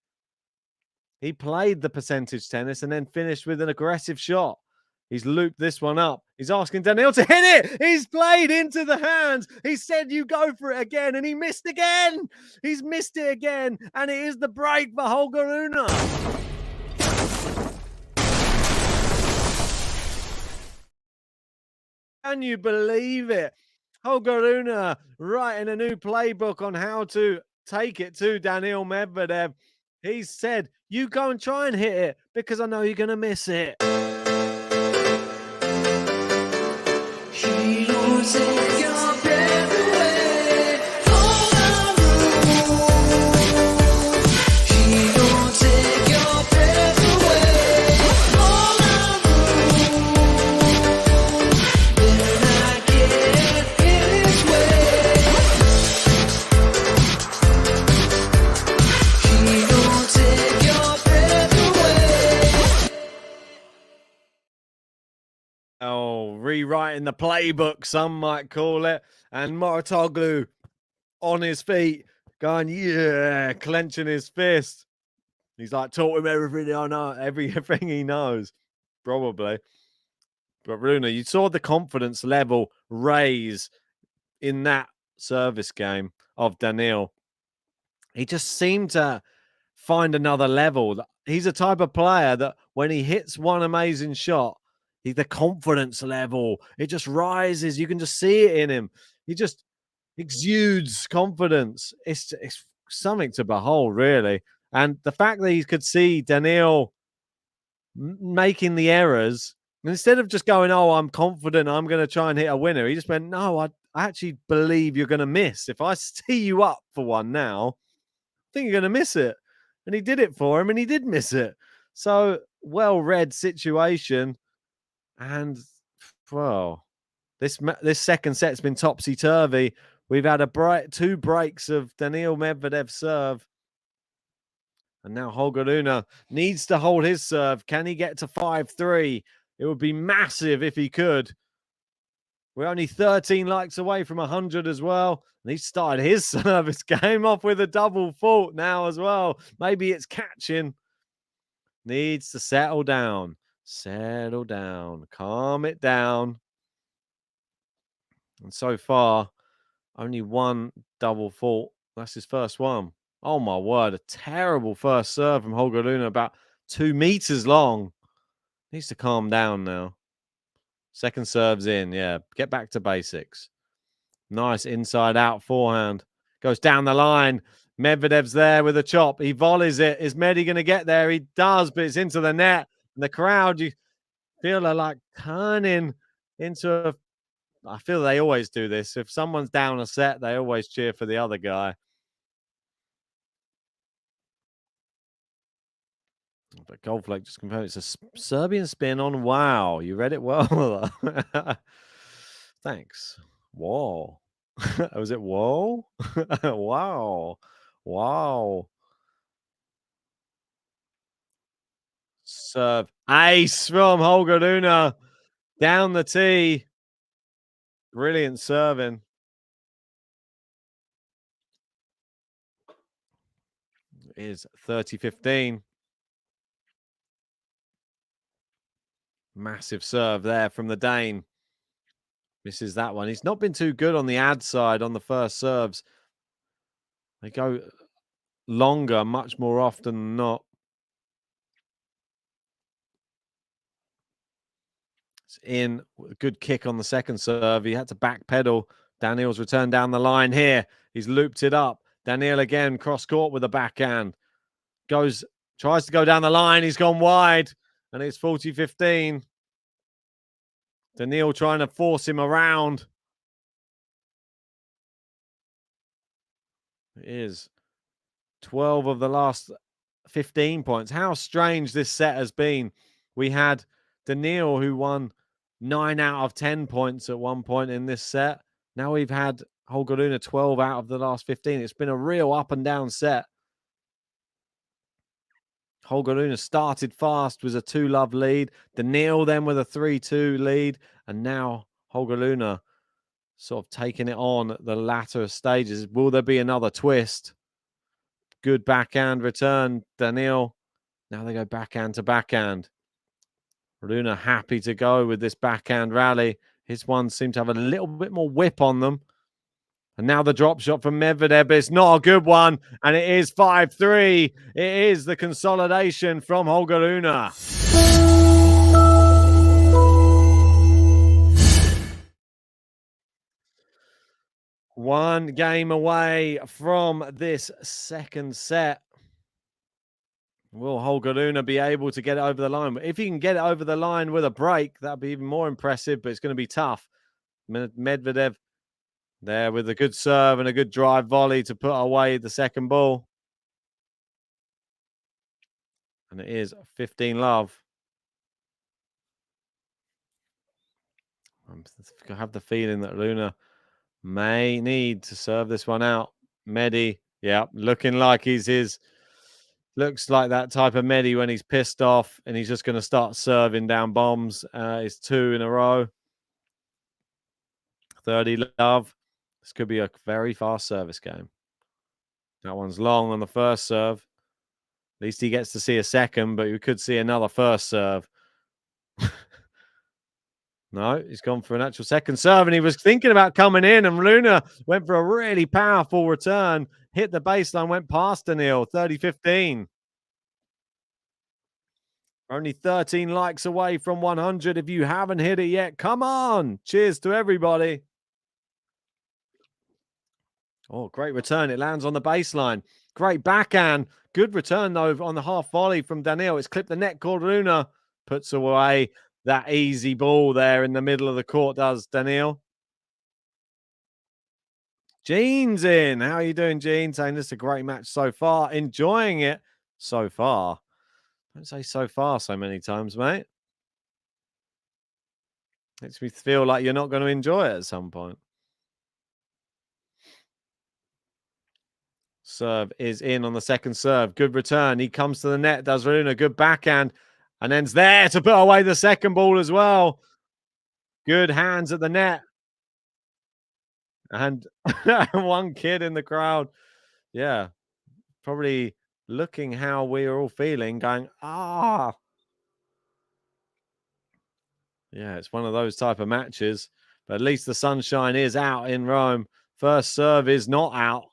He played the percentage tennis and then finished with an aggressive shot. He's looped this one up. He's asking Daniil to hit it. He's played into the hands. He said, you go for it again. And he missed again. He's missed it again. And it is the break for Holger Rune. Can you believe it? Holger Rune writing a new playbook on how to take it to Daniil Medvedev. He said, you go and try and hit it because I know you're going to miss it. Oh, rewriting the playbook, some might call it. And Mouratoglou on his feet, going, yeah, clenching his fist. He's like, taught him everything I know, everything he knows, probably. But Rune, you saw the confidence level raise in that service game of Daniil. He just seemed to find another level. He's a type of player that when he hits one amazing shot, the confidence level, it just rises. You can just see it in him. He just exudes confidence. It's something to behold, really. And the fact that he could see Daniil making the errors, instead of just going, oh, I'm confident, I'm going to try and hit a winner, he just went, no, I actually believe you're going to miss. If I tee you up for one now, I think you're going to miss it. And he did it for him, and he did miss it. So, well-read situation. And, well, this second set's been topsy-turvy. We've had two breaks of Daniil Medvedev serve. And now Holger Rune needs to hold his serve. Can he get to 5-3? It would be massive if he could. We're only 13 likes away from 100 as well. And he started his service game off with a double fault now as well. Maybe it's catching. Needs to settle down. Settle down. Calm it down. And so far, only one double fault. That's his first one. Oh, my word. A terrible first serve from Holger Rune, about 2 meters long. Needs to calm down now. Second serve's in. Yeah, get back to basics. Nice inside-out forehand. Goes down the line. Medvedev's there with a chop. He volleys it. Is Medi going to get there? He does, but it's into the net. And the crowd, you feel are like turning into a... I feel they always do this. If someone's down a set, they always cheer for the other guy. But Goldflake just confirmed it's a Serbian spin on wow. You read it well. Thanks. Whoa. Was it whoa? Wow. Wow. Serve. Ace from Holger Rune. Down the tee. Brilliant serving. It is 30-15. Massive serve there from the Dane. Misses that one. He's not been too good on the ad side on the first serves. They go longer much more often than not. It's in. A good kick on the second serve. He had to backpedal. Daniil's returned down the line here. He's looped it up. Daniil again, cross court with a backhand. Tries to go down the line. He's gone wide. And it's 40-15. Daniil trying to force him around. It is 12 of the last 15 points. How strange this set has been. We had Daniil, who won 9 out of 10 points at one point in this set. Now we've had Holger Rune 12 out of the last 15. It's been a real up and down set. Holger Rune started fast, was a 2-love lead. Daniil then with a 3-2 lead. And now Holger Rune sort of taking it on at the latter stages. Will there be another twist? Good backhand return, Daniil. Now they go backhand to backhand. Rune happy to go with this backhand rally. His ones seem to have a little bit more whip on them. And now the drop shot from Medvedev. It's not a good one. And it is 5-3. It is the consolidation from Holger Rune. One game away from this second set. Will Holger Rune be able to get it over the line? If he can get it over the line with a break, that'd be even more impressive, but it's going to be tough. Medvedev there with a good serve and a good drive volley to put away the second ball. And it is 15-love. I have the feeling that Rune may need to serve this one out. Medi, yeah, looking like looks like that type of Medi when he's pissed off and he's just going to start serving down bombs. It's 2 in a row. 30-love. This could be a very fast service game. That one's long on the first serve. At least he gets to see a second, but we could see another first serve. No, he's gone for an actual second serve, and he was thinking about coming in, and Rune went for a really powerful return, hit the baseline, went past Daniil, 30-15. Only 13 likes away from 100. If you haven't hit it yet, come on. Cheers to everybody. Oh, great return. It lands on the baseline. Great backhand. Good return, though, on the half volley from Daniil. It's clipped the net cord. Rune puts away that easy ball there in the middle of the court, does Daniil. Gene's in. How are you doing, Gene? Saying this is a great match so far. Enjoying it so far. Don't say so far so many times, mate. Makes me feel like you're not going to enjoy it at some point. Serve is in on the second serve. Good return. He comes to the net, does Rune. Good backhand. And then's there to put away the second ball as well. Good hands at the net. And one kid in the crowd. Yeah. Probably looking how we are all feeling, going, ah. Yeah, it's one of those type of matches. But at least the sunshine is out in Rome. First serve is not out.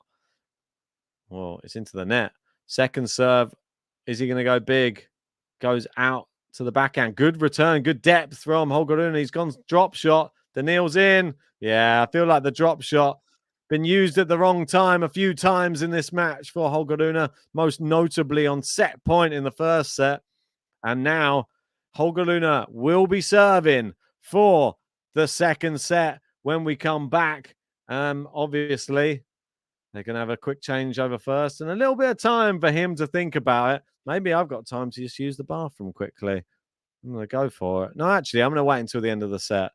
Well, it's into the net. Second serve. Is he going to go big? Goes out to the backhand. Good return. Good depth from Holger Rune. He's gone drop shot. Daniil's in. Yeah, I feel like the drop shot been used at the wrong time a few times in this match for Holger Rune, most notably on set point in the first set. And now Holger Rune will be serving for the second set when we come back. Obviously, they're going to have a quick change over first and a little bit of time for him to think about it. Maybe I've got time to just use the bathroom quickly. I'm going to go for it. No, actually, I'm going to wait until the end of the set.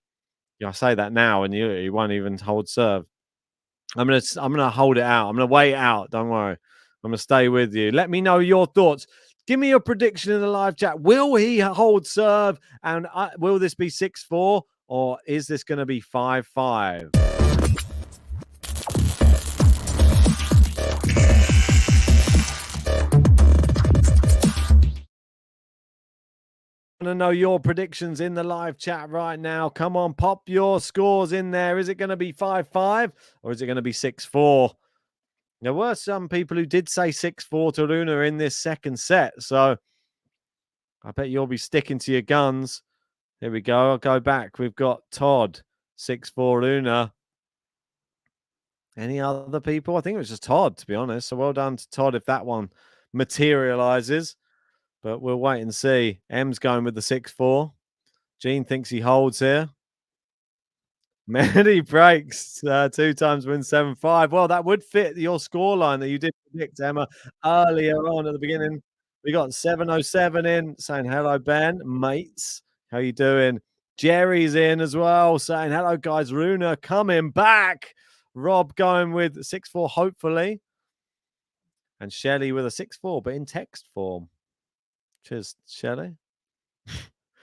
Yeah, I say that now, and you won't even hold serve. I'm gonna hold it out. I'm gonna wait it out. Don't worry. I'm gonna stay with you. Let me know your thoughts. Give me your prediction in the live chat. Will he hold serve? And will this be 6-4 or is this going to be 5-5? I want to know your predictions in the live chat right now. Come on, pop your scores in there. Is it going to be 5-5 or is it going to be 6-4? There were some people who did say 6-4 to Rune in this second set. So I bet you'll be sticking to your guns. Here we go. I'll go back. We've got Todd, 6-4 Rune. Any other people? I think it was just Todd, to be honest. So well done to Todd if that one materializes. But we'll wait and see. M's going with the 6-4. Gene thinks he holds here. Many breaks. 2 times wins 7-5. Well, that would fit your scoreline that you did predict, Emma, earlier on at the beginning. We got 707 in, saying hello, Ben. Mates, how you doing? Jerry's in as well, saying hello, guys. Rune coming back. Rob going with 6-4, hopefully. And Shelley with a 6-4, but in text form. Cheers, Shelley.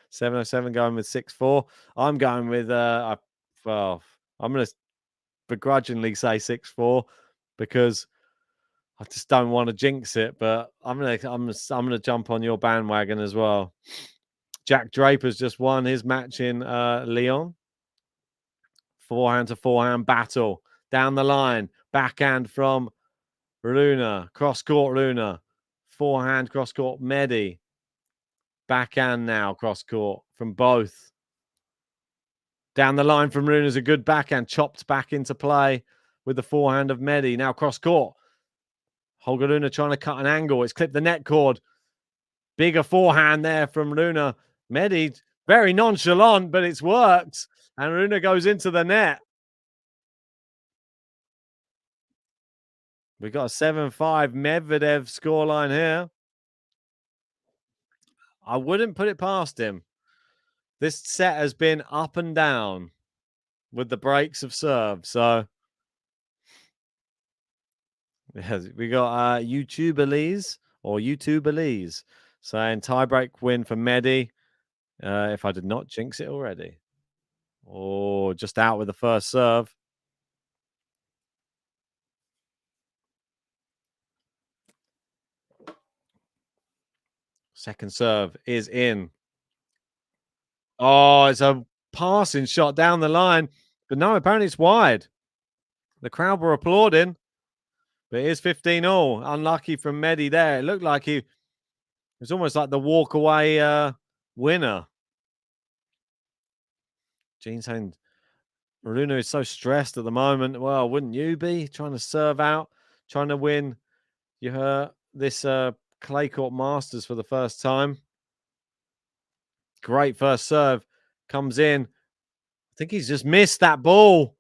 707 going with 6-4. I'm going with I'm going to begrudgingly say 6-4 because I just don't want to jinx it. But I'm gonna jump on your bandwagon as well. Jack Draper's just won his match in Lyon. Forehand to forehand battle down the line. Backhand from Rune. Cross court Rune. Forehand cross court Medi. Backhand now, cross court from both. Down the line from Rune is a good backhand, chopped back into play with the forehand of Medi. Now cross court. Holger Rune trying to cut an angle. It's clipped the net cord. Bigger forehand there from Rune. Medi, very nonchalant, but it's worked. And Rune goes into the net. We've got a 7-5 Medvedev scoreline here. I wouldn't put it past him. This set has been up and down with the breaks of serve. So we got YouTuberlies saying tiebreak win for Medi. If I did not jinx it already. Or just out with the first serve. Second serve is in. Oh, it's a passing shot down the line. But no, apparently it's wide. The crowd were applauding. But it is 15-all. Unlucky from Medi there. It looked like it was almost like the walk-away winner. Gene saying Rune is so stressed at the moment. Well, wouldn't you be? Trying to serve out, trying to win this clay court Masters for the first time. Great first serve. Comes in. I think he's just missed that ball.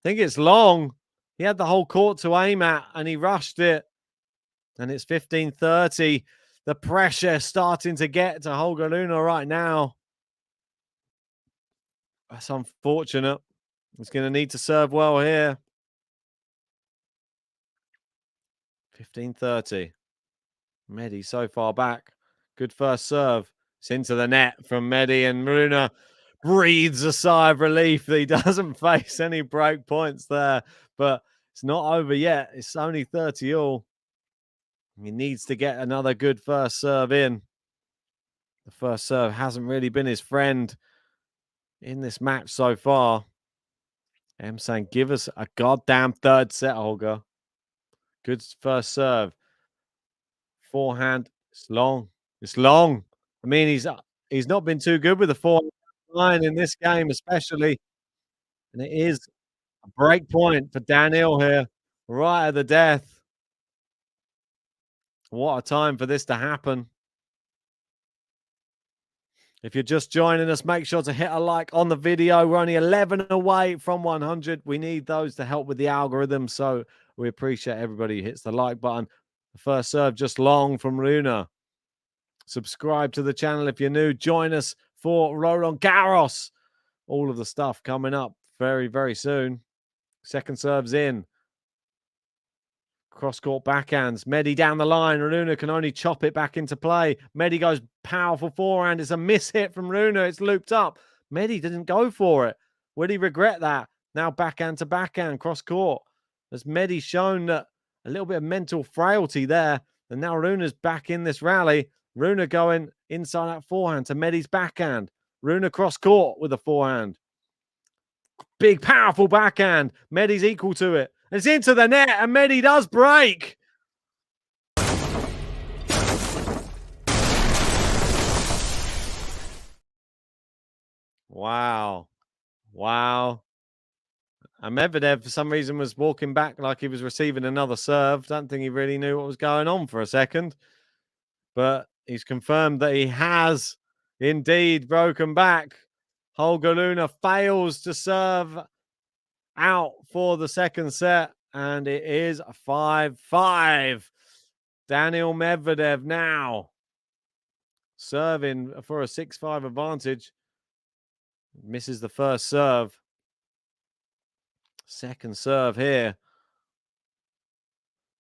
I think it's long. He had the whole court to aim at and he rushed it. And it's 15-30. The pressure starting to get to Holger Rune right now. That's unfortunate. He's going to need to serve well here. 15-30. Medi so far back. Good first serve. It's into the net from Medi, and Rune breathes a sigh of relief that he doesn't face any break points there. But it's not over yet. It's only 30-all. He needs to get another good first serve in. The first serve hasn't really been his friend in this match so far. I'm saying give us a goddamn third set, Holger. Good first serve. Forehand. It's long. It's long. I mean, he's not been too good with the forehand line in this game, especially. And it is a break point for Daniil here, right at the death. What a time for this to happen. If you're just joining us, make sure to hit a like on the video. We're only 11 away from 100. We need those to help with the algorithm, so we appreciate everybody who hits the like button. The first serve just long from Rune. Subscribe to the channel if you're new. Join us for Roland Garros. All of the stuff coming up very, very soon. Second serve's in. Cross-court backhands. Medi down the line. Rune can only chop it back into play. Medi goes powerful forehand. It's a miss-hit from Rune. It's looped up. Medi didn't go for it. Would he regret that? Now backhand to backhand, cross-court. Has Medi shown that a little bit of mental frailty there? And now Rune's back in this rally. Rune going inside that forehand to Medi's backhand. Rune cross-court with a forehand. Big, powerful backhand. Medi's equal to it. It's into the net, and Medi does break. Wow. Wow. And Medvedev, for some reason, was walking back like he was receiving another serve. Don't think he really knew what was going on for a second. But he's confirmed that he has indeed broken back. Holger Rune fails to serve out for the second set, and it is 5-5. Daniil Medvedev now serving for a 6-5 advantage. Misses the first serve. Second serve here.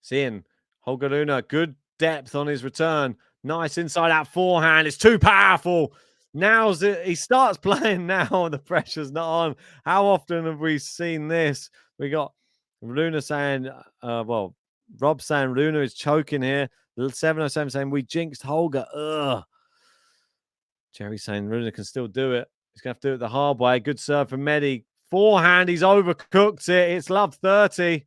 It's in. Holger Rune, good depth on his return. Nice inside out forehand. It's too powerful. He starts playing now. The pressure's not on. How often have we seen this? We got Rune saying, Rob saying Rune is choking here. 707 saying we jinxed Holger. Ugh. Jerry saying Rune can still do it. He's going to have to do it the hard way. Good serve from Medi. Forehand, he's overcooked it. It's love 30.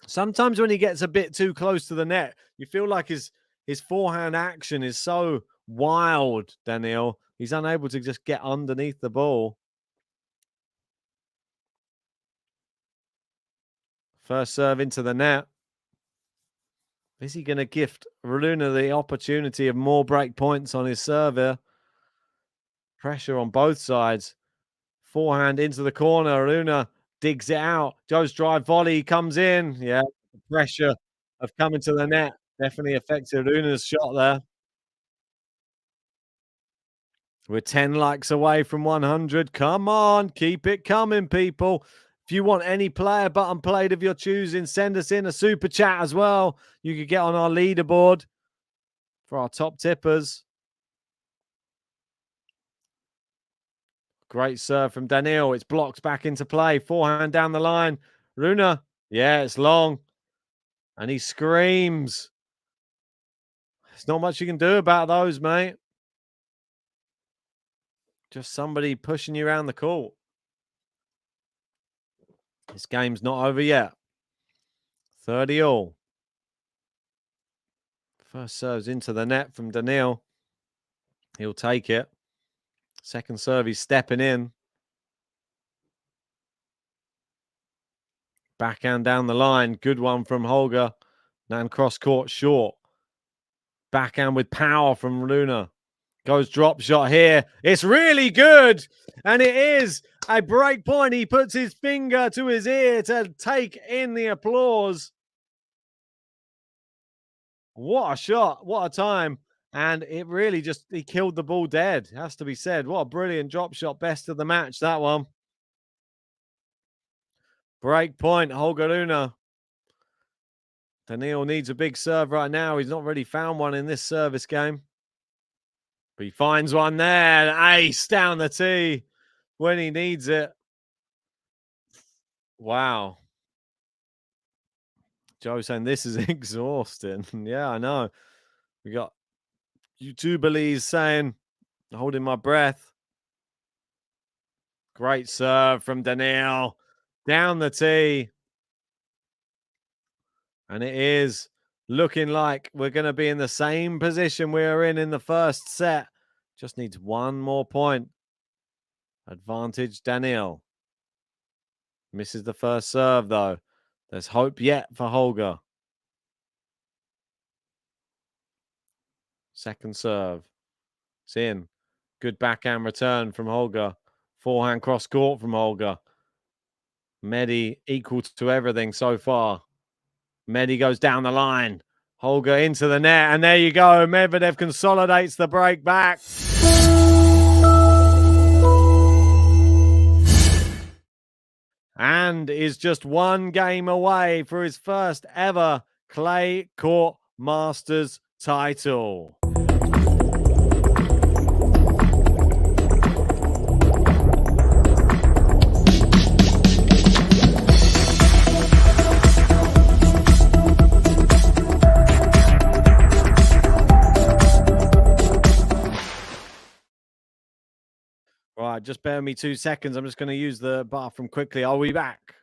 Sometimes when he gets a bit too close to the net, you feel like his forehand action is so wild, Daniil. He's unable to just get underneath the ball. First serve into the net. Is he going to gift Rune the opportunity of more break points on his serve here? Pressure on both sides. Forehand into the corner. Rune digs it out. Joe's drive volley comes in. Yeah, the pressure of coming to the net definitely affected Rune's shot there. We're 10 likes away from 100. Come on, keep it coming, people. If you want any player button played of your choosing, send us in a super chat as well. You could get on our leaderboard for our top tippers. Great serve from Daniil. It's blocked back into play. Forehand down the line. Rune. Yeah, it's long. And he screams. There's not much you can do about those, mate. Just somebody pushing you around the court. This game's not over yet. 30 all. First serve's into the net from Daniil. He'll take it. Second serve, he's stepping in. Backhand down the line. Good one from Holger. Nan cross court short. Backhand with power from RUNE. Goes drop shot here. It's really good. And it is a break point. He puts his finger to his ear to take in the applause. What a shot. What a time. And it really just, he killed the ball dead. Has to be said. What a brilliant drop shot. Best of the match, that one. Break point, Holger RUNE. Daniil needs a big serve right now. He's not really found one in this service game. But he finds one there. Ace down the tee when he needs it. Wow. Joe saying this is exhausting. Yeah, I know. We got YouTuberlies saying, holding my breath. Great serve from Daniil. Down the tee. And it is looking like we're going to be in the same position we were in the first set. Just needs one more point. Advantage Daniil. Misses the first serve, though. There's hope yet for Holger. Second serve. It's in. Good backhand return from Holger. Forehand cross court from Holger. Medi equal to everything so far. Medi goes down the line. Holger into the net. And there you go. Medvedev consolidates the break back. And is just one game away for his first ever Clay Court Masters title. Right, just bear me 2 seconds. I'm just going to use the bathroom quickly. I'll be back.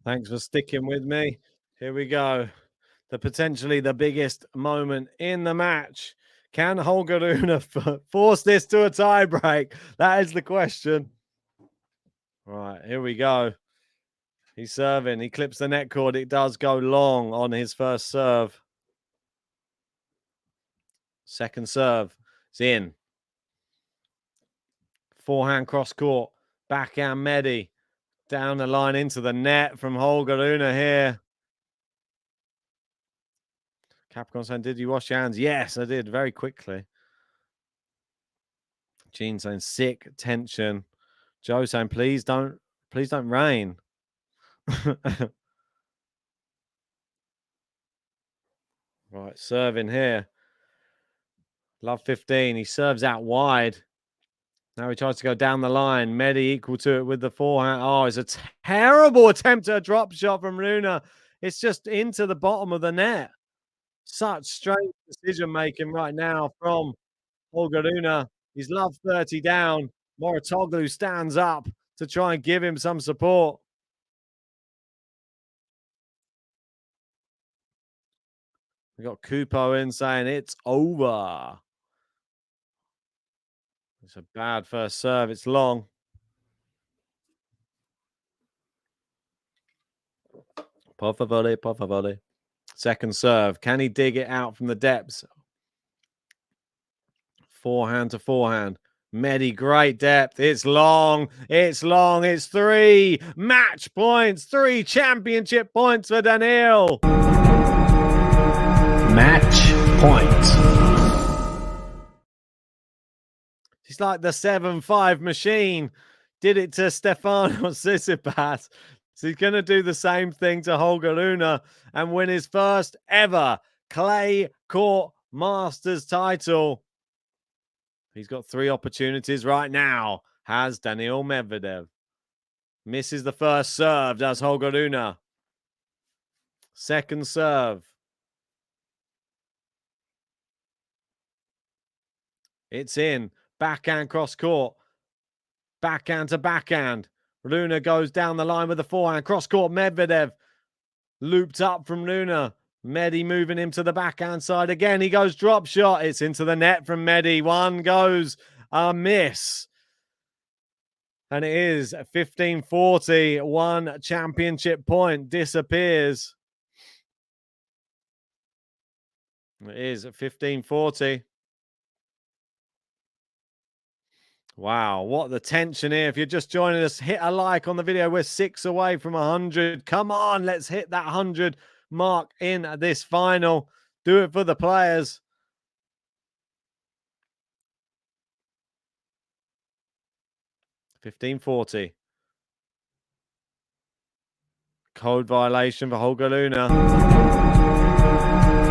Thanks for sticking with me. Here we go. Potentially the biggest moment in the match. Can Holger RUNE force this to a tie break? That is the question. Right, here we go. He's serving. He clips the net cord. It does go long on his first serve. Second serve. It's in. Forehand cross court. Backhand Medi. Down the line into the net from Holger RUNE here. Capricorn saying, did you wash your hands? Yes, I did, very quickly. Gene saying, sick tension. Joe saying, please don't rain. Right, serving here. Love 15. He serves out wide. Now he tries to go down the line. Medi equal to it with the forehand. Oh, it's a terrible attempt at a drop shot from RUNE. It's just into the bottom of the net. Such strange decision making right now from Holger Rune, he's loved 30 down. Moratoglu stands up to try and give him some support. We got Kupo in saying it's over. It's a bad first serve. It's long. Por favore. Second serve. Can he dig it out from the depths? Forehand to forehand. Medi, great depth. It's long. It's long. It's 3 match points. 3 championship points for Daniil. Match point. He's like the 7-5 machine. Did it to Stefano Tsitsipas. So he's going to do the same thing to Holger Rune and win his first ever clay court Masters title. He's got 3 opportunities right now. Has Daniil Medvedev. Misses the first serve, does Holger Rune. Second serve. It's in. Backhand cross court. Backhand to backhand. Rune goes down the line with the forehand. Cross court, Medvedev. Looped up from Rune. Medi moving him to the backhand side again. He goes drop shot. It's into the net from Medi. One goes a miss. And it is 15-40. 1 championship point disappears. It is 15-40. Wow, what the tension here. If you're just joining us, hit a like on the video. We're 6 away from 100. Come on, let's hit that 100 mark in this final. Do it for the players. $15.40. Code violation for Holger Rune.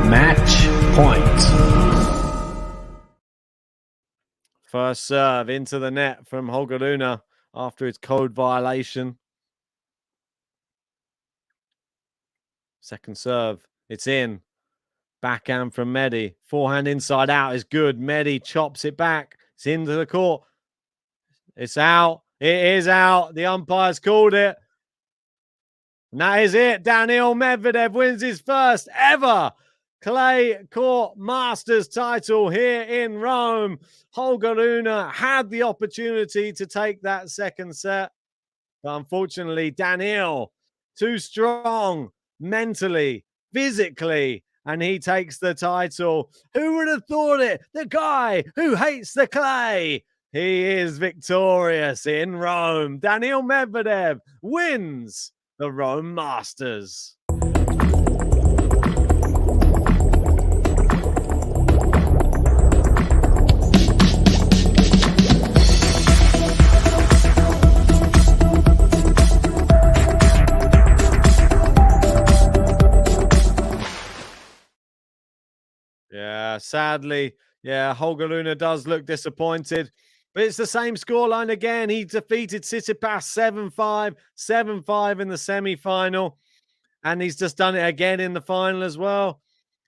Match point. First serve into the net from Holger Rune after his code violation. Second serve. It's in. Backhand from Medi. Forehand inside out is good. Medi chops it back. It's into the court. It's out. It is out. The umpire's called it. And that is it. Daniil Medvedev wins his first ever clay court Masters title here in Rome. Holger Rune had the opportunity to take that second set. But unfortunately, Daniil, too strong mentally, physically, and he takes the title. Who would have thought it? The guy who hates the clay. He is victorious in Rome. Daniil Medvedev wins the Rome Masters. Yeah, sadly, Holger Rune does look disappointed. But it's the same scoreline again. He defeated Tsitsipas 7-5, 7-5 in the semi-final. And he's just done it again in the final as well.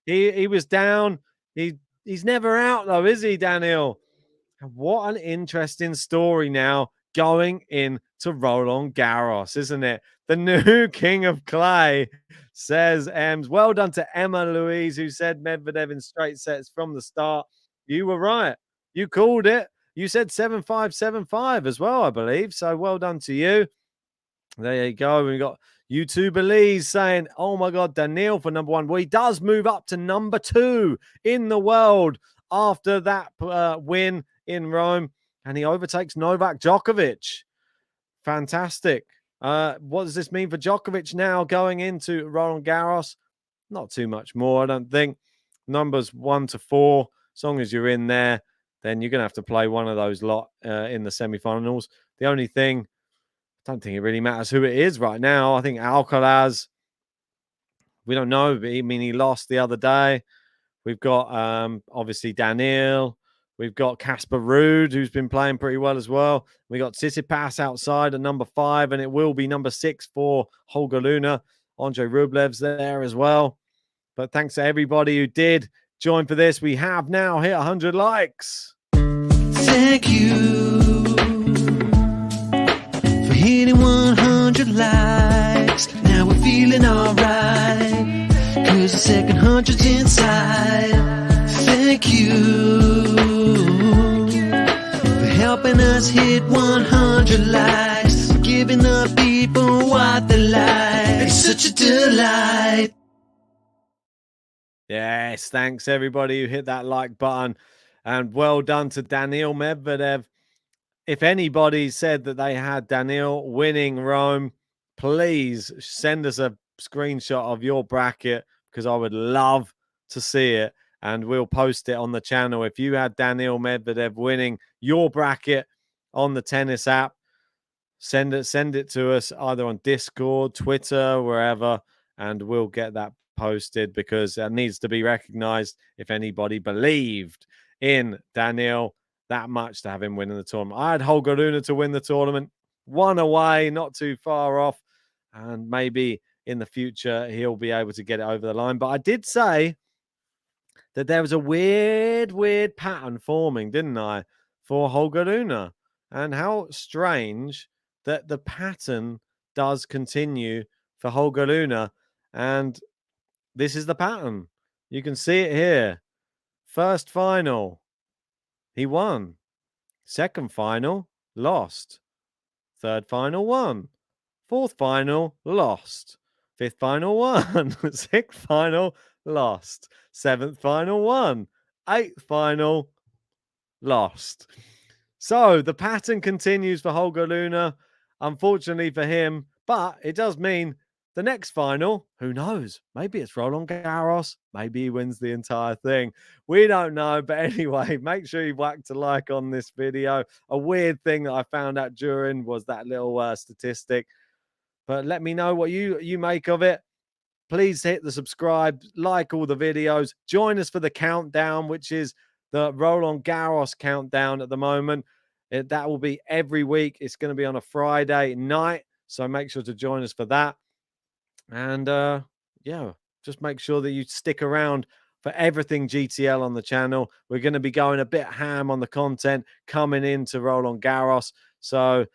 He was down. He's never out, though, is he, Daniil? What an interesting story now going into Roland Garros, isn't it? The new king of clay, says Ems. Well done to Emma Louise, who said Medvedev in straight sets from the start. You were right. You called it. You said 7-5, 7-5 as well, I believe. So well done to you. There you go. We got YouTube Elise saying, oh my God, Daniil for number 1. Well, he does move up to number 2 in the world after that win in Rome. And he overtakes Novak Djokovic. Fantastic. What does this mean for Djokovic now going into Roland Garros? Not too much more, I don't think. Numbers 1 to 4. As long as you're in there, then you're going to have to play one of those lot in the semi-finals. The only thing, I don't think it really matters who it is right now. I think Alcaraz, we don't know. But I mean, he lost the other day. We've got, obviously, Daniil. We've got Casper Ruud, who's been playing pretty well as well. We got Tsitsipas outside at number 5, and it will be number 6 for Holger Rune. Andre Rublev's there as well. But thanks to everybody who did join for this. We have now hit 100 likes. Thank you for hitting 100 likes. Now we're feeling alright, 'cause the second 100's inside. Thank you for helping us hit 100 likes, giving the people what they like. It's such a delight. Yes, thanks everybody who hit that like button, and well done to Daniil Medvedev. If anybody said that they had Daniil winning Rome, please send us a screenshot of your bracket, because I would love to see it, and we'll post it on the channel. If you had Daniil Medvedev winning your bracket on the tennis app, send it to us either on Discord, Twitter, wherever, and we'll get that posted, because that needs to be recognized. If anybody believed in Daniil that much to have him winning the tournament, I had Holger Rune to win the tournament, one away, not too far off, and maybe in the future he'll be able to get it over the line. But I did say that there was a weird pattern forming, didn't I, for Holger Rune? And how strange that the pattern does continue for Holger Rune. And this is the pattern. You can see it here. First final, he won. Second final, lost. Third final, won. Fourth final, lost. Fifth final, won. Sixth final, lost. Seventh final, won. Eighth final, lost. So the pattern continues for Holger Rune, unfortunately for him, but it does mean the next final, who knows? Maybe it's Roland Garros. Maybe he wins the entire thing. We don't know. But anyway, make sure you whacked a like on this video. A weird thing that I found out during was that little statistic. But let me know what you make of it. Please hit the subscribe, like all the videos. Join us for the countdown, which is the Roland Garros countdown at the moment. That will be every week. It's going to be on a Friday night. So make sure to join us for that. And yeah, just make sure that you stick around for everything GTL on the channel. We're going to be going a bit ham on the content coming into Roland Garros. So,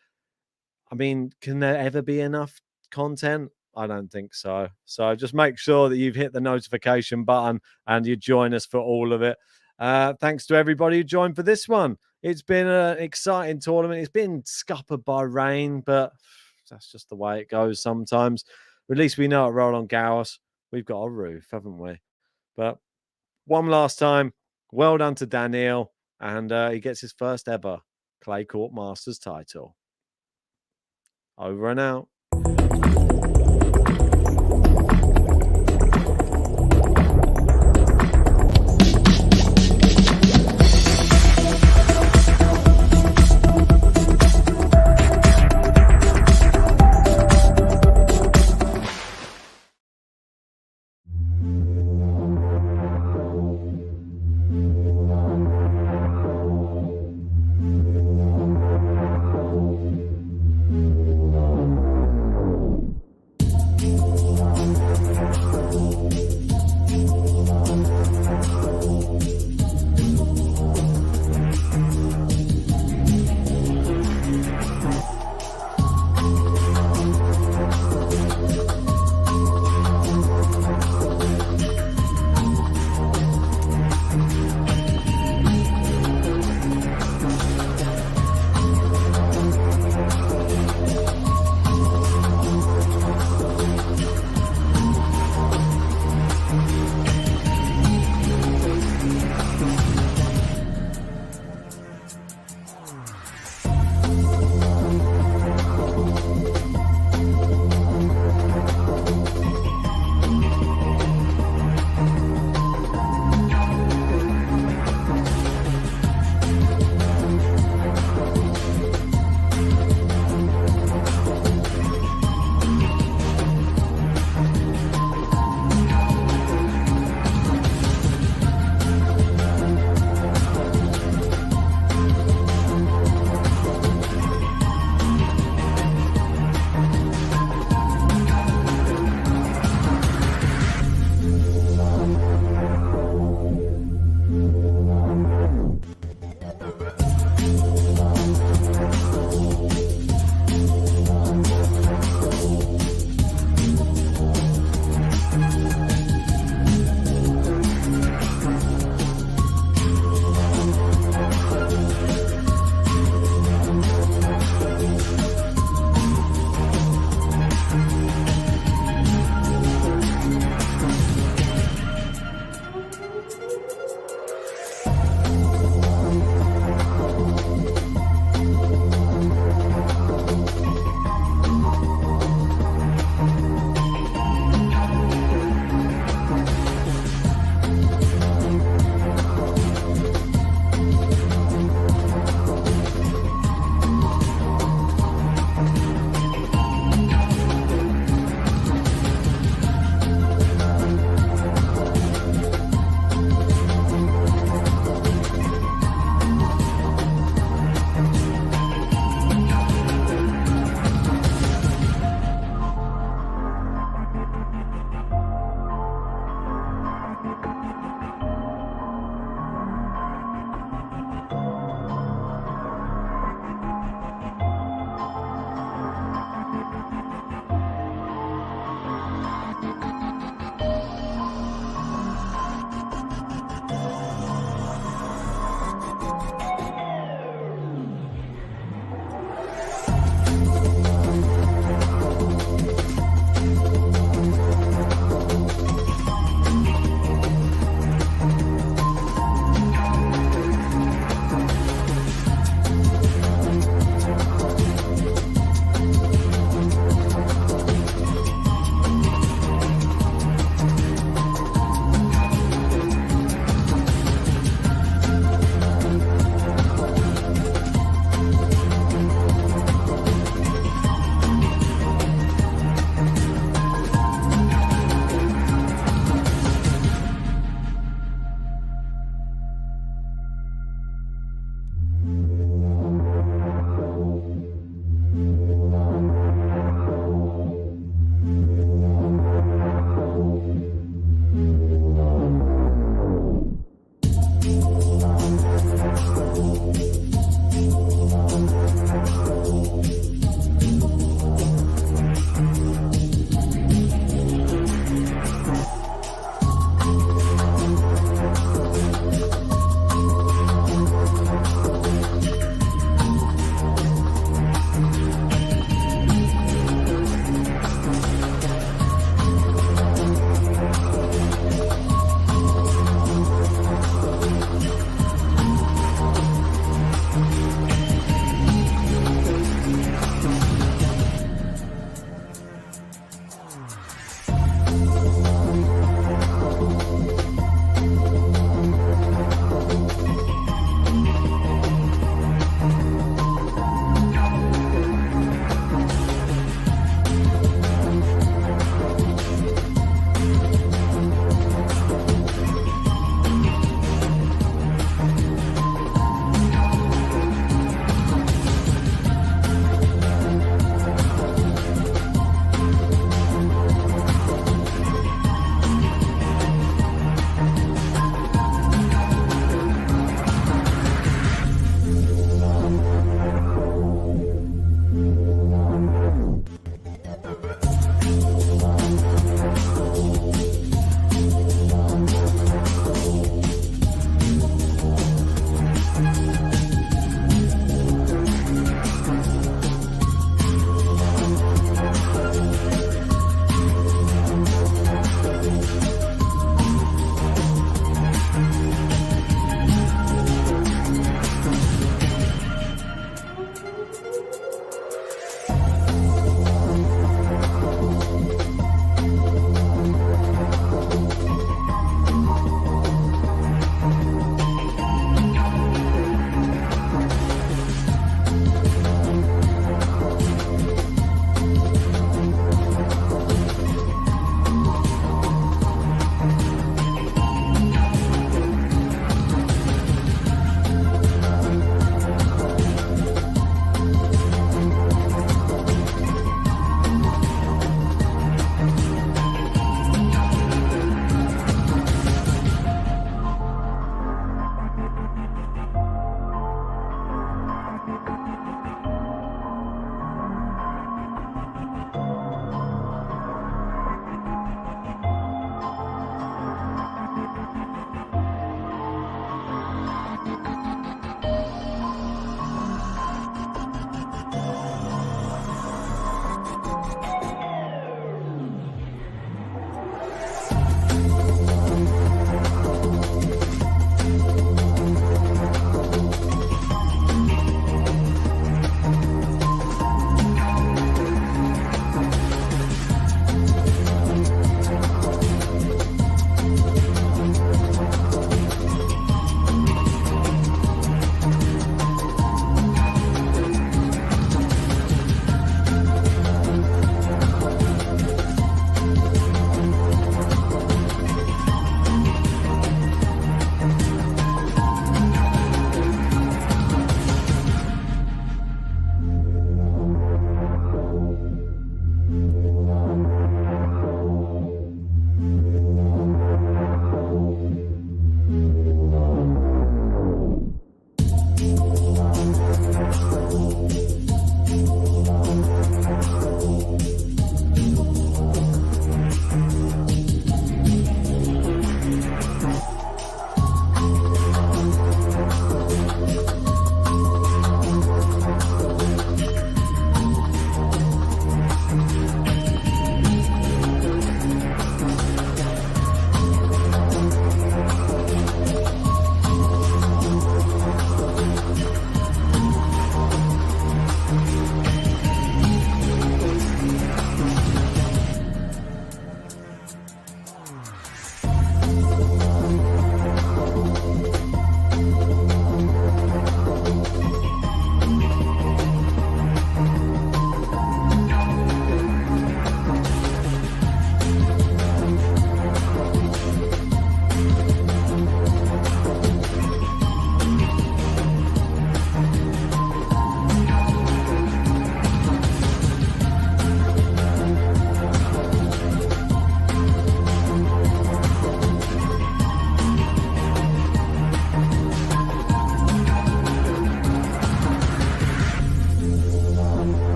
I mean, can there ever be enough content? I don't think so. So just make sure that you've hit the notification button and you join us for all of it. Thanks to everybody who joined for this one. It's been an exciting tournament. It's been scuppered by rain, but that's just the way it goes sometimes. At least we know at Roland Garros, we've got a roof, haven't we? But one last time, well done to Daniil, and he gets his first ever Clay Court Masters title. Over and out.